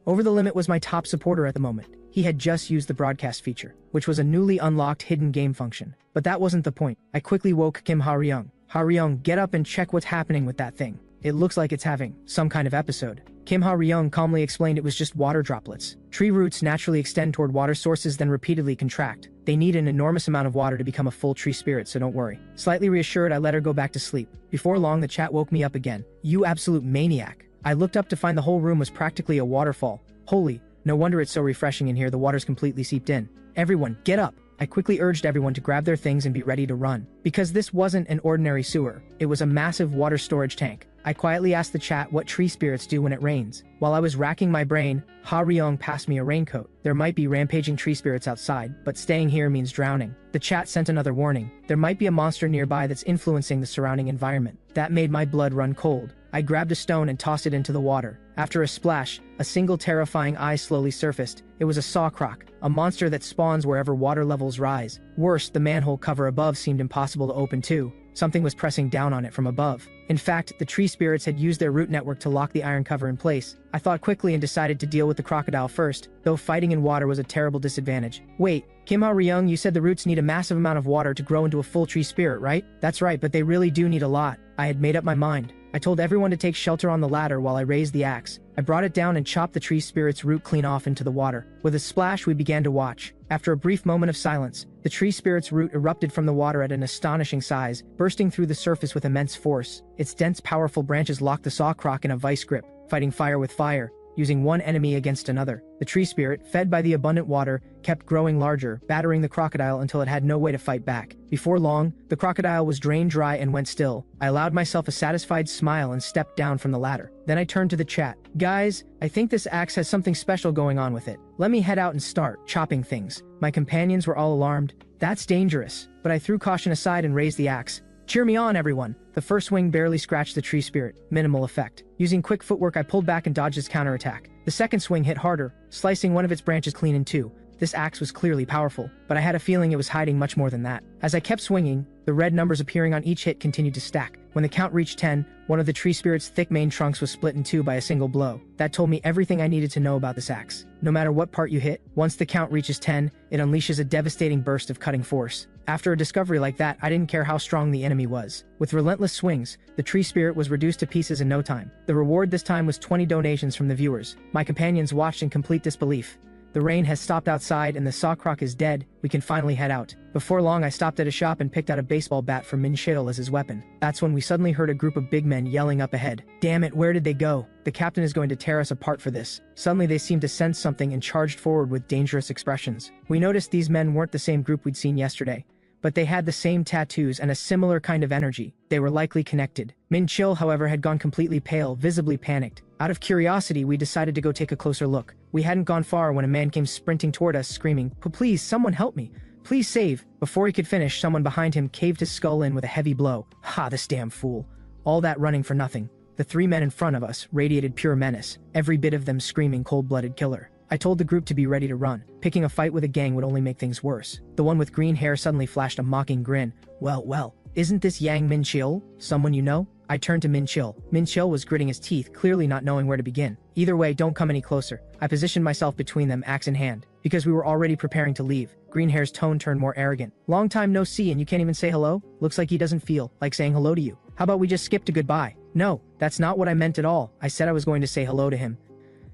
Speaker 1: Over the Limit was my top supporter at the moment. He had just used the broadcast feature, which was a newly unlocked hidden game function. But that wasn't the point. I quickly woke Kim Ha-ryung. Ha-ryung, get up and check what's happening with that thing. It looks like it's having some kind of episode. Kim Ha-ryung calmly explained it was just water droplets. Tree roots naturally extend toward water sources then repeatedly contract. They need an enormous amount of water to become a full tree spirit, so don't worry. Slightly reassured, I let her go back to sleep. Before long, the chat woke me up again. You absolute maniac. I looked up to find the whole room was practically a waterfall. Holy, no wonder it's so refreshing in here, the water's completely seeped in. Everyone, get up! I quickly urged everyone to grab their things and be ready to run. Because this wasn't an ordinary sewer, it was a massive water storage tank. I quietly asked the chat what tree spirits do when it rains. While I was racking my brain, Ha-ryung passed me a raincoat. There might be rampaging tree spirits outside, but staying here means drowning. The chat sent another warning. There might be a monster nearby that's influencing the surrounding environment. That made my blood run cold. I grabbed a stone and tossed it into the water. After a splash, a single terrifying eye slowly surfaced. It was a sawcroc, a monster that spawns wherever water levels rise. Worse, the manhole cover above seemed impossible to open too. Something was pressing down on it from above. In fact, the tree spirits had used their root network to lock the iron cover in place. I thought quickly and decided to deal with the crocodile first, though fighting in water was a terrible disadvantage. Wait, Kim Ha-ryung, you said the roots need a massive amount of water to grow into a full tree spirit, right? That's right, but they really do need a lot. I had made up my mind. I told everyone to take shelter on the ladder while I raised the axe. I brought it down and chopped the tree spirit's root clean off into the water. With a splash, we began to watch. After a brief moment of silence, the tree spirit's root erupted from the water at an astonishing size, bursting through the surface with immense force. Its dense, powerful branches locked the sawcroc in a vice grip, fighting fire with fire, using one enemy against another. The tree spirit, fed by the abundant water, kept growing larger, battering the crocodile until it had no way to fight back. Before long, the crocodile was drained dry and went still. I allowed myself a satisfied smile and stepped down from the ladder. Then I turned to the chat. Guys, I think this axe has something special going on with it. Let me head out and start chopping things. My companions were all alarmed. That's dangerous. But I threw caution aside and raised the axe. Cheer me on, everyone. The first swing barely scratched the tree spirit. Minimal effect. Using quick footwork, I pulled back and dodged its counterattack. The second swing hit harder, slicing one of its branches clean in two. This axe was clearly powerful, but I had a feeling it was hiding much more than that. As I kept swinging, the red numbers appearing on each hit continued to stack. When the count reached 10, one of the tree spirit's thick main trunks was split in two by a single blow. That told me everything I needed to know about this axe. No matter what part you hit, once the count reaches 10, it unleashes a devastating burst of cutting force. After a discovery like that, I didn't care how strong the enemy was. With relentless swings, the tree spirit was reduced to pieces in no time. The reward this time was 20 donations from the viewers. My companions watched in complete disbelief. The rain has stopped outside and the sawcroc is dead. We can finally head out. Before long, I stopped at a shop and picked out a baseball bat for Min Cheol as his weapon. That's when we suddenly heard a group of big men yelling up ahead. Damn it, where did they go? The captain is going to tear us apart for this. Suddenly they seemed to sense something and charged forward with dangerous expressions. We noticed these men weren't the same group we'd seen yesterday, but they had the same tattoos and a similar kind of energy. They were likely connected. Min Cheol, however, had gone completely pale, visibly panicked. Out of curiosity, we decided to go take a closer look. We hadn't gone far when a man came sprinting toward us, screaming, "Please, someone help me! Please save!" Before he could finish, someone behind him caved his skull in with a heavy blow. Ha, this damn fool. All that running for nothing. The three men in front of us radiated pure menace, every bit of them screaming cold-blooded killer. I told the group to be ready to run. Picking a fight with a gang would only make things worse. The one with green hair suddenly flashed a mocking grin. Well, isn't this Yang Min Cheol? Someone you know? I turned to Min Cheol. Min Cheol was gritting his teeth, clearly not knowing where to begin. Either way, don't come any closer. I positioned myself between them, axe in hand. Because we were already preparing to leave, Greenhair's tone turned more arrogant. Long time no see and you can't even say hello? Looks like he doesn't feel like saying hello to you. How about we just skip to goodbye? No, that's not what I meant at all. I said I was going to say hello to him.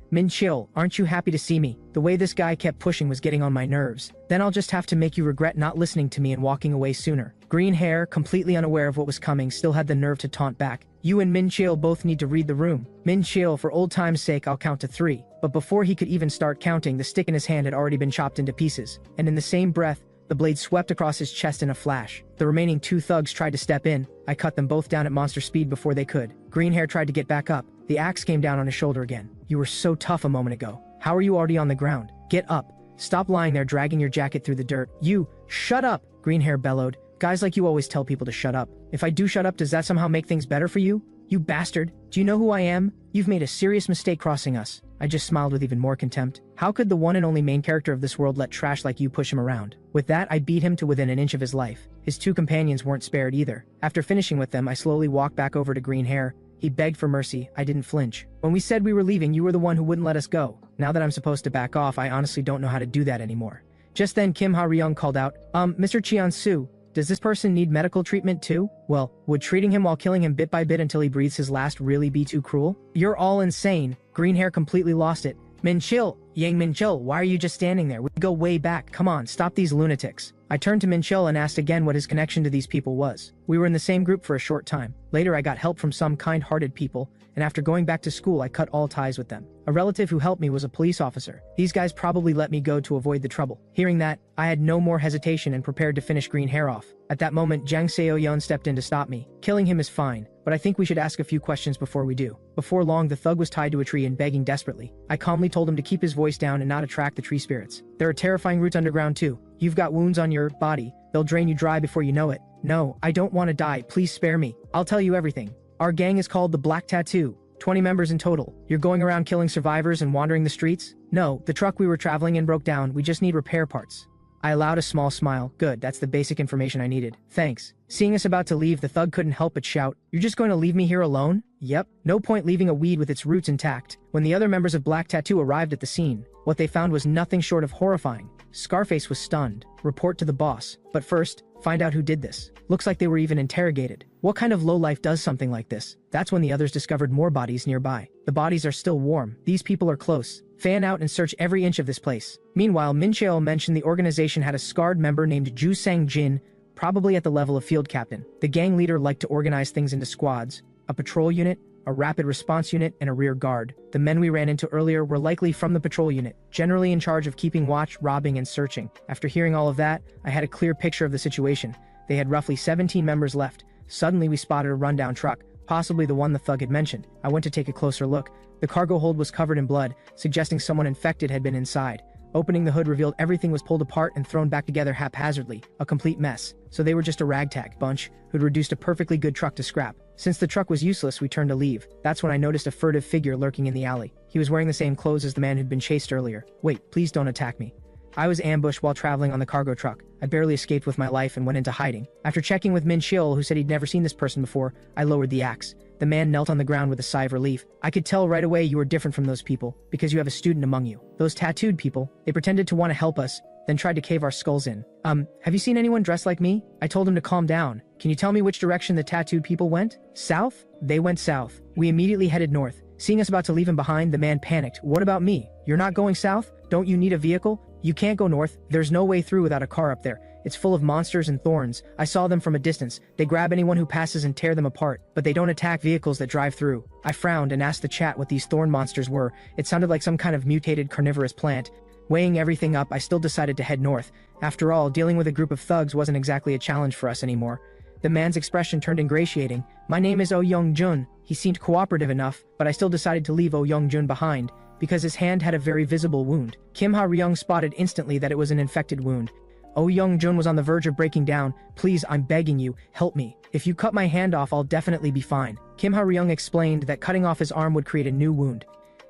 Speaker 1: Min Cheol, aren't you happy to see me? The way this guy kept pushing was getting on my nerves. Then I'll just have to make you regret not listening to me and walking away sooner. Green Hair, completely unaware of what was coming, still had the nerve to taunt back. You and Min Cheol both need to read the room. Min Cheol, for old time's sake, I'll count to 3. But before he could even start counting, the stick in his hand had already been chopped into pieces. And in the same breath, the blade swept across his chest in a flash. The remaining 2 thugs tried to step in. I cut them both down at monster speed before they could. Green Hair tried to get back up. The axe came down on his shoulder again. You were so tough a moment ago. How are you already on the ground? Get up. Stop lying there dragging your jacket through the dirt. You, shut up! Green Hair bellowed. Guys like you always tell people to shut up. If I do shut up, does that somehow make things better for you? You bastard. Do you know who I am? You've made a serious mistake crossing us. I just smiled with even more contempt. How could the one and only main character of this world let trash like you push him around? With that, I beat him to within an inch of his life. His two companions weren't spared either. After finishing with them, I slowly walked back over to Green Hair. He begged for mercy. I didn't flinch. When we said we were leaving, you were the one who wouldn't let us go. Now that I'm supposed to back off, I honestly don't know how to do that anymore. Just then, Kim Ha-ryung called out, Mr. Cheon-soo, does this person need medical treatment too? Well, would treating him while killing him bit by bit until he breathes his last really be too cruel? You're all insane. Green Hair completely lost it. Min-chil, Yang Min-chil, why are you just standing there? We go way back. Come on, stop these lunatics. I turned to Min-chil and asked again what his connection to these people was. We were in the same group for a short time. Later, I got help from some kind-hearted people, and after going back to school, I cut all ties with them. A relative who helped me was a police officer. These guys probably let me go to avoid the trouble. Hearing that, I had no more hesitation and prepared to finish Green Hair off. At that moment, Jang Seo-yeon stepped in to stop me. Killing him is fine, but I think we should ask a few questions before we do. Before long, the thug was tied to a tree and begging desperately. I calmly told him to keep his voice down and not attract the tree spirits. There are terrifying roots underground too. You've got wounds on your body. They'll drain you dry before you know it. No, I don't want to die. Please spare me. I'll tell you everything. Our gang is called the Black Tattoo. 20 members in total. You're going around killing survivors and wandering the streets? No, the truck we were traveling in broke down. We just need repair parts. I allowed a small smile. Good, that's the basic information I needed. Thanks. Seeing us about to leave, the thug couldn't help but shout, You're just going to leave me here alone? Yep. No point leaving a weed with its roots intact. When the other members of Black Tattoo arrived at the scene, what they found was nothing short of horrifying. Scarface was stunned. Report to the boss. But first, find out who did this. Looks like they were even interrogated. What kind of lowlife does something like this? That's when the others discovered more bodies nearby. The bodies are still warm. These people are close. Fan out and search every inch of this place. Meanwhile, Min Cheo mentioned the organization had a scarred member named Ju Sang-jin, probably at the level of field captain. The gang leader liked to organize things into squads, a patrol unit, a rapid response unit, and a rear guard. The men we ran into earlier were likely from the patrol unit, generally in charge of keeping watch, robbing, and searching. After hearing all of that, I had a clear picture of the situation. They had roughly 17 members left. Suddenly we spotted a rundown truck, possibly the one the thug had mentioned. I went to take a closer look. The cargo hold was covered in blood, suggesting someone infected had been inside. Opening the hood revealed everything was pulled apart and thrown back together haphazardly, a complete mess. So they were just a ragtag bunch who'd reduced a perfectly good truck to scrap. Since the truck was useless, we turned to leave. That's when I noticed a furtive figure lurking in the alley. He was wearing the same clothes as the man who'd been chased earlier. Wait, please don't attack me. I was ambushed while traveling on the cargo truck. I barely escaped with my life and went into hiding. After checking with Min Cheol, who said he'd never seen this person before, I lowered the axe. The man knelt on the ground with a sigh of relief. I could tell right away you were different from those people, because you have a student among you. Those tattooed people, they pretended to want to help us, then tried to cave our skulls in. Have you seen anyone dressed like me? I told him to calm down. Can you tell me which direction the tattooed people went? South? They went south. We immediately headed north. Seeing us about to leave him behind, the man panicked. What about me? You're not going south? Don't you need a vehicle? You can't go north. There's no way through without a car up there. It's full of monsters and thorns. I saw them from a distance. They grab anyone who passes and tear them apart, but they don't attack vehicles that drive through. I frowned and asked the chat what these thorn monsters were. It sounded like some kind of mutated carnivorous plant. Weighing everything up, I still decided to head north. After all, dealing with a group of thugs wasn't exactly a challenge for us anymore. The man's expression turned ingratiating. My name is Oh Young-jun. He seemed cooperative enough, but I still decided to leave Oh Young-jun behind, because his hand had a very visible wound. Kim Ha-ryung spotted instantly that it was an infected wound. Oh Young-jun was on the verge of breaking down. Please, I'm begging you, help me. If you cut my hand off, I'll definitely be fine. Kim Ha-ryung explained that cutting off his arm would create a new wound.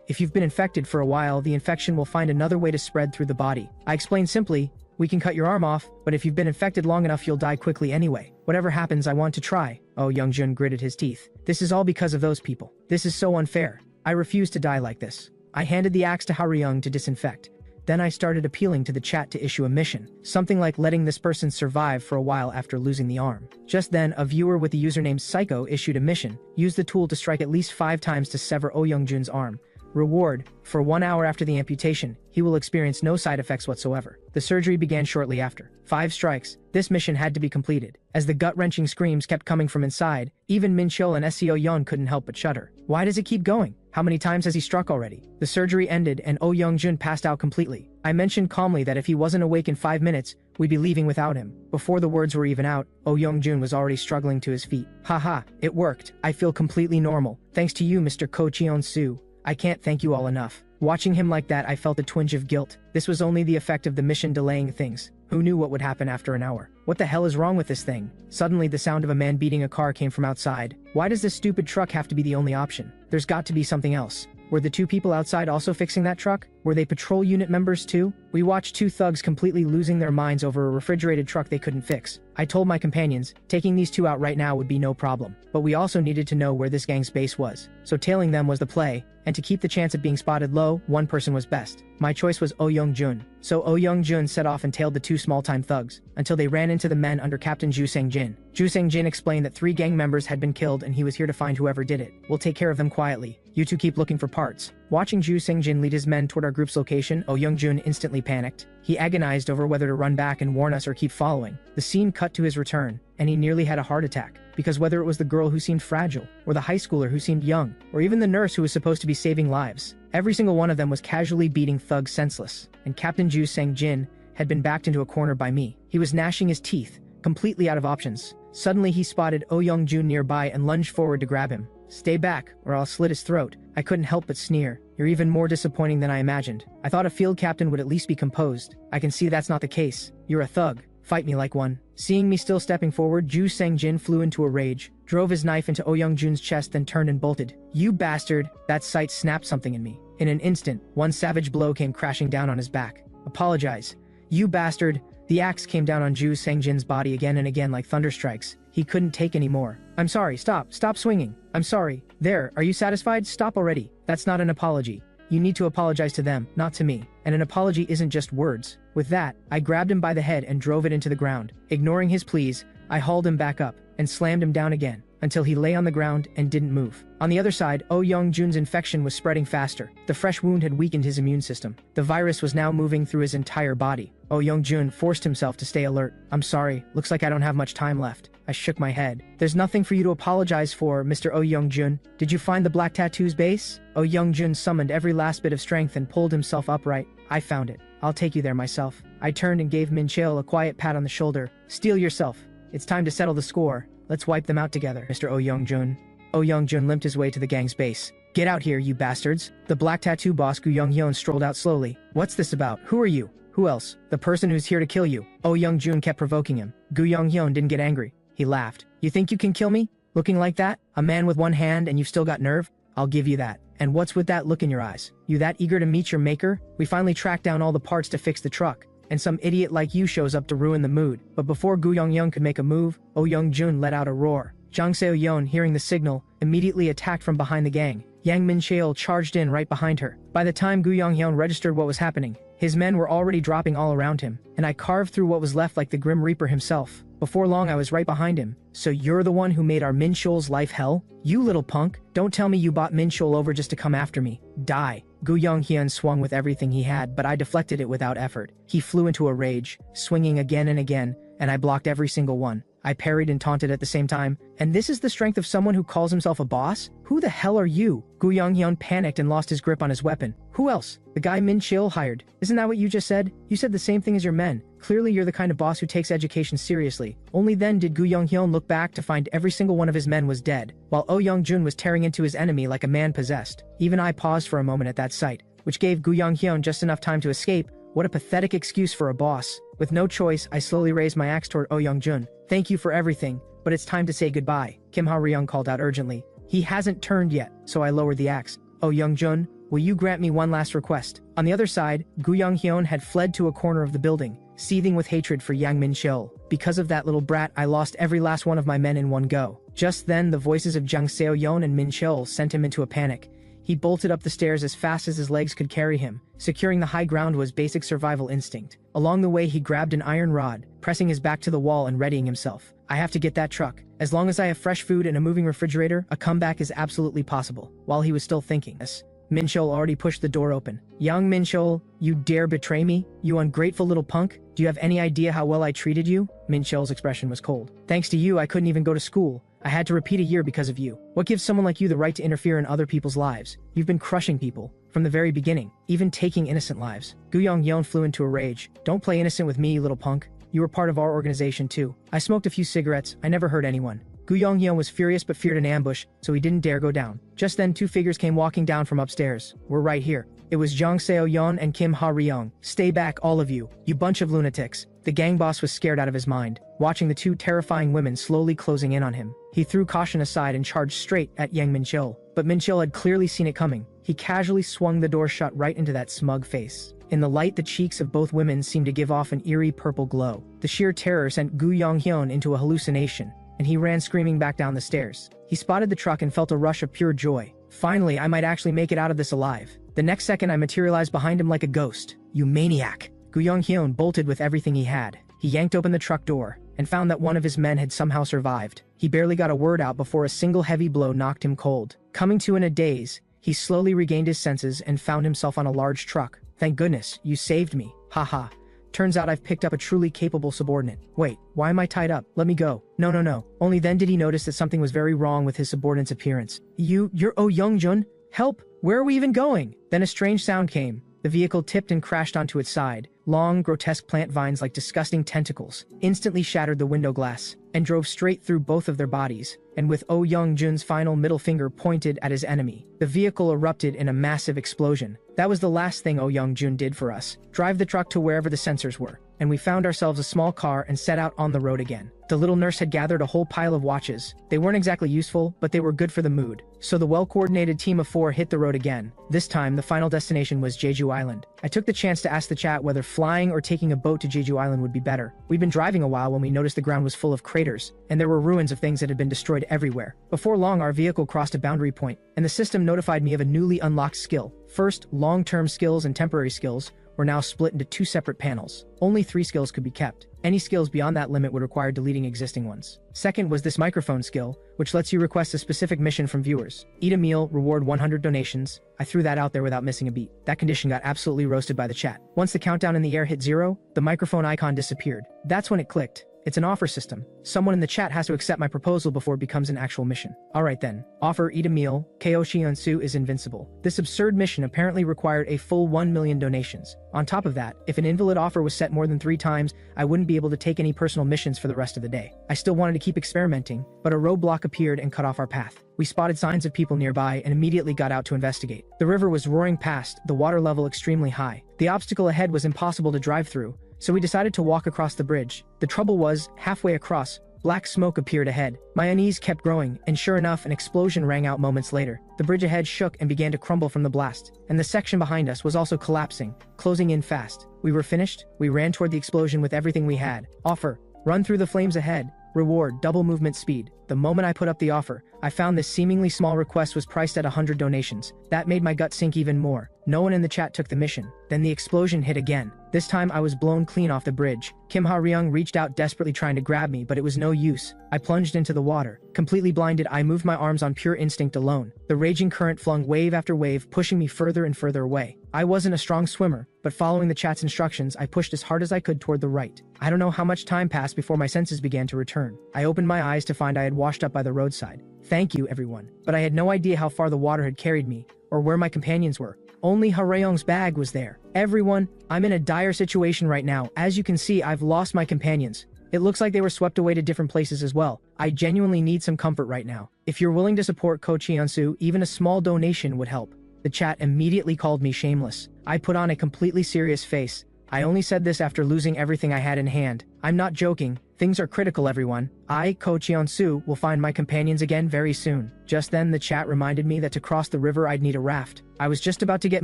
Speaker 1: If you've been infected for a while, the infection will find another way to spread through the body. I explained simply, we can cut your arm off, but if you've been infected long enough, you'll die quickly anyway. Whatever happens, I want to try. Oh Young-jun gritted his teeth. This is all because of those people. This is so unfair. I refuse to die like this. I handed the axe to Ha-ryung to disinfect. Then I started appealing to the chat to issue a mission, something like letting this person survive for a while after losing the arm. Just then, a viewer with the username Psycho issued a mission. Use the tool to strike at least 5 times to sever Oh Young-jun's arm. Reward, for 1 hour after the amputation, he will experience no side effects whatsoever. The surgery began shortly after. 5 strikes. This mission had to be completed. As the gut-wrenching screams kept coming from inside, even Min Cheol and SEO Yeon couldn't help but shudder. Why does it keep going? How many times has he struck already? The surgery ended and Oh Young-jun passed out completely. I mentioned calmly that if he wasn't awake in 5 minutes, we'd be leaving without him. Before the words were even out, Oh Young-jun was already struggling to his feet. Haha, it worked. I feel completely normal. Thanks to you, Mr. Ko Cheon-soo. I can't thank you all enough. Watching him like that, I felt a twinge of guilt. This was only the effect of the mission delaying things. Who knew what would happen after an hour? What the hell is wrong with this thing? Suddenly, the sound of a man beating a car came from outside. Why does this stupid truck have to be the only option? There's got to be something else. Were the two people outside also fixing that truck? Were they patrol unit members too? We watched two thugs completely losing their minds over a refrigerated truck they couldn't fix. I told my companions, taking these two out right now would be no problem. But we also needed to know where this gang's base was. So tailing them was the play, and to keep the chance of being spotted low, one person was best. My choice was Oh Young-jun. So Oh Young-jun set off and tailed the two small-time thugs, until they ran into the men under Captain Ju Sang-jin. Ju Sang-jin explained that 3 gang members had been killed and he was here to find whoever did it. We'll take care of them quietly. You two keep looking for parts. Watching Ju Sang-jin lead his men toward our group's location, Oh Young-jun instantly panicked. He agonized over whether to run back and warn us or keep following. The scene cut to his return, and he nearly had a heart attack. Because whether it was the girl who seemed fragile, or the high schooler who seemed young, or even the nurse who was supposed to be saving lives, every single one of them was casually beating thugs senseless. And Captain Ju Sang-jin had been backed into a corner by me. He was gnashing his teeth, completely out of options. Suddenly he spotted Oh Young-jun nearby and lunged forward to grab him. Stay back, or I'll slit his throat. I couldn't help but sneer. You're even more disappointing than I imagined. I thought a field captain would at least be composed. I can see that's not the case. You're a thug. Fight me like one. Seeing me still stepping forward, Ju Sang-jin flew into a rage, drove his knife into Oh Young-jun's chest, then turned and bolted. You bastard! That sight snapped something in me. In an instant, one savage blow came crashing down on his back. Apologize. You bastard! The axe came down on Ju Sang-jin's body again and again like thunder strikes. He couldn't take any more. I'm sorry, stop swinging. I'm sorry. There, are you satisfied? Stop already. That's not an apology. You need to apologize to them, not to me. And an apology isn't just words. With that, I grabbed him by the head and drove it into the ground. Ignoring his pleas, I hauled him back up and slammed him down again, until he lay on the ground and didn't move. On the other side, Oh Young-jun's infection was spreading faster. The fresh wound had weakened his immune system. The virus was now moving through his entire body. Oh Young-jun forced himself to stay alert. I'm sorry, looks like I don't have much time left. I shook my head. There's nothing for you to apologize for, Mr. Oh Young-jun. Did you find the Black Tattoo's base? Oh Young-jun summoned every last bit of strength and pulled himself upright. I found it. I'll take you there myself. I turned and gave Min Cheol a quiet pat on the shoulder. Steel yourself. It's time to settle the score. Let's wipe them out together, Mr. Oh Young-jun. Oh Young-jun limped his way to the gang's base. Get out here, you bastards. The Black Tattoo boss Gu Young-hyun strolled out slowly. What's this about? Who are you? Who else? The person who's here to kill you. Oh Young-jun kept provoking him. Gu Young-hyun didn't get angry. He laughed. You think you can kill me? Looking like that? A man with one hand and you've still got nerve? I'll give you that. And what's with that look in your eyes? You that eager to meet your maker? We finally tracked down all the parts to fix the truck, and some idiot like you shows up to ruin the mood. But before Gu Young-hyun could make a move, Oh Young-jun let out a roar. Jang Seo-yeon, hearing the signal, immediately attacked from behind the gang. Yang Min-cheol charged in right behind her. By the time Gu Young-hyun registered what was happening, his men were already dropping all around him, and I carved through what was left like the Grim Reaper himself. Before long I was right behind him. So you're the one who made our Min Cheol's life hell? You little punk, don't tell me you bought Min Cheol over just to come after me. Die. Gu Young-hyun swung with everything he had, but I deflected it without effort. He flew into a rage, swinging again and again, and I blocked every single one. I parried and taunted at the same time. And this is the strength of someone who calls himself a boss? Who the hell are you? Gu Young-hyun panicked and lost his grip on his weapon. Who else? The guy Min Cheol hired. Isn't that what you just said? You said the same thing as your men. Clearly you're the kind of boss who takes education seriously. Only then did Gu Young-hyun look back to find every single one of his men was dead, while Oh Young-jun was tearing into his enemy like a man possessed. Even I paused for a moment at that sight, which gave Gu Young-hyun just enough time to escape. What a pathetic excuse for a boss. With no choice, I slowly raised my axe toward Oh Young-jun. Thank you for everything, but it's time to say goodbye, Kim Ha-ryung called out urgently. He hasn't turned yet, so I lowered the axe. Oh Young-jun, will you grant me one last request? On the other side, Gu Young-hyun had fled to a corner of the building, seething with hatred for Yang Min-cheol. Because of that little brat, I lost every last one of my men in one go. Just then, the voices of Jang Seo-yeon and Min Cheol sent him into a panic. He bolted up the stairs as fast as his legs could carry him. Securing the high ground was basic survival instinct. Along the way, he grabbed an iron rod, pressing his back to the wall and readying himself. I have to get that truck. As long as I have fresh food and a moving refrigerator, a comeback is absolutely possible. While he was still thinking this, Min Cheol already pushed the door open. Young Min Cheol, you dare betray me? You ungrateful little punk? Do you have any idea how well I treated you? Min Cheol's expression was cold. Thanks to you, I couldn't even go to school. I had to repeat a year because of you. What gives someone like you the right to interfere in other people's lives? You've been crushing people from the very beginning, even taking innocent lives. Gu Young-hyun flew into a rage. Don't play innocent with me, you little punk. You were part of our organization too. I smoked a few cigarettes. I never hurt anyone. Gu Young-hyun was furious but feared an ambush, so he didn't dare go down. Just then, two figures came walking down from upstairs. We're right here. It was Jang Seo-yeon and Kim Ha-ryung. Stay back, all of you. You bunch of lunatics. The gang boss was scared out of his mind, watching the two terrifying women slowly closing in on him. He threw caution aside and charged straight at Yang Minchil, but Minchil had clearly seen it coming. He casually swung the door shut right into that smug face. In the light, the cheeks of both women seemed to give off an eerie purple glow. The sheer terror sent Gu Yonghyun into a hallucination, and he ran screaming back down the stairs. He spotted the truck and felt a rush of pure joy. Finally, I might actually make it out of this alive. The next second, I materialized behind him like a ghost. You maniac! Gu Yonghyun bolted with everything he had. He yanked open the truck door and found that one of his men had somehow survived. He barely got a word out before a single heavy blow knocked him cold. Coming to in a daze, he slowly regained his senses and found himself on a large truck. Thank goodness, you saved me. Haha. Turns out I've picked up a truly capable subordinate. Wait, why am I tied up? Let me go. No. Only then did he notice that something was very wrong with his subordinate's appearance. You're Oh Youngjun? Help! Where are we even going? Then a strange sound came. The vehicle tipped and crashed onto its side. Long, grotesque plant vines like disgusting tentacles instantly shattered the window glass and drove straight through both of their bodies. And with Oh Youngjun's final middle finger pointed at his enemy, the vehicle erupted in a massive explosion. That was the last thing Oh Youngjun did for us. Drive the truck to wherever the sensors were, and we found ourselves a small car and set out on the road again. The little nurse had gathered a whole pile of watches. They weren't exactly useful, but they were good for the mood. So the well-coordinated team of 4 hit the road again. This time, the final destination was Jeju Island. I took the chance to ask the chat whether flying or taking a boat to Jeju Island would be better. We'd been driving a while when we noticed the ground was full of craters, and there were ruins of things that had been destroyed everywhere. Before long, our vehicle crossed a boundary point, and the system notified me of a newly unlocked skill. First, long-term skills and temporary skills were now split into 2 separate panels. Only 3 skills could be kept. Any skills beyond that limit would require deleting existing ones. Second was this microphone skill, which lets you request a specific mission from viewers. Eat a meal, reward 100 donations. I threw that out there without missing a beat. That condition got absolutely roasted by the chat. Once the countdown in the air hit 0, the microphone icon disappeared. That's when it clicked. It's an offer system. Someone in the chat has to accept my proposal before it becomes an actual mission. Alright then. Offer eat a meal. Koshi Unsu is invincible. This absurd mission apparently required a full 1 million donations. On top of that, if an invalid offer was set more than 3 times, I wouldn't be able to take any personal missions for the rest of the day. I still wanted to keep experimenting, but a roadblock appeared and cut off our path. We spotted signs of people nearby and immediately got out to investigate. The river was roaring past, the water level extremely high. The obstacle ahead was impossible to drive through, so we decided to walk across the bridge. The trouble was, halfway across, black smoke appeared ahead. My unease kept growing, and sure enough, an explosion rang out moments later. The bridge ahead shook and began to crumble from the blast, and the section behind us was also collapsing, closing in fast. We were finished. We ran toward the explosion with everything we had. Offer: run through the flames ahead. Reward: double movement speed. The moment I put up the offer, I found this seemingly small request was priced at 100 donations. That made my gut sink even more. No one in the chat took the mission. Then the explosion hit again. This time I was blown clean off the bridge. Kim Ha-ryung reached out desperately trying to grab me, but it was no use. I plunged into the water. Completely blinded, I moved my arms on pure instinct alone. The raging current flung wave after wave, pushing me further and further away. I wasn't a strong swimmer, but following the chat's instructions, I pushed as hard as I could toward the right. I don't know how much time passed before my senses began to return. I opened my eyes to find I had washed up by the roadside. Thank you, everyone. But I had no idea how far the water had carried me, or where my companions were. Only Ha-ryung's bag was there. Everyone, I'm in a dire situation right now. As you can see, I've lost my companions. It looks like they were swept away to different places as well. I genuinely need some comfort right now. If you're willing to support Kochi Unsu, even a small donation would help. The chat immediately called me shameless. I put on a completely serious face. I only said this after losing everything I had in hand. I'm not joking. Things are critical, everyone. I, Ko Cheon-soo, will find my companions again very soon. Just then, the chat reminded me that to cross the river I'd need a raft. I was just about to get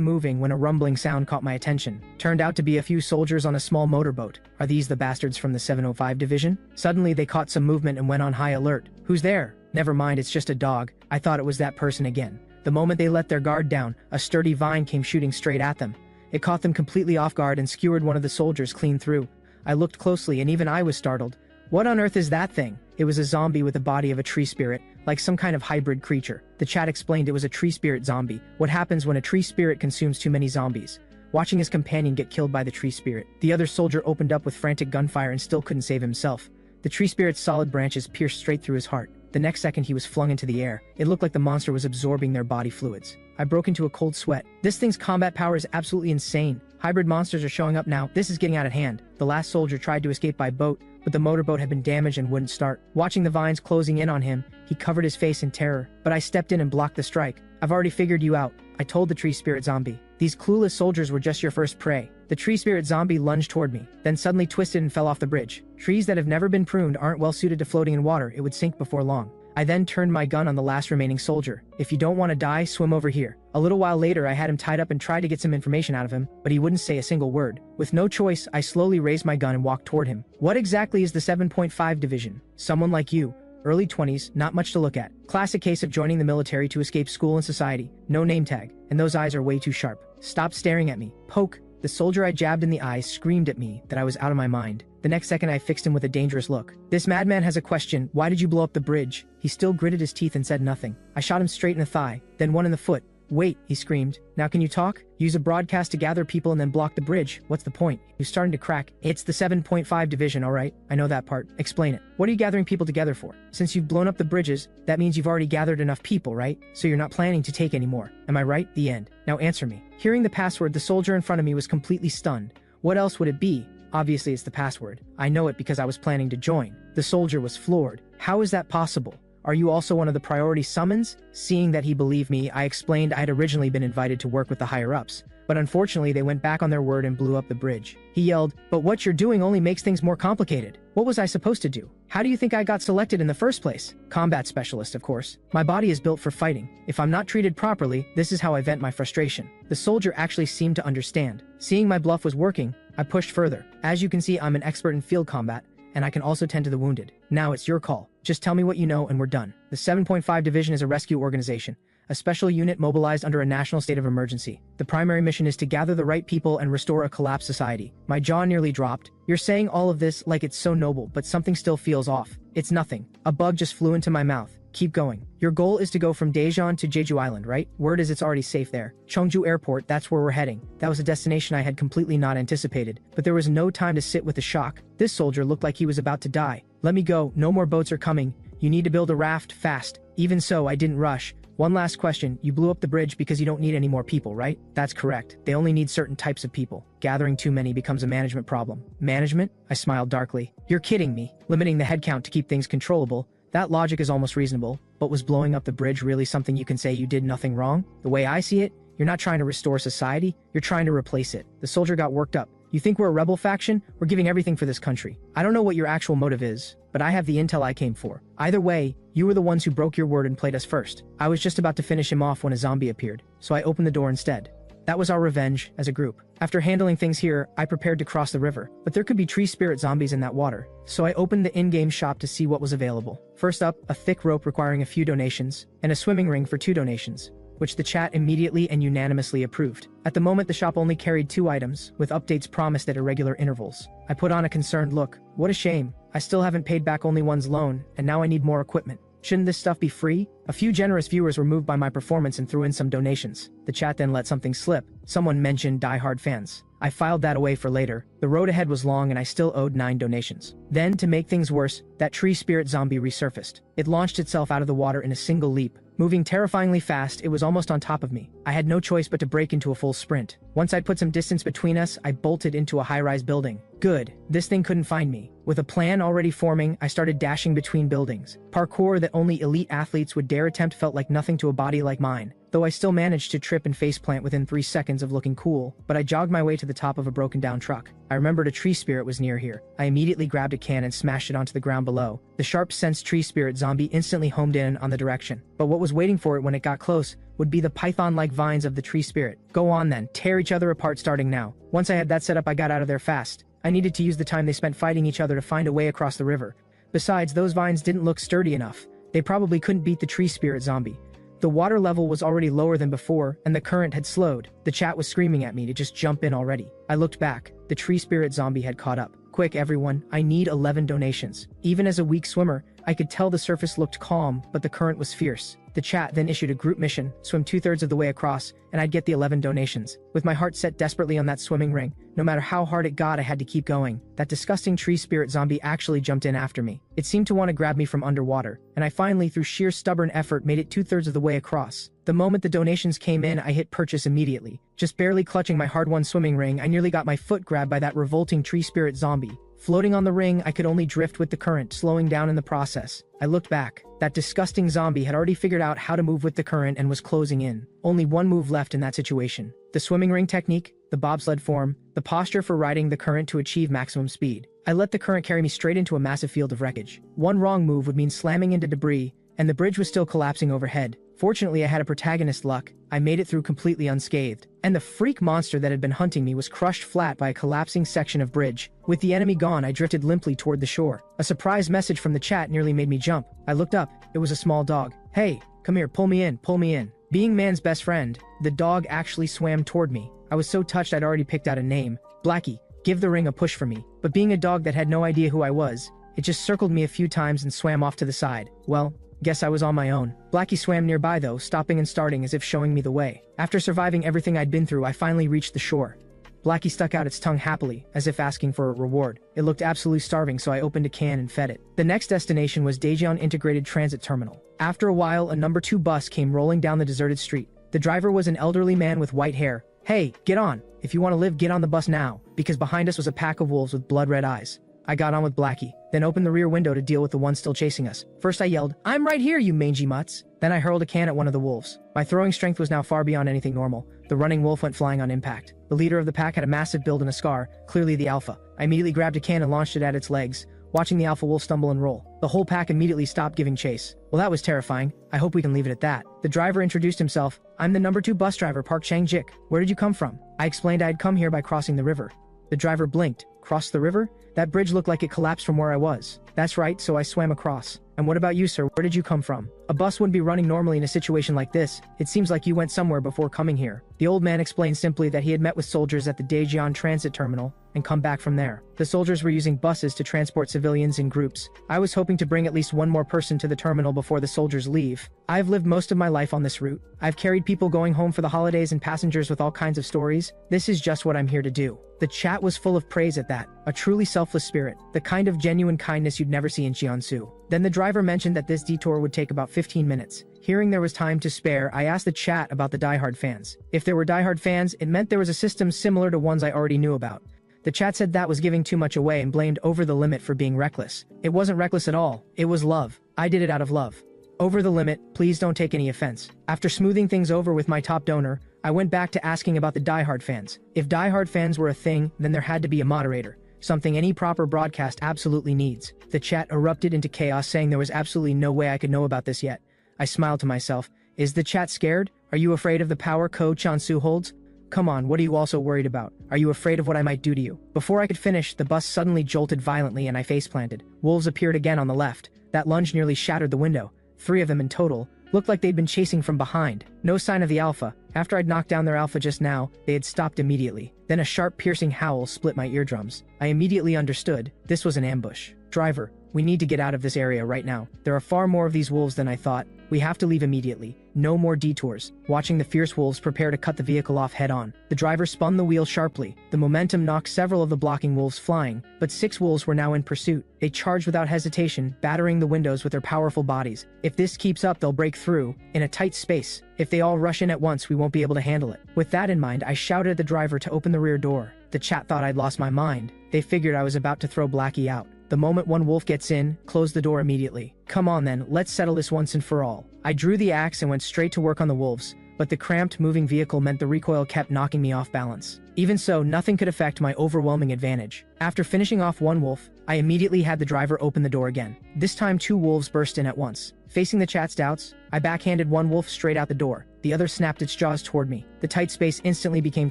Speaker 1: moving when a rumbling sound caught my attention. Turned out to be a few soldiers on a small motorboat. Are these the bastards from the 705 division? Suddenly, they caught some movement and went on high alert. Who's there? Never mind, it's just a dog. I thought it was that person again. The moment they let their guard down, a sturdy vine came shooting straight at them. It caught them completely off guard and skewered one of the soldiers clean through. I looked closely and even I was startled. What on earth is that thing? It was a zombie with the body of a tree spirit, like some kind of hybrid creature. The chat explained it was a tree spirit zombie. What happens when a tree spirit consumes too many zombies? Watching his companion get killed by the tree spirit, the other soldier opened up with frantic gunfire and still couldn't save himself. The tree spirit's solid branches pierced straight through his heart. The next second he was flung into the air. It looked like the monster was absorbing their body fluids. I broke into a cold sweat. This thing's combat power is absolutely insane. Hybrid monsters are showing up now. This is getting out of hand. The last soldier tried to escape by boat, but the motorboat had been damaged and wouldn't start. Watching the vines closing in on him, he covered his face in terror. But I stepped in and blocked the strike. I've already figured you out, I told the tree spirit zombie. These clueless soldiers were just your first prey. The tree spirit zombie lunged toward me, then suddenly twisted and fell off the bridge. Trees that have never been pruned aren't well suited to floating in water, it would sink before long. I then turned my gun on the last remaining soldier. If you don't want to die, swim over here. A little while later I had him tied up and tried to get some information out of him, but he wouldn't say a single word. With no choice, I slowly raised my gun and walked toward him. What exactly is the 7.5 division? Someone like you. Early 20s, not much to look at. Classic case of joining the military to escape school and society. No name tag, and those eyes are way too sharp. Stop staring at me. Poke. The soldier I jabbed in the eye screamed at me that I was out of my mind. The next second I fixed him with a dangerous look. This madman has a question. Why did you blow up the bridge? He still gritted his teeth and said nothing. I shot him straight in the thigh, then one in the foot. Wait, he screamed. Now can you talk? Use a broadcast to gather people and then block the bridge. What's the point? You're starting to crack. It's the 7.5 division, alright? I know that part. Explain it. What are you gathering people together for? Since you've blown up the bridges, that means you've already gathered enough people, right? So you're not planning to take any more. Am I right? The end. Now answer me. Hearing the password, the soldier in front of me was completely stunned. What else would it be? Obviously it's the password. I know it because I was planning to join. The soldier was floored. How is that possible? Are you also one of the priority summons? Seeing that he believed me, I explained I had originally been invited to work with the higher-ups, but unfortunately they went back on their word and blew up the bridge. He yelled, "But what you're doing only makes things more complicated. What was I supposed to do? How do you think I got selected in the first place?" Combat specialist, of course. My body is built for fighting. If I'm not treated properly, this is how I vent my frustration. The soldier actually seemed to understand. Seeing my bluff was working, I pushed further. As you can see, I'm an expert in field combat, and I can also tend to the wounded. Now it's your call. Just tell me what you know and we're done. The 7.5 Division is a rescue organization, a special unit mobilized under a national state of emergency. The primary mission is to gather the right people and restore a collapsed society. My jaw nearly dropped. You're saying all of this like it's so noble, but something still feels off. It's nothing. A bug just flew into my mouth. Keep going. Your goal is to go from Daejeon to Jeju Island, right? Word is it's already safe there. Cheongju Airport, that's where we're heading. That was a destination I had completely not anticipated, but there was no time to sit with the shock. This soldier looked like he was about to die. Let me go. No more boats are coming. You need to build a raft fast. Even so, I didn't rush. One last question. You blew up the bridge because you don't need any more people, right? That's correct. They only need certain types of people. Gathering too many becomes a management problem. Management? I smiled darkly. You're kidding me. Limiting the headcount to keep things controllable. That logic is almost reasonable, but was blowing up the bridge really something you can say you did nothing wrong? The way I see it, you're not trying to restore society, you're trying to replace it. The soldier got worked up. You think we're a rebel faction? We're giving everything for this country. I don't know what your actual motive is, but I have the intel I came for. Either way, you were the ones who broke your word and played us first. I was just about to finish him off when a zombie appeared, so I opened the door instead. That was our revenge, as a group. After handling things here, I prepared to cross the river, but there could be tree spirit zombies in that water, so I opened the in-game shop to see what was available. First up, a thick rope requiring a few donations, and a swimming ring for 2 donations, which the chat immediately and unanimously approved. At the moment, the shop only carried 2 items, with updates promised at irregular intervals. I put on a concerned look. What a shame. I still haven't paid back only one's loan, and now I need more equipment. Shouldn't this stuff be free? A few generous viewers were moved by my performance and threw in some donations. The chat then let something slip. Someone mentioned die-hard fans. I filed that away for later. The road ahead was long and I still owed 9 donations. Then, to make things worse, that tree spirit zombie resurfaced. It launched itself out of the water in a single leap. Moving terrifyingly fast, it was almost on top of me. I had no choice but to break into a full sprint. Once I'd put some distance between us, I bolted into a high-rise building. Good. This thing couldn't find me. With a plan already forming, I started dashing between buildings. Parkour that only elite athletes would dare attempt felt like nothing to a body like mine, though I still managed to trip and faceplant within 3 seconds of looking cool, but I jogged my way to the top of a broken-down truck. I remembered a tree spirit was near here. I immediately grabbed a can and smashed it onto the ground below. The sharp-sensed tree spirit zombie instantly homed in on the direction, but what was waiting for it when it got close would be the python-like vines of the tree spirit. Go on then, tear each other apart starting now. Once I had that set up, I got out of there fast. I needed to use the time they spent fighting each other to find a way across the river. Besides, those vines didn't look sturdy enough. They probably couldn't beat the tree spirit zombie. The water level was already lower than before, and the current had slowed. The chat was screaming at me to just jump in already. I looked back. The tree spirit zombie had caught up. Quick, everyone, I need 11 donations. Even as a weak swimmer, I could tell the surface looked calm, but the current was fierce. The chat then issued a group mission, swim 2/3 of the way across, and I'd get the 11 donations. With my heart set desperately on that swimming ring, no matter how hard it got, I had to keep going. That disgusting tree spirit zombie actually jumped in after me. It seemed to want to grab me from underwater, and I finally, through sheer stubborn effort, made it 2/3 of the way across. The moment the donations came in, I hit purchase immediately. Just barely clutching my hard-won swimming ring, I nearly got my foot grabbed by that revolting tree spirit zombie. Floating on the ring, I could only drift with the current, slowing down in the process. I looked back. That disgusting zombie had already figured out how to move with the current and was closing in. Only one move left in that situation. The swimming ring technique, the bobsled form, the posture for riding the current to achieve maximum speed. I let the current carry me straight into a massive field of wreckage. One wrong move would mean slamming into debris, and the bridge was still collapsing overhead. Fortunately, I had a protagonist luck. I made it through completely unscathed. And the freak monster that had been hunting me was crushed flat by a collapsing section of bridge. With the enemy gone, I drifted limply toward the shore. A surprise message from the chat nearly made me jump. I looked up. It was a small dog. "Hey, come here, pull me in, pull me in." Being man's best friend, the dog actually swam toward me. I was so touched I'd already picked out a name. Blackie, give the ring a push for me. But being a dog that had no idea who I was, it just circled me a few times and swam off to the side. Well, guess I was on my own. Blackie swam nearby though, stopping and starting as if showing me the way. After surviving everything I'd been through, I finally reached the shore. Blackie stuck out its tongue happily, as if asking for a reward. It looked absolutely starving, so I opened a can and fed it. The next destination was Daejeon Integrated Transit Terminal. After a while, a number 2 bus came rolling down the deserted street. The driver was an elderly man with white hair. "Hey, get on. If you want to live, get on the bus now," because behind us was a pack of wolves with blood-red eyes. I got on with Blackie, then opened the rear window to deal with the one still chasing us. First I yelled, "I'm right here, you mangy mutts!" Then I hurled a can at one of the wolves. My throwing strength was now far beyond anything normal. The running wolf went flying on impact. The leader of the pack had a massive build and a scar, clearly the alpha. I immediately grabbed a can and launched it at its legs, watching the alpha wolf stumble and roll. The whole pack immediately stopped giving chase. Well, that was terrifying. I hope we can leave it at that. The driver introduced himself. "I'm the number 2 bus driver, Park Chang-jik. Where did you come from?" I explained I had come here by crossing the river. The driver blinked. "Cross the river? That bridge looked like it collapsed from where I was." "That's right, so I swam across." "And what about you, sir? Where did you come from?" "A bus wouldn't be running normally in a situation like this. It seems like you went somewhere before coming here." The old man explained simply that he had met with soldiers at the Daejeon Transit Terminal and come back from there. The soldiers were using buses to transport civilians in groups. I was hoping to bring at least one more person to the terminal before the soldiers leave. I've lived most of my life on this route. I've carried people going home for the holidays and passengers with all kinds of stories. This is just what I'm here to do. The chat was full of praise at that. A truly selfless spirit. The kind of genuine kindness you'd never see in Jiangsu. Then the driver mentioned that this detour would take about 15 minutes. Hearing there was time to spare, I asked the chat about the diehard fans. If there were diehard fans, it meant there was a system similar to ones I already knew about. The chat said that was giving too much away and blamed Over the Limit for being reckless. It wasn't reckless at all. It was love. I did it out of love. Over the limit, please don't take any offense. After smoothing things over with my top donor, I went back to asking about the diehard fans. If diehard fans were a thing, then there had to be a moderator. Something any proper broadcast absolutely needs. The chat erupted into chaos, saying there was absolutely no way I could know about this yet. I smiled to myself. Is the chat scared? Are you afraid of the power Ko Chansu holds? Come on, what are you also worried about? Are you afraid of what I might do to you? Before I could finish, the bus suddenly jolted violently and I face-planted. Wolves appeared again on the left. That lunge nearly shattered the window. 3 of them in total. Looked like they'd been chasing from behind. No sign of the alpha. After I'd knocked down their alpha just now, they had stopped immediately. Then a sharp piercing howl split my eardrums. I immediately understood. This was an ambush. Driver, we need to get out of this area right now. There are far more of these wolves than I thought. We have to leave immediately. No more detours. Watching the fierce wolves prepare to cut the vehicle off head-on. The driver spun the wheel sharply. The momentum knocked several of the blocking wolves flying, but 6 wolves were now in pursuit. They charged without hesitation, battering the windows with their powerful bodies. If this keeps up, they'll break through, in a tight space. If they all rush in at once, we won't be able to handle it. With that in mind, I shouted at the driver to open the rear door. The chat thought I'd lost my mind. They figured I was about to throw Blackie out. The moment one wolf gets in, close the door immediately. Come on then, let's settle this once and for all. I drew the axe and went straight to work on the wolves, but the cramped moving vehicle meant the recoil kept knocking me off balance. Even so, nothing could affect my overwhelming advantage. After finishing off one wolf, I immediately had the driver open the door again. This time 2 wolves burst in at once. Facing the chat's doubts, I backhanded one wolf straight out the door. The other snapped its jaws toward me. The tight space instantly became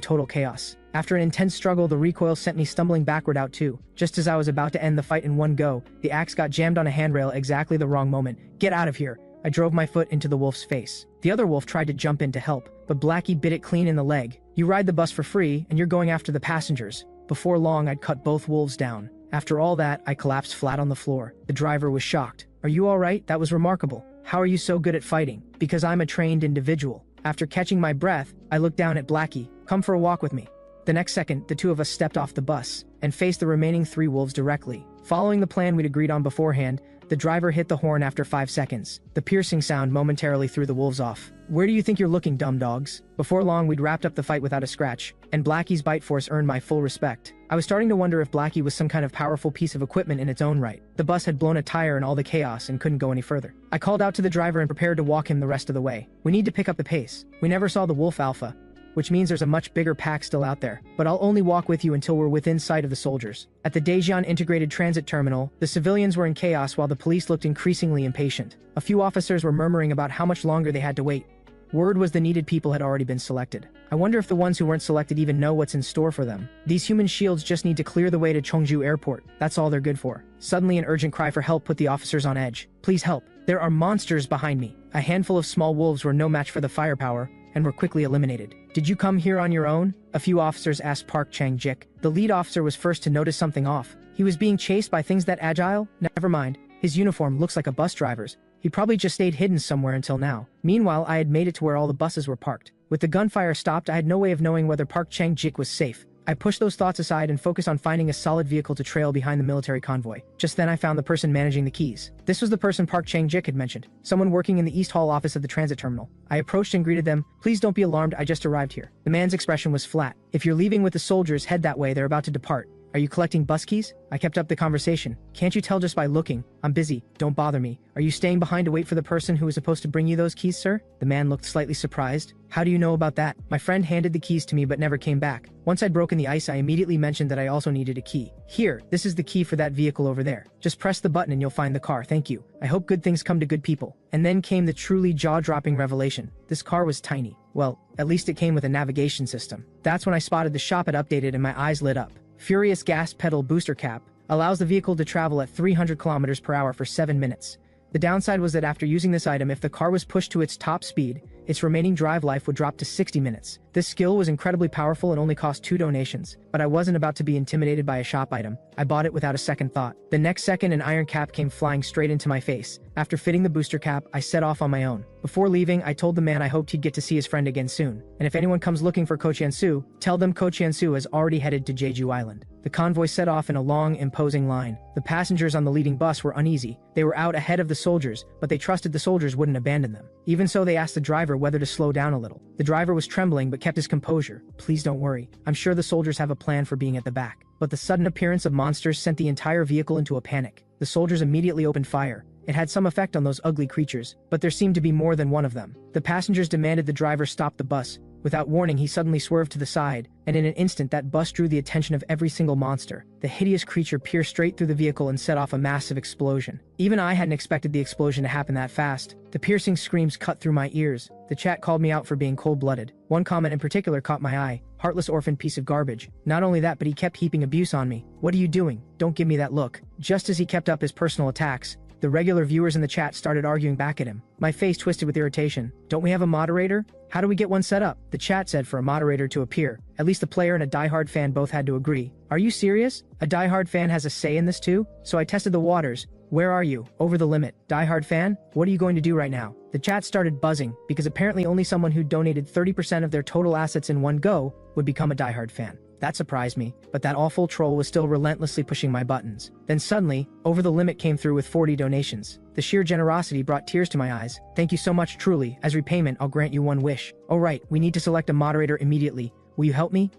Speaker 1: total chaos. After an intense struggle, the recoil sent me stumbling backward out too. Just as I was about to end the fight in one go, the axe got jammed on a handrail at exactly the wrong moment. Get out of here! I drove my foot into the wolf's face. The other wolf tried to jump in to help, but Blackie bit it clean in the leg. You ride the bus for free, and you're going after the passengers. Before long, I'd cut both wolves down. After all that, I collapsed flat on the floor. The driver was shocked. Are you alright? That was remarkable. How are you so good at fighting? Because I'm a trained individual. After catching my breath, I looked down at Blackie. Come for a walk with me. The next second, the 2 of us stepped off the bus and faced the remaining 3 wolves directly. Following the plan we'd agreed on beforehand, the driver hit the horn after 5 seconds. The piercing sound momentarily threw the wolves off. Where do you think you're looking, dumb dogs? Before long, we'd wrapped up the fight without a scratch, and Blackie's bite force earned my full respect. I was starting to wonder if Blackie was some kind of powerful piece of equipment in its own right. The bus had blown a tire in all the chaos and couldn't go any further. I called out to the driver and prepared to walk him the rest of the way. We need to pick up the pace. We never saw the Wolf Alpha, which means there's a much bigger pack still out there, but I'll only walk with you until we're within sight of the soldiers. At the Daejeon Integrated Transit Terminal, the civilians were in chaos while the police looked increasingly impatient. A few officers were murmuring about how much longer they had to wait. Word was the needed people had already been selected. I wonder if the ones who weren't selected even know what's in store for them. These human shields just need to clear the way to Cheongju Airport. That's all they're good for. Suddenly an urgent cry for help put the officers on edge. Please help. There are monsters behind me. A handful of small wolves were no match for the firepower and were quickly eliminated. Did you come here on your own? A few officers asked Park Chang-jik. The lead officer was first to notice something off. He was being chased by things that agile? Never mind. His uniform looks like a bus driver's. He probably just stayed hidden somewhere until now. Meanwhile, I had made it to where all the buses were parked. With the gunfire stopped, I had no way of knowing whether Park Chang-jik was safe. I pushed those thoughts aside and focused on finding a solid vehicle to trail behind the military convoy. Just then I found the person managing the keys. This was the person Park Chang-jik had mentioned, someone working in the East Hall office of the transit terminal. I approached and greeted them. Please don't be alarmed, I just arrived here. The man's expression was flat. If you're leaving with the soldiers, head that way, they're about to depart. Are you collecting bus keys? I kept up the conversation. Can't you tell just by looking? I'm busy. Don't bother me. Are you staying behind to wait for the person who was supposed to bring you those keys, sir? The man looked slightly surprised. How do you know about that? My friend handed the keys to me but never came back. Once I'd broken the ice, I immediately mentioned that I also needed a key. Here, this is the key for that vehicle over there. Just press the button and you'll find the car, thank you. I hope good things come to good people. And then came the truly jaw-dropping revelation. This car was tiny. Well, at least it came with a navigation system. That's when I spotted the shop had updated and my eyes lit up. Furious gas pedal booster cap allows the vehicle to travel at 300 kilometers per hour for 7 minutes. The downside was that after using this item, if the car was pushed to its top speed, its remaining drive life would drop to 60 minutes. This skill was incredibly powerful and only cost 2 donations, but I wasn't about to be intimidated by a shop item. I bought it without a second thought. The next second, an iron cap came flying straight into my face. After fitting the booster cap, I set off on my own. Before leaving, I told the man I hoped he'd get to see his friend again soon, and if anyone comes looking for Ko Chien-soo, tell them Ko Chien-soo has already headed to Jeju Island. The convoy set off in a long, imposing line. The passengers on the leading bus were uneasy. They were out ahead of the soldiers, but they trusted the soldiers wouldn't abandon them. Even so, they asked the driver whether to slow down a little. The driver was trembling but kept his composure. Please don't worry. I'm sure the soldiers have a plan for being at the back. But the sudden appearance of monsters sent the entire vehicle into a panic. The soldiers immediately opened fire. It had some effect on those ugly creatures, but there seemed to be more than one of them. The passengers demanded the driver stop the bus. Without warning, he suddenly swerved to the side, and in an instant that bus drew the attention of every single monster. The hideous creature pierced straight through the vehicle and set off a massive explosion. Even I hadn't expected the explosion to happen that fast. The piercing screams cut through my ears. The chat called me out for being cold-blooded. One comment in particular caught my eye. Heartless orphan piece of garbage. Not only that, but he kept heaping abuse on me. What are you doing? Don't give me that look. Just as he kept up his personal attacks, the regular viewers in the chat started arguing back at him. My face twisted with irritation. Don't we have a moderator? How do we get one set up? The chat said for a moderator to appear. At least the player and a diehard fan both had to agree. Are you serious? A diehard fan has a say in this too? So I tested the waters. Where are you? Over the limit. Diehard fan? What are you going to do right now? The chat started buzzing, because apparently only someone who donated 30% of their total assets in one go would become a diehard fan. That surprised me, but that awful troll was still relentlessly pushing my buttons. Then suddenly, Over the Limit came through with 40 donations. The sheer generosity brought tears to my eyes. Thank you so much, truly. As repayment, I'll grant you one wish. Oh right, we need to select a moderator immediately. Will you help me?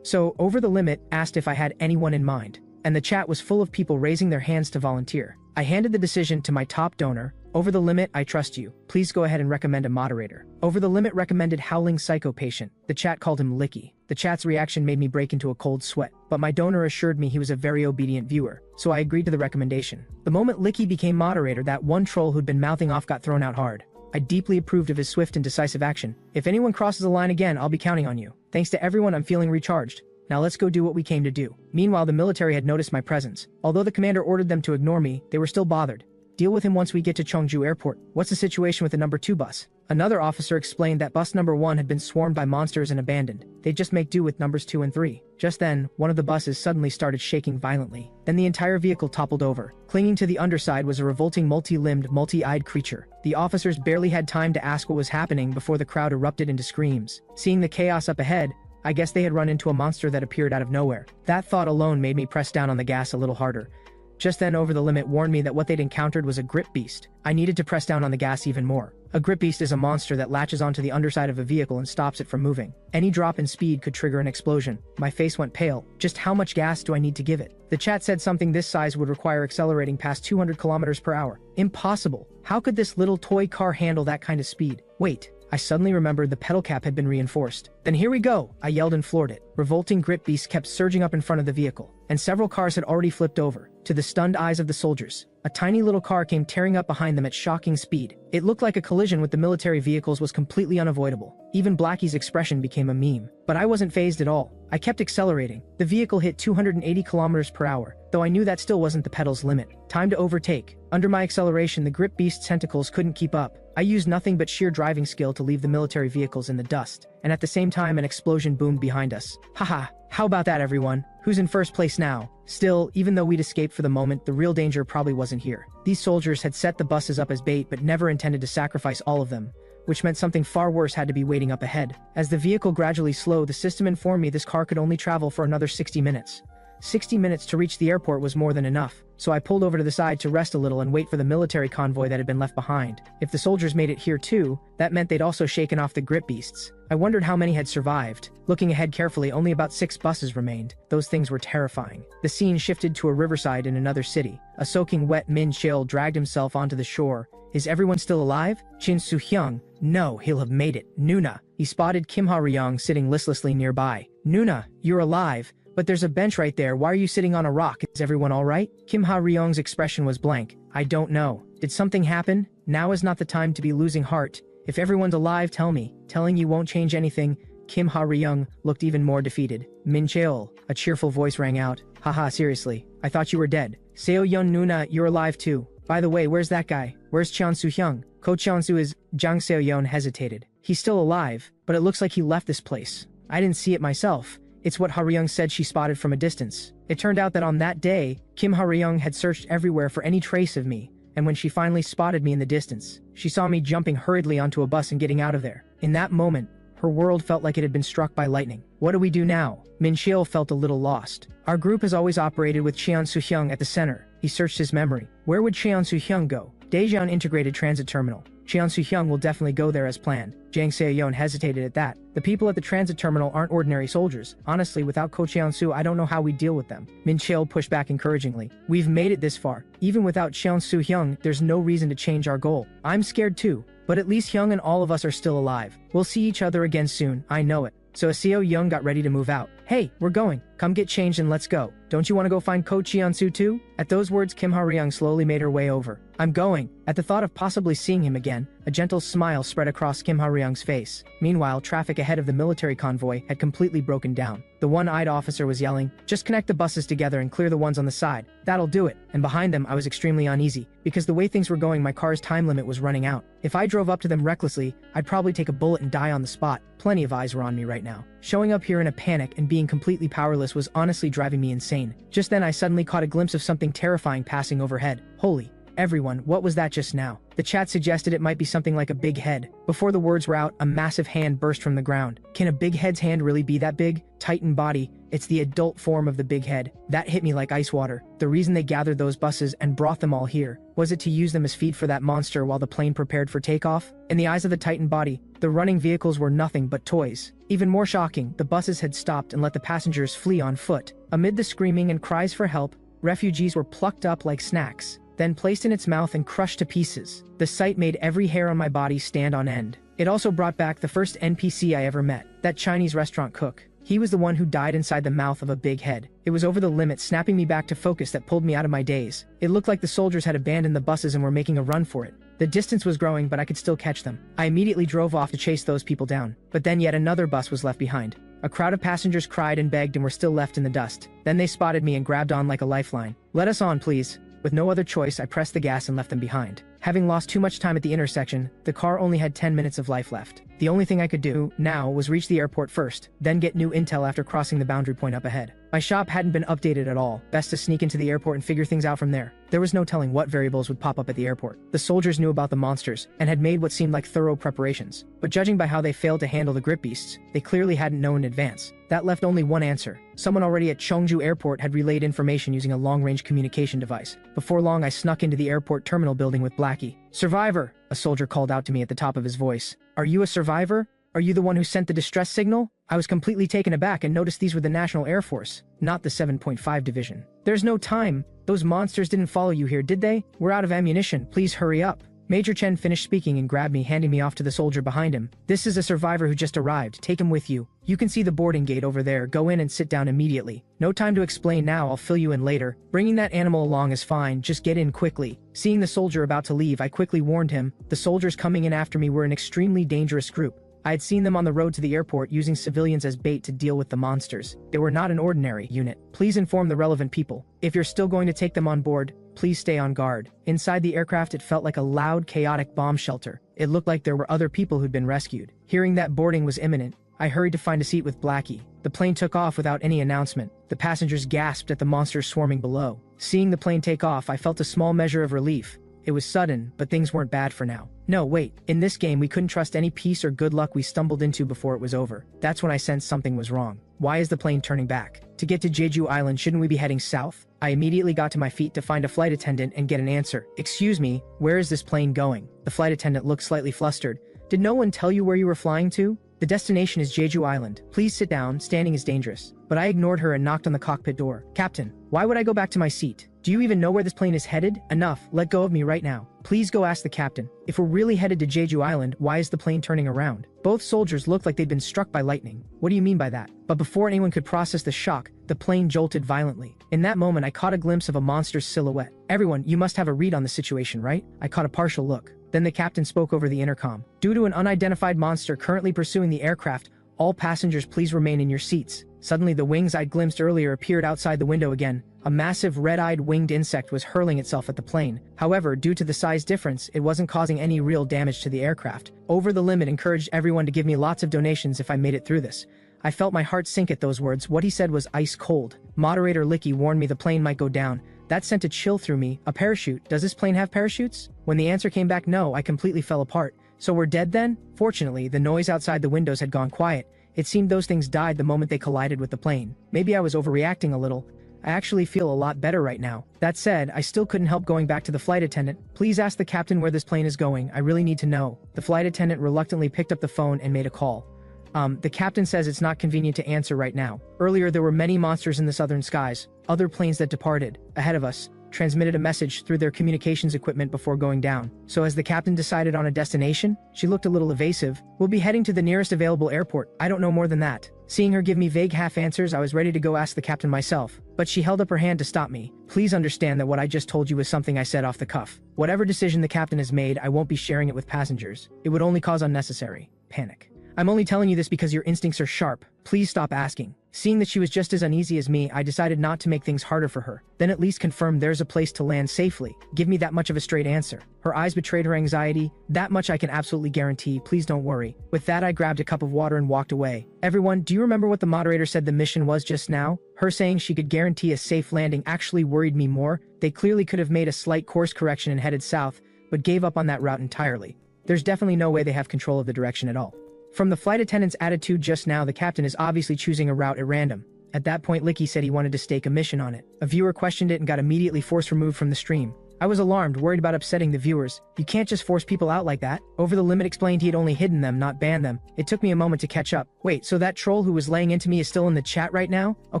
Speaker 1: So, Over the Limit asked if I had anyone in mind, and the chat was full of people raising their hands to volunteer. I handed the decision to my top donor. Over the Limit, I trust you. Please go ahead and recommend a moderator. Over the Limit recommended Howling Psycho Patient. The chat called him Licky. The chat's reaction made me break into a cold sweat, but my donor assured me he was a very obedient viewer, so I agreed to the recommendation. The moment Licky became moderator, that one troll who'd been mouthing off got thrown out hard. I deeply approved of his swift and decisive action. If anyone crosses the line again, I'll be counting on you. Thanks to everyone, I'm feeling recharged. Now let's go do what we came to do. Meanwhile, the military had noticed my presence. Although the commander ordered them to ignore me, they were still bothered. Deal with him once we get to Cheongju Airport. What's the situation with the number 2 bus? Another officer explained that bus number 1 had been swarmed by monsters and abandoned. They'd just make do with numbers 2 and 3. Just then, one of the buses suddenly started shaking violently. Then the entire vehicle toppled over. Clinging to the underside was a revolting multi-limbed, multi-eyed creature. The officers barely had time to ask what was happening before the crowd erupted into screams. Seeing the chaos up ahead, I guess they had run into a monster that appeared out of nowhere. That thought alone made me press down on the gas a little harder. Just then, Over the Limit warned me that what they'd encountered was a grip beast. I needed to press down on the gas even more. A grip beast is a monster that latches onto the underside of a vehicle and stops it from moving. Any drop in speed could trigger an explosion. My face went pale. Just how much gas do I need to give it? The chat said something this size would require accelerating past 200 kilometers per hour. Impossible. How could this little toy car handle that kind of speed? Wait. I suddenly remembered the pedal cap had been reinforced. Then here we go, I yelled and floored it. Revolting grip beasts kept surging up in front of the vehicle, and several cars had already flipped over. To the stunned eyes of the soldiers, a tiny little car came tearing up behind them at shocking speed. It looked like a collision with the military vehicles was completely unavoidable. Even Blackie's expression became a meme. But I wasn't fazed at all. I kept accelerating. The vehicle hit 280 kilometers per hour, though I knew that still wasn't the pedal's limit. Time to overtake. Under my acceleration, the grip beast's tentacles couldn't keep up. I used nothing but sheer driving skill to leave the military vehicles in the dust, and at the same time an explosion boomed behind us. Haha, how about that everyone? Who's in first place now? Still, even though we'd escaped for the moment, the real danger probably wasn't here. These soldiers had set the buses up as bait but never intended to sacrifice all of them, which meant something far worse had to be waiting up ahead. As the vehicle gradually slowed, the system informed me this car could only travel for another 60 minutes. 60 minutes to reach the airport was more than enough, so I pulled over to the side to rest a little and wait for the military convoy that had been left behind. If the soldiers made it here too, that meant they'd also shaken off the grip beasts. I wondered how many had survived. Looking ahead carefully, only about 6 buses remained. Those things were terrifying. The scene shifted to a riverside in another city. A soaking wet Min Chil dragged himself onto the shore. Is everyone still alive? Chin Soo-hyung. No, he'll have made it. Nuna. He spotted Kim Ha-ryung sitting listlessly nearby. Nuna, you're alive. But there's a bench right there. Why are you sitting on a rock? Is everyone all right? Kim Ha-ryung's expression was blank. I don't know. Did something happen? Now is not the time to be losing heart. If everyone's alive, tell me. Telling you won't change anything. Kim Ha-ryung looked even more defeated. Min Cheol, a cheerful voice rang out. Haha, seriously. I thought you were dead. Seo-yeon Nuna, you're alive too. By the way, where's that guy? Where's Cheon Soo-hyung? Ko Cheon-soo is... Jang Seo-yeon hesitated. He's still alive, but it looks like he left this place. I didn't see it myself. It's what Ha-ryung said she spotted from a distance. It turned out that on that day, Kim Ha-ryung had searched everywhere for any trace of me, and when she finally spotted me in the distance, she saw me jumping hurriedly onto a bus and getting out of there. In that moment, her world felt like it had been struck by lightning. What do we do now? Min Chil felt a little lost. Our group has always operated with Cheon Soo-hyung at the center. He searched his memory. Where would Cheon Soo-hyung go? Daejeon Integrated Transit Terminal. Cheon Soo-hyung will definitely go there as planned. Jang Seo-yeon hesitated at that. The people at the transit terminal aren't ordinary soldiers. Honestly, without Ko Cheon-soo, I don't know how we'd deal with them. Min Chil pushed back encouragingly. We've made it this far. Even without Cheon Soo-hyung, there's no reason to change our goal. I'm scared too, but at least Hyung and all of us are still alive. We'll see each other again soon, I know it. So Seo-yeon got ready to move out. Hey, we're going. Come get changed and let's go. Don't you want to go find Ko Cheon-soo too? At those words, Kim Ha-ryung slowly made her way over. I'm going. At the thought of possibly seeing him again, a gentle smile spread across Kim Ha-ryung's face. Meanwhile, traffic ahead of the military convoy had completely broken down. The one-eyed officer was yelling, just connect the buses together and clear the ones on the side. That'll do it. And behind them, I was extremely uneasy. Because the way things were going, my car's time limit was running out. If I drove up to them recklessly, I'd probably take a bullet and die on the spot. Plenty of eyes were on me right now. Showing up here in a panic and being completely powerless was honestly driving me insane. Just then I suddenly caught a glimpse of something terrifying passing overhead. Holy. Everyone, what was that just now? The chat suggested it might be something like a big head. Before the words were out, a massive hand burst from the ground. Can a big head's hand really be that big? Titan body. It's the adult form of the big head. That hit me like ice water. The reason they gathered those buses and brought them all here, was it to use them as feed for that monster while the plane prepared for takeoff? In the eyes of the Titan body, the running vehicles were nothing but toys. Even more shocking, the buses had stopped and let the passengers flee on foot. Amid the screaming and cries for help, refugees were plucked up like snacks, then placed in its mouth and crushed to pieces. The sight made every hair on my body stand on end. It also brought back the first NPC I ever met, that Chinese restaurant cook. He was the one who died inside the mouth of a big head. It was over the limit, snapping me back to focus that pulled me out of my daze. It looked like the soldiers had abandoned the buses and were making a run for it. The distance was growing, but I could still catch them. I immediately drove off to chase those people down. But then yet another bus was left behind. A crowd of passengers cried and begged and were still left in the dust. Then they spotted me and grabbed on like a lifeline. Let us on, please. With no other choice, I pressed the gas and left them behind. Having lost too much time at the intersection, the car only had 10 minutes of life left. The only thing I could do now was reach the airport first, then get new intel after crossing the boundary point up ahead. My shop hadn't been updated at all. Best to sneak into the airport and figure things out from there. There was no telling what variables would pop up at the airport. The soldiers knew about the monsters and had made what seemed like thorough preparations. But judging by how they failed to handle the grip beasts, they clearly hadn't known in advance. That left only one answer. Someone already at Cheongju Airport had relayed information using a long-range communication device. Before long, I snuck into the airport terminal building with Blackie. Survivor! A a soldier called out to me at the top of his voice. Are you a survivor? Are you the one who sent the distress signal? I was completely taken aback and noticed these were the National Air Force, not the 7.5 Division. There's no time. Those monsters didn't follow you here, did they? We're out of ammunition. Please hurry up. Major Chen finished speaking and grabbed me, handing me off to the soldier behind him. This is a survivor who just arrived. Take him with you. You can see the boarding gate over there. Go in and sit down immediately. No time to explain now. I'll fill you in later. Bringing that animal along is fine. Just get in quickly. Seeing the soldier about to leave, I quickly warned him. The soldiers coming in after me were an extremely dangerous group. I had seen them on the road to the airport using civilians as bait to deal with the monsters. They were not an ordinary unit. Please inform the relevant people. If you're still going to take them on board, please stay on guard. Inside the aircraft, it felt like a loud, chaotic bomb shelter. It looked like there were other people who'd been rescued. Hearing that boarding was imminent, I hurried to find a seat with Blackie. The plane took off without any announcement. The passengers gasped at the monsters swarming below. Seeing the plane take off, I felt a small measure of relief. It was sudden, but things weren't bad for now. No, wait. In this game, we couldn't trust any peace or good luck we stumbled into before it was over. That's when I sensed something was wrong. Why is the plane turning back? To get to Jeju Island, shouldn't we be heading south? I immediately got to my feet to find a flight attendant and get an answer. Excuse me, where is this plane going? The flight attendant looked slightly flustered. Did no one tell you where you were flying to? The destination is Jeju Island. Please sit down, standing is dangerous. But I ignored her and knocked on the cockpit door. Captain, why would I go back to my seat? Do you even know where this plane is headed? Enough, let go of me right now. Please go ask the captain. If we're really headed to Jeju Island, why is the plane turning around? Both soldiers looked like they'd been struck by lightning. What do you mean by that? But before anyone could process the shock, the plane jolted violently. In that moment, I caught a glimpse of a monster's silhouette. Everyone, you must have a read on the situation, right? I caught a partial look. Then the captain spoke over the intercom. Due to an unidentified monster currently pursuing the aircraft, all passengers please remain in your seats. Suddenly, the wings I'd glimpsed earlier appeared outside the window again. A massive red-eyed winged insect was hurling itself at the plane. However, due to the size difference, it wasn't causing any real damage to the aircraft. Over the Limit encouraged everyone to give me lots of donations if I made it through this. I felt my heart sink at those words. What he said was ice cold. Moderator Licky warned me the plane might go down. That sent a chill through me. A parachute. Does this plane have parachutes? When the answer came back no, I completely fell apart. So we're dead then? Fortunately, the noise outside the windows had gone quiet. It seemed those things died the moment they collided with the plane. Maybe I was overreacting a little. I actually feel a lot better right now. That said, I still couldn't help going back to the flight attendant. Please ask the captain where this plane is going. I really need to know. The flight attendant reluctantly picked up the phone and made a call. The captain says it's not convenient to answer right now. Earlier, there were many monsters in the southern skies. Other planes that departed, ahead of us, transmitted a message through their communications equipment before going down. So has the captain decided on a destination? She looked a little evasive. We'll be heading to the nearest available airport. I don't know more than that. Seeing her give me vague half answers, I was ready to go ask the captain myself. But she held up her hand to stop me. Please understand that what I just told you was something I said off the cuff. Whatever decision the captain has made, I won't be sharing it with passengers. It would only cause unnecessary panic. I'm only telling you this because your instincts are sharp. Please stop asking. Seeing that she was just as uneasy as me, I decided not to make things harder for her. Then at least confirm there's a place to land safely. Give me that much of a straight answer. Her eyes betrayed her anxiety. That much I can absolutely guarantee. Please don't worry. With that, I grabbed a cup of water and walked away. Everyone, do you remember what the moderator said the mission was just now? Her saying she could guarantee a safe landing actually worried me more. They clearly could have made a slight course correction and headed south, but gave up on that route entirely. There's definitely no way they have control of the direction at all. From the flight attendant's attitude just now, the captain is obviously choosing a route at random. At that point, Licky said he wanted to stake a mission on it. A viewer questioned it and got immediately force removed from the stream. I was alarmed, worried about upsetting the viewers. You can't just force people out like that. Over the Limit explained he had only hidden them, not banned them. It took me a moment to catch up. Wait, so that troll who was laying into me is still in the chat right now? Oh,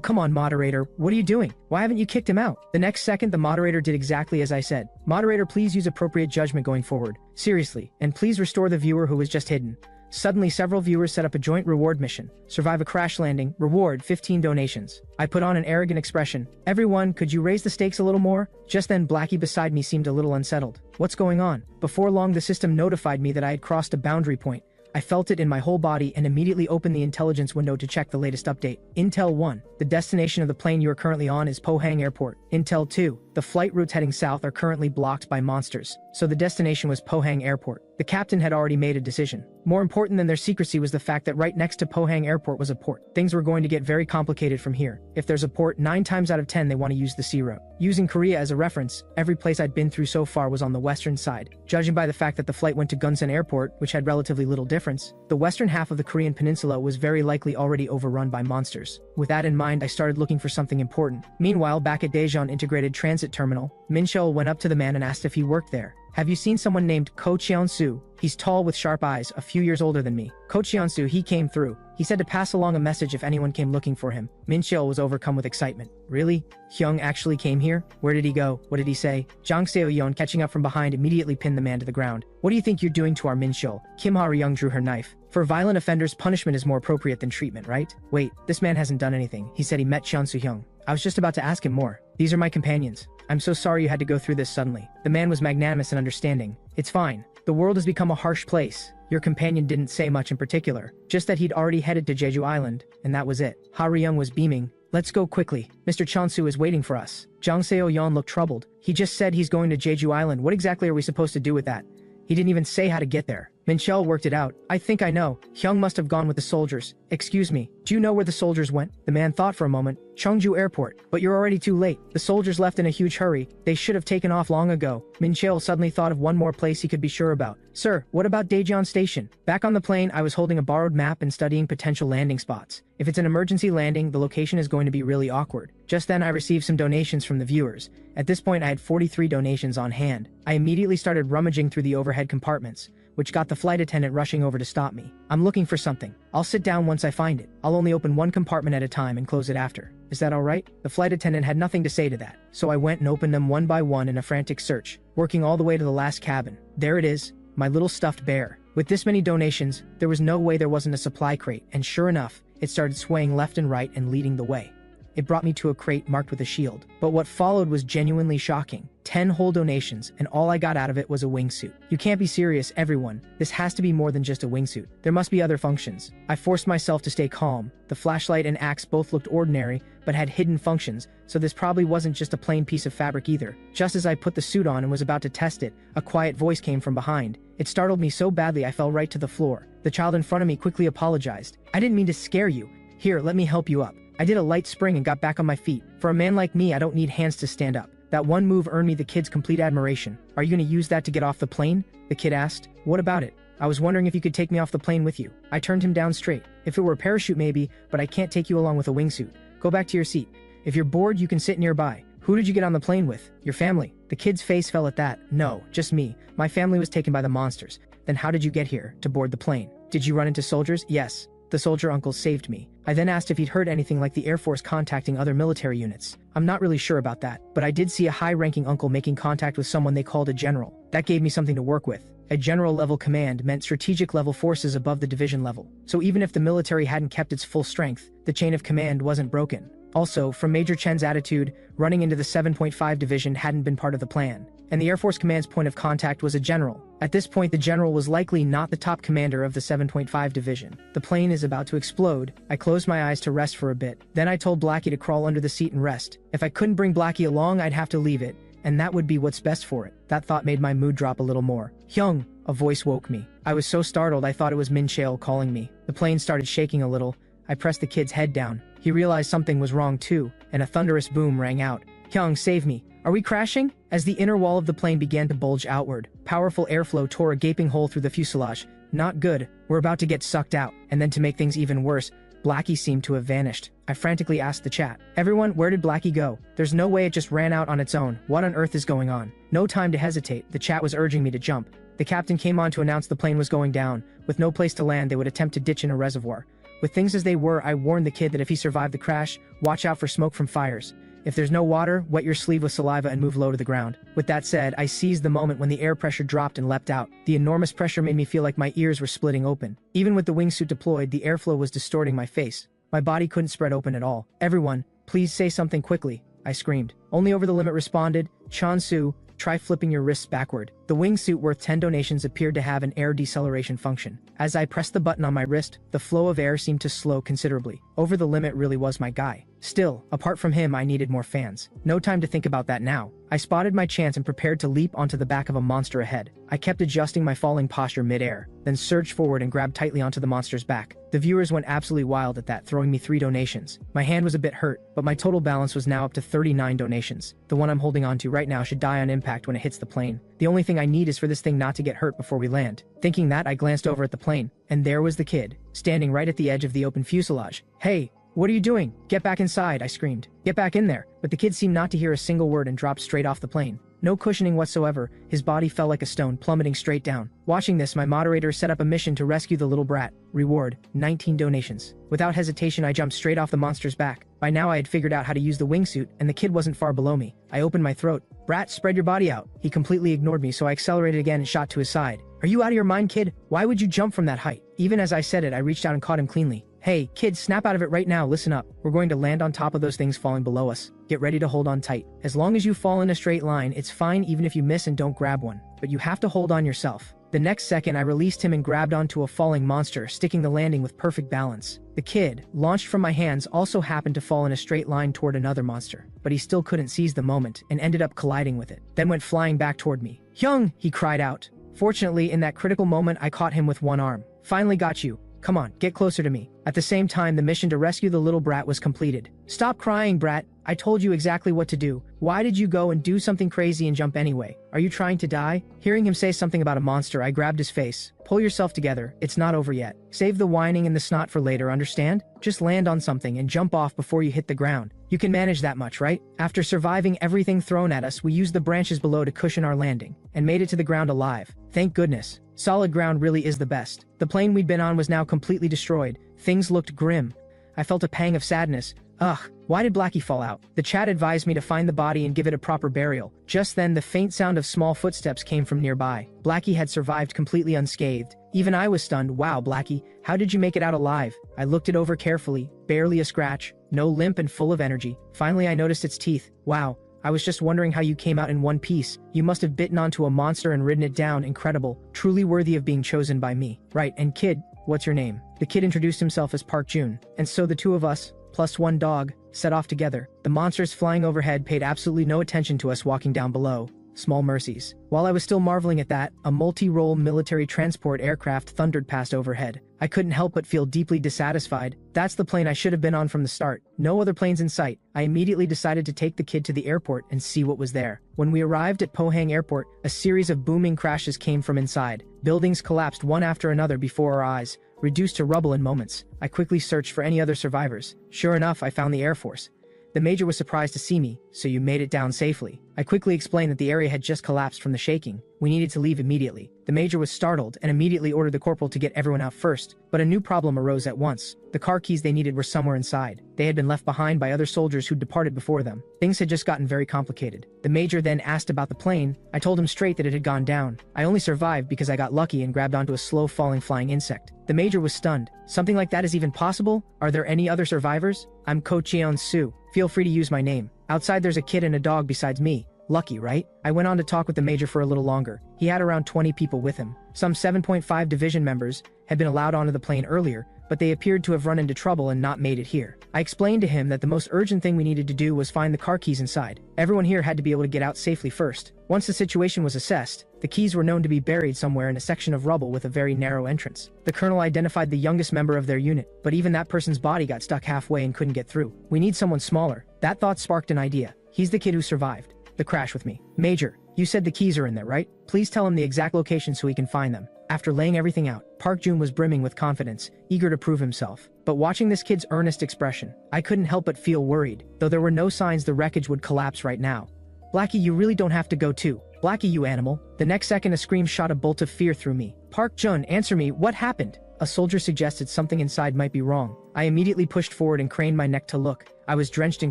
Speaker 1: come on, moderator. What are you doing? Why haven't you kicked him out? The next second, the moderator did exactly as I said. Moderator, please use appropriate judgment going forward. Seriously. And please restore the viewer who was just hidden. Suddenly, several viewers set up a joint reward mission. Survive a crash landing. Reward 15 donations. I put on an arrogant expression. Everyone, could you raise the stakes a little more? Just then, Blackie beside me seemed a little unsettled. What's going on? Before long, the system notified me that I had crossed a boundary point. I felt it in my whole body and immediately opened the intelligence window to check the latest update. Intel 1. The destination of the plane you are currently on is Pohang Airport. Intel 2. The flight routes heading south are currently blocked by monsters. So the destination was Pohang Airport. The captain had already made a decision. More important than their secrecy was the fact that right next to Pohang Airport was a port. Things were going to get very complicated from here. If there's a port, 9 times out of 10 they want to use the sea route. Using Korea as a reference, every place I'd been through so far was on the western side. Judging by the fact that the flight went to Gunsan Airport, which had relatively little difference, the western half of the Korean peninsula was very likely already overrun by monsters. With that in mind, I started looking for something important. Meanwhile, back at Daejeon Integrated Transit transit terminal. Min Cheol went up to the man and asked if he worked there. Have you seen someone named Ko Cheon-soo? He's tall with sharp eyes, a few years older than me. Ko Cheon-soo, he came through. He said to pass along a message if anyone came looking for him. Min Cheol was overcome with excitement. Really? Hyung actually came here? Where did he go? What did he say? Jang Seo-yeon, catching up from behind, immediately pinned the man to the ground. What do you think you're doing to our Min Cheol? Kim Ha-ryung drew her knife. For violent offenders, punishment is more appropriate than treatment, right? Wait, this man hasn't done anything. He said he met Cheon Soo-hyung. I was just about to ask him more. These are my companions. I'm so sorry you had to go through this suddenly. The man was magnanimous and understanding. It's fine. The world has become a harsh place. Your companion didn't say much in particular, just that he'd already headed to Jeju Island, and that was it. Ha-ryung was beaming. Let's go quickly. Mr. Chonsu is waiting for us. Jang Seo-yeon looked troubled. He just said he's going to Jeju Island. What exactly are we supposed to do with that? He didn't even say how to get there. Min Cheol worked it out. I think I know. Hyung must have gone with the soldiers. Excuse me, do you know where the soldiers went? The man thought for a moment. Cheongju Airport. But you're already too late. The soldiers left in a huge hurry. They should have taken off long ago. Min Cheol suddenly thought of one more place he could be sure about. Sir, what about Daejeon Station? Back on the plane, I was holding a borrowed map and studying potential landing spots. If it's an emergency landing, the location is going to be really awkward. Just then I received some donations from the viewers. At this point I had 43 donations on hand. I immediately started rummaging through the overhead compartments, which got the flight attendant rushing over to stop me. I'm looking for something. I'll sit down once I find it. I'll only open one compartment at a time and close it after. Is that alright? The flight attendant had nothing to say to that, so I went and opened them one by one in a frantic search, working all the way to the last cabin. There it is, my little stuffed bear. With this many donations, there was no way there wasn't a supply crate, and sure enough, it started swaying left and right and leading the way. It brought me to a crate marked with a shield. But what followed was genuinely shocking. 10 whole donations, and all I got out of it was a wingsuit. You can't be serious, everyone. This has to be more than just a wingsuit. There must be other functions. I forced myself to stay calm. The flashlight and axe both looked ordinary, but had hidden functions, so this probably wasn't just a plain piece of fabric either. Just as I put the suit on and was about to test it, a quiet voice came from behind. It startled me so badly I fell right to the floor. The child in front of me quickly apologized. I didn't mean to scare you. Here, let me help you up. I did a light spring and got back on my feet. For a man like me, I don't need hands to stand up. That one move earned me the kid's complete admiration. Are you gonna use that to get off the plane? The kid asked. What about it? I was wondering if you could take me off the plane with you. I turned him down straight. If it were a parachute maybe, but I can't take you along with a wingsuit. Go back to your seat. If you're bored, you can sit nearby. Who did you get on the plane with? Your family. The kid's face fell at that. No, just me. My family was taken by the monsters. Then how did you get here, to board the plane? Did you run into soldiers? Yes. The soldier uncle saved me. I then asked if he'd heard anything like the Air Force contacting other military units. I'm not really sure about that, but I did see a high-ranking uncle making contact with someone they called a general. That gave me something to work with. A general-level command meant strategic-level forces above the division level. So even if the military hadn't kept its full strength, the chain of command wasn't broken. Also, from Major Chen's attitude, running into the 7.5 division hadn't been part of the plan, and the Air Force Command's point of contact was a general. At this point, the general was likely not the top commander of the 7.5 division. The plane is about to explode. I closed my eyes to rest for a bit. Then I told Blackie to crawl under the seat and rest. If I couldn't bring Blackie along, I'd have to leave it, and that would be what's best for it. That thought made my mood drop a little more. Hyung, a voice woke me. I was so startled I thought it was Min Cheol calling me. The plane started shaking a little. I pressed the kid's head down. He realized something was wrong too, and a thunderous boom rang out. Hyung, save me. Are we crashing? As the inner wall of the plane began to bulge outward, powerful airflow tore a gaping hole through the fuselage. Not good. We're about to get sucked out. And then to make things even worse, Blackie seemed to have vanished. I frantically asked the chat. Everyone, where did Blackie go? There's no way it just ran out on its own. What on earth is going on? No time to hesitate. The chat was urging me to jump. The captain came on to announce the plane was going down. With no place to land, they would attempt to ditch in a reservoir. With things as they were, I warned the kid that if he survived the crash, watch out for smoke from fires. If there's no water, wet your sleeve with saliva and move low to the ground. With that said, I seized the moment when the air pressure dropped and leapt out. The enormous pressure made me feel like my ears were splitting open. Even with the wingsuit deployed, the airflow was distorting my face. My body couldn't spread open at all. Everyone, please say something quickly, I screamed. Only Over the Limit responded, Chon-soo, try flipping your wrists backward. The wingsuit worth 10 donations appeared to have an air deceleration function. As I pressed the button on my wrist, the flow of air seemed to slow considerably. Over the Limit really was my guy. Still, apart from him, I needed more fans. No time to think about that now. I spotted my chance and prepared to leap onto the back of a monster ahead. I kept adjusting my falling posture mid-air, then surged forward and grabbed tightly onto the monster's back. The viewers went absolutely wild at that, throwing me 3 donations. My hand was a bit hurt, but my total balance was now up to 39 donations. The one I'm holding onto right now should die on impact when it hits the plane. The only thing I need is for this thing not to get hurt before we land. Thinking that, I glanced over at the plane, and there was the kid, standing right at the edge of the open fuselage. Hey! What are you doing? Get back inside, I screamed. Get back in there. But the kid seemed not to hear a single word and dropped straight off the plane. No cushioning whatsoever, his body fell like a stone, plummeting straight down. Watching this, my moderator set up a mission to rescue the little brat. Reward, 19 donations. Without hesitation, I jumped straight off the monster's back. By now I had figured out how to use the wingsuit, and the kid wasn't far below me. I opened my throat. Brat, spread your body out. He completely ignored me, so I accelerated again and shot to his side. Are you out of your mind, kid? Why would you jump from that height? Even as I said it, I reached out and caught him cleanly. Hey, kid, snap out of it right now, listen up. We're going to land on top of those things falling below us. Get ready to hold on tight. As long as you fall in a straight line, it's fine even if you miss and don't grab one. But you have to hold on yourself. The next second, I released him and grabbed onto a falling monster, sticking the landing with perfect balance. The kid, launched from my hands, also happened to fall in a straight line toward another monster. But he still couldn't seize the moment and ended up colliding with it, then went flying back toward me. Hyung, he cried out. Fortunately, in that critical moment, I caught him with one arm. Finally got you. Come on, get closer to me. At the same time, the mission to rescue the little brat was completed. Stop crying, brat. I told you exactly what to do. Why did you go and do something crazy and jump anyway? Are you trying to die? Hearing him say something about a monster, I grabbed his face. Pull yourself together. It's not over yet. Save the whining and the snot for later, understand? Just land on something and jump off before you hit the ground. You can manage that much, right? After surviving everything thrown at us, we used the branches below to cushion our landing and made it to the ground alive. Thank goodness. Solid ground really is the best. The plane we'd been on was now completely destroyed. Things looked grim. I felt a pang of sadness. Ugh, why did Blackie fall out? The chat advised me to find the body and give it a proper burial. Just then, the faint sound of small footsteps came from nearby. Blackie had survived completely unscathed. Even I was stunned. Wow, Blackie, how did you make it out alive? I looked it over carefully. Barely a scratch. No limp and full of energy. Finally, I noticed its teeth. Wow. I was just wondering how you came out in one piece. You must have bitten onto a monster and ridden it down. Incredible. Truly worthy of being chosen by me. Right, and kid, what's your name? The kid introduced himself as Park Jun. And so the two of us, plus one dog, set off together. The monsters flying overhead paid absolutely no attention to us walking down below. Small mercies. While I was still marveling at that, a multi-role military transport aircraft thundered past overhead. I couldn't help but feel deeply dissatisfied. That's the plane I should have been on from the start. No other planes in sight. I immediately decided to take the kid to the airport and see what was there. When we arrived at Pohang Airport, a series of booming crashes came from inside. Buildings collapsed one after another before our eyes, reduced to rubble in moments. I quickly searched for any other survivors. Sure enough, I found the Air Force. The major was surprised to see me. So you made it down safely. I quickly explained that the area had just collapsed from the shaking. We needed to leave immediately. The major was startled and immediately ordered the corporal to get everyone out first, but a new problem arose at once. The car keys they needed were somewhere inside. They had been left behind by other soldiers who'd departed before them. Things had just gotten very complicated. The major then asked about the plane. I told him straight that it had gone down. I only survived because I got lucky and grabbed onto a slow-falling flying insect. The major was stunned. Something like that is even possible? Are there any other survivors? I'm Ko Cheon-soo. Feel free to use my name. Outside there's a kid and a dog besides me. Lucky, right? I went on to talk with the major for a little longer. He had around 20 people with him. Some 7.5 division members had been allowed onto the plane earlier, but they appeared to have run into trouble and not made it here. I explained to him that the most urgent thing we needed to do was find the car keys inside. Everyone here had to be able to get out safely first. Once the situation was assessed, the keys were known to be buried somewhere in a section of rubble with a very narrow entrance. The colonel identified the youngest member of their unit, but even that person's body got stuck halfway and couldn't get through. We need someone smaller. That thought sparked an idea. He's the kid who survived the crash with me. Major, you said the keys are in there, right? Please tell him the exact location so he can find them. After laying everything out, Park Jun was brimming with confidence, eager to prove himself. But watching this kid's earnest expression, I couldn't help but feel worried, though there were no signs the wreckage would collapse right now. Blackie, you really don't have to go too. Blackie, you animal. The next second a scream shot a bolt of fear through me. Park Jun, answer me, what happened? A soldier suggested something inside might be wrong. I immediately pushed forward and craned my neck to look. I was drenched in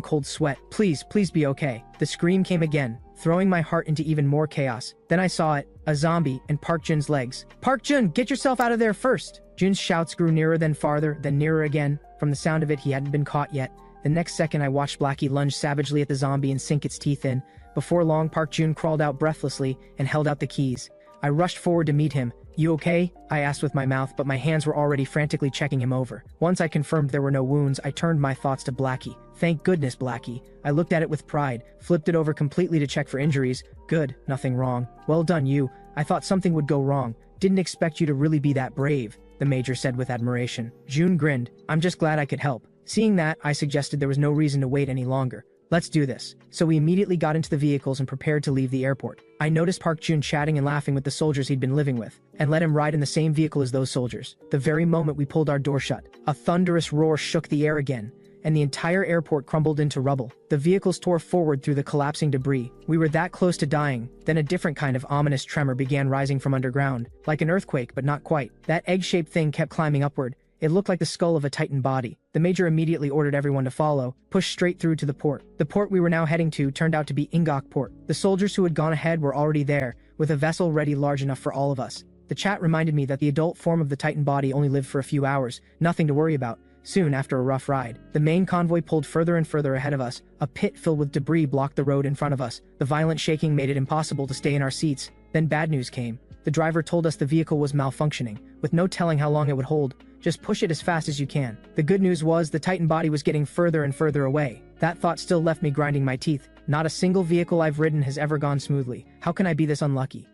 Speaker 1: cold sweat. Please be okay. The scream came again, throwing my heart into even more chaos. Then I saw it, a zombie, and Park Jun's legs. Park Jun, get yourself out of there first! Jun's shouts grew nearer, then farther, then nearer again. From the sound of it, he hadn't been caught yet. The next second I watched Blackie lunge savagely at the zombie and sink its teeth in. Before long, Park Jun crawled out breathlessly and held out the keys. I rushed forward to meet him. You okay? I asked with my mouth, but my hands were already frantically checking him over. Once I confirmed there were no wounds, I turned my thoughts to Blackie. Thank goodness, Blackie. I looked at it with pride, flipped it over completely to check for injuries. Good, nothing wrong. Well done, you. I thought something would go wrong. Didn't expect you to really be that brave, the major said with admiration. Jun grinned. I'm just glad I could help. Seeing that, I suggested there was no reason to wait any longer. Let's do this. So we immediately got into the vehicles and prepared to leave the airport. I noticed Park Jun chatting and laughing with the soldiers he'd been living with, and let him ride in the same vehicle as those soldiers. The very moment we pulled our door shut, a thunderous roar shook the air again, and the entire airport crumbled into rubble. The vehicles tore forward through the collapsing debris. We were that close to dying. Then a different kind of ominous tremor began rising from underground, like an earthquake, but not quite. That egg-shaped thing kept climbing upward. It looked like the skull of a Titan body. The major immediately ordered everyone to follow, pushed straight through to the port. The port we were now heading to turned out to be Ingok Port. The soldiers who had gone ahead were already there, with a vessel ready large enough for all of us. The chat reminded me that the adult form of the Titan body only lived for a few hours, nothing to worry about. Soon after a rough ride, the main convoy pulled further and further ahead of us. A pit filled with debris blocked the road in front of us. The violent shaking made it impossible to stay in our seats. Then bad news came. The driver told us the vehicle was malfunctioning, with no telling how long it would hold. Just push it as fast as you can. The good news was the Titan body was getting further and further away. That thought still left me grinding my teeth. Not a single vehicle I've ridden has ever gone smoothly. How can I be this unlucky?